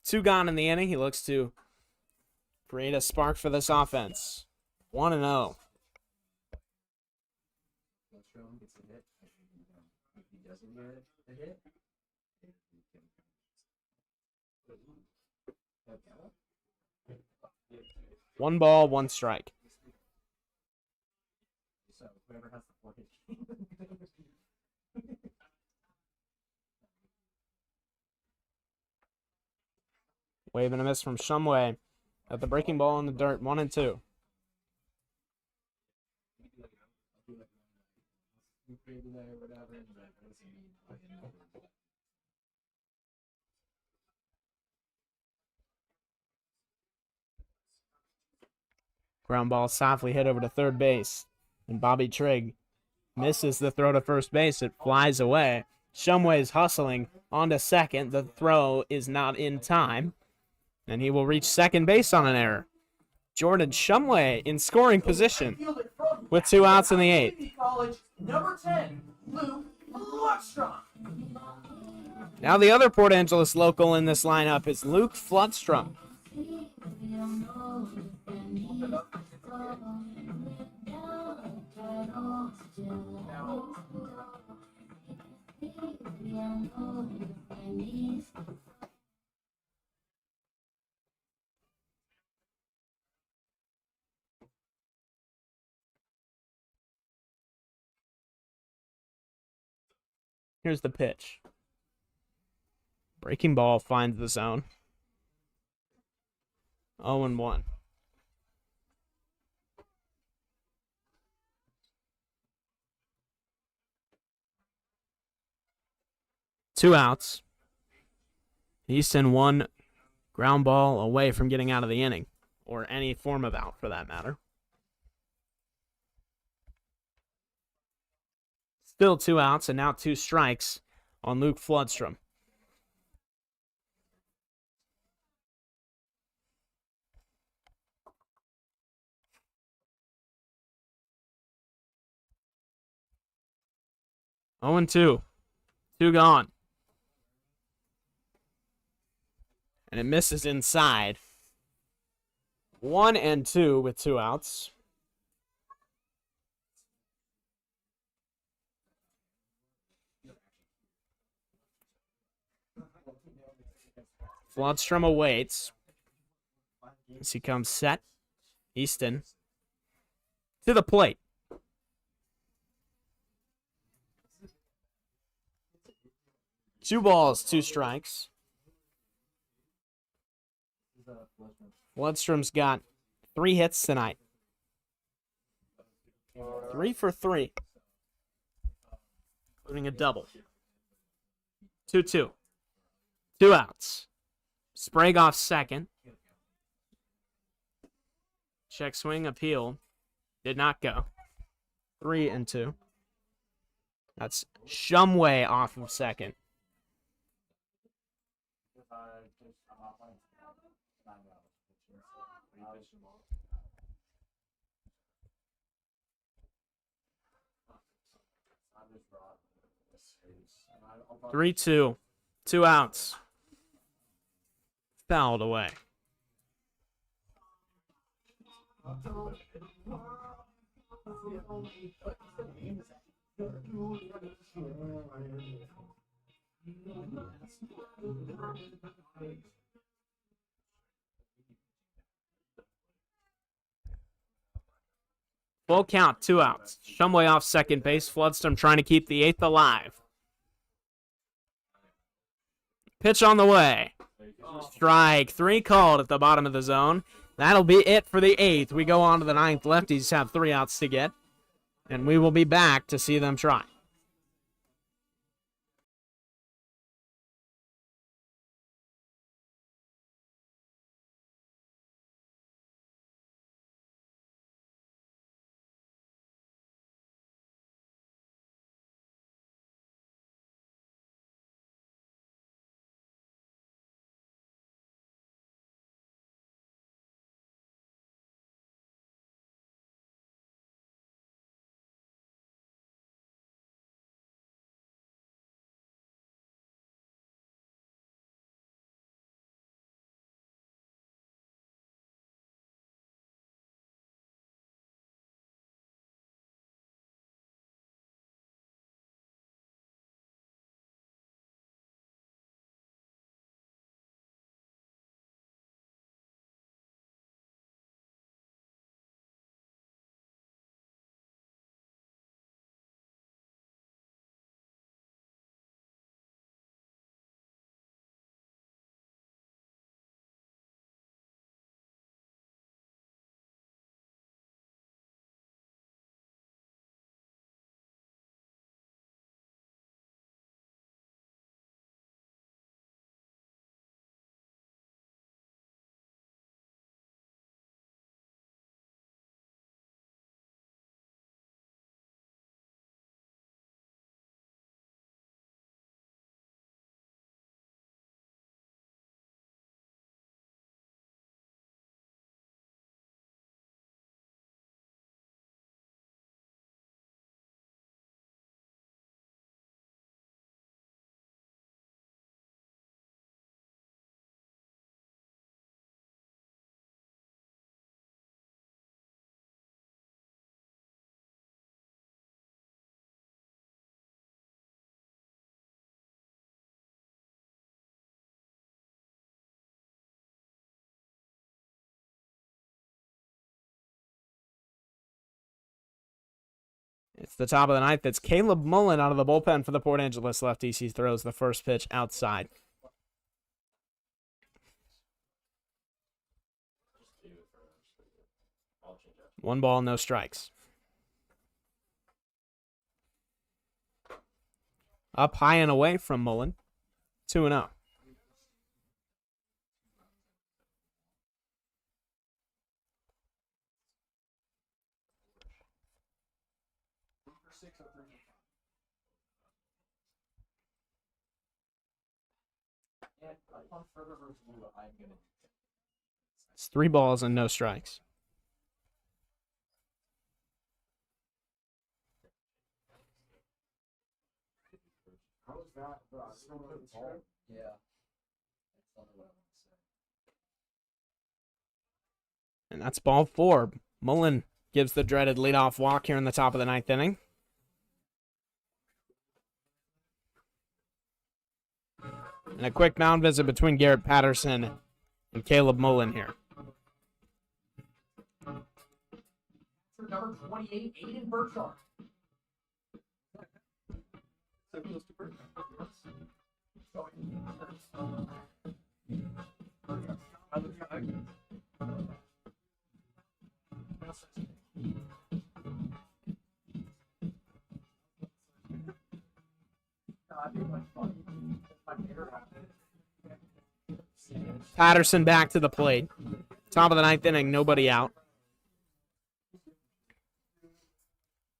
S1: 2 gone in the inning. He looks to create a spark for this offense. 1-0. One ball, 1 strike.
S3: So whoever has the 4 hit.
S1: Wave and a miss from Shumway at the breaking ball in the dirt. 1-2. Ground ball softly hit over to third base, and Bobby Trigg misses the throw to first base. It flies away. Shumway is hustling onto second. The throw is not in time, and he will reach second base on an error. Jordan Shumway in scoring position with 2 outs in the 8th.
S2: College, number 10, Luke Floodstrom.
S1: Now the other Port Angeles local in this lineup is Luke Floodstrom. Here's the pitch. Breaking ball finds the zone. 0-1. Two outs. Easton 1 ground ball away from getting out of the inning, or any form of out for that matter. Still 2 outs and now 2 strikes on Luke Floodstrom. 0-2. 2 gone. And it misses inside. 1-2 with 2 outs. Flodstrom awaits as he comes set. Easton to the plate. Two balls, 2 strikes. Flodstrom's got 3 hits tonight. 3 for 3, including a double. 2-2. 2 outs. Sprague off second. Check swing appeal. Did not go. 3-2. That's Shumway off of second. Three, 2. 2 outs. Fouled away. Full count, 2 outs. Shumway off second base. Floodstone trying to keep the 8th alive. Pitch on the way. Strike 3 called at the bottom of the zone. That'll be it for the 8th. We go on to the 9th. Lefties have 3 outs to get. And we will be back to see them try. It's the top of the 9th. It's Caleb Mullen out of the bullpen for the Port Angeles Lefties. He throws the first pitch outside. One ball, no strikes. Up high and away from Mullen. 2-0. It's 3 balls and no strikes.
S3: Yeah. That's not what I want to say.
S1: And that's ball 4. Mullen gives the dreaded leadoff walk here in the top of the 9th inning. And a quick mound visit between Garrett Patterson and Caleb Mullen here.
S2: For number 28, Aiden Burchard.
S3: So close to birth.
S1: Patterson back to the plate. Top of the 9th inning, nobody out.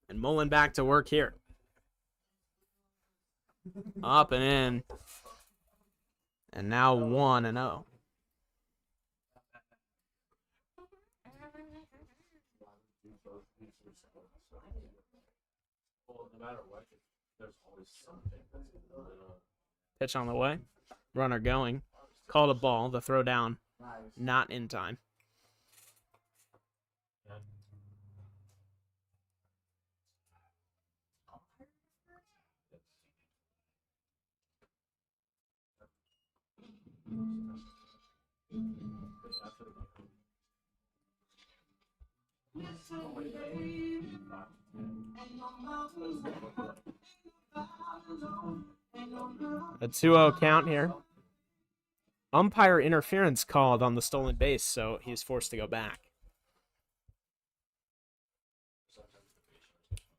S1: And Mullen back to work here. Up and in. And now 1-0.
S4: Well, no matter what, there's always something that's going on.
S1: Pitch on the way. Runner going. Called a ball. The throw down. Not in time. A 2-0 count here. Umpire interference called on the stolen base, so he's forced to go back.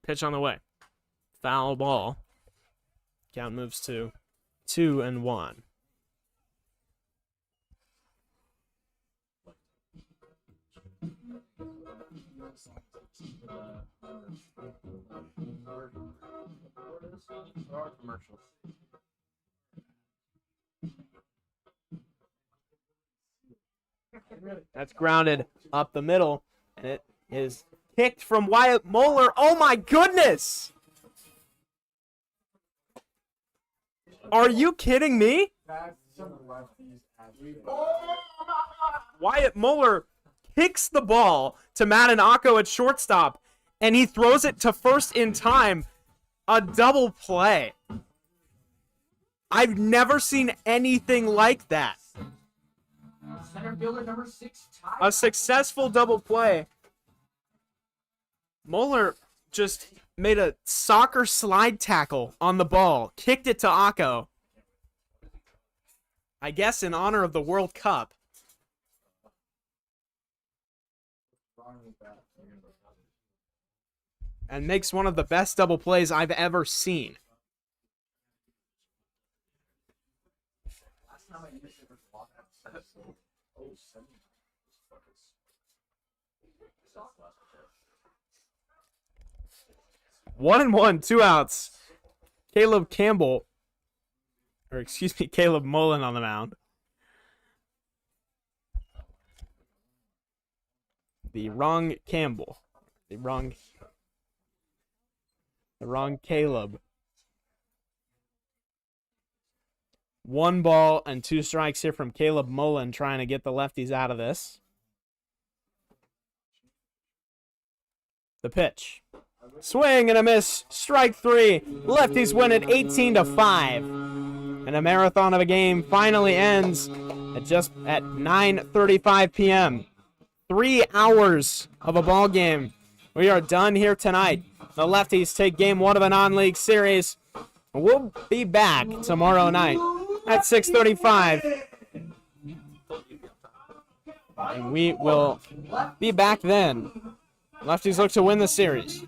S1: Pitch on the way. Foul ball. Count moves to 2-1. That's grounded up the middle, and it is kicked from Wyatt Moeller. Oh my goodness! Are you kidding me? Wyatt Moeller kicks the ball to Matt Akko at shortstop, and he throws it to first in time. A double play. I've never seen anything like that.
S2: Center fielder number 6, Ty.
S1: A successful double play. Moeller just made a soccer slide tackle on the ball, kicked it to Akko. I guess in honor of the World Cup. And makes one of the best double plays I've ever seen.
S3: Last time I used it was
S1: 1-1, 2 outs. Caleb Mullen on the mound. The wrong Campbell. The wrong Caleb. 1 ball and 2 strikes here from Caleb Mullen, trying to get the lefties out of this. The pitch. Swing and a miss. Strike 3. Lefties win it 18-5. And a marathon of a game finally ends at 9:35 p.m. 3 hours of a ball game. We are done here tonight. The Lefties take game 1 of a non-league series. We'll be back tomorrow night at 6:35. And we will be back then. Lefties look to win the series.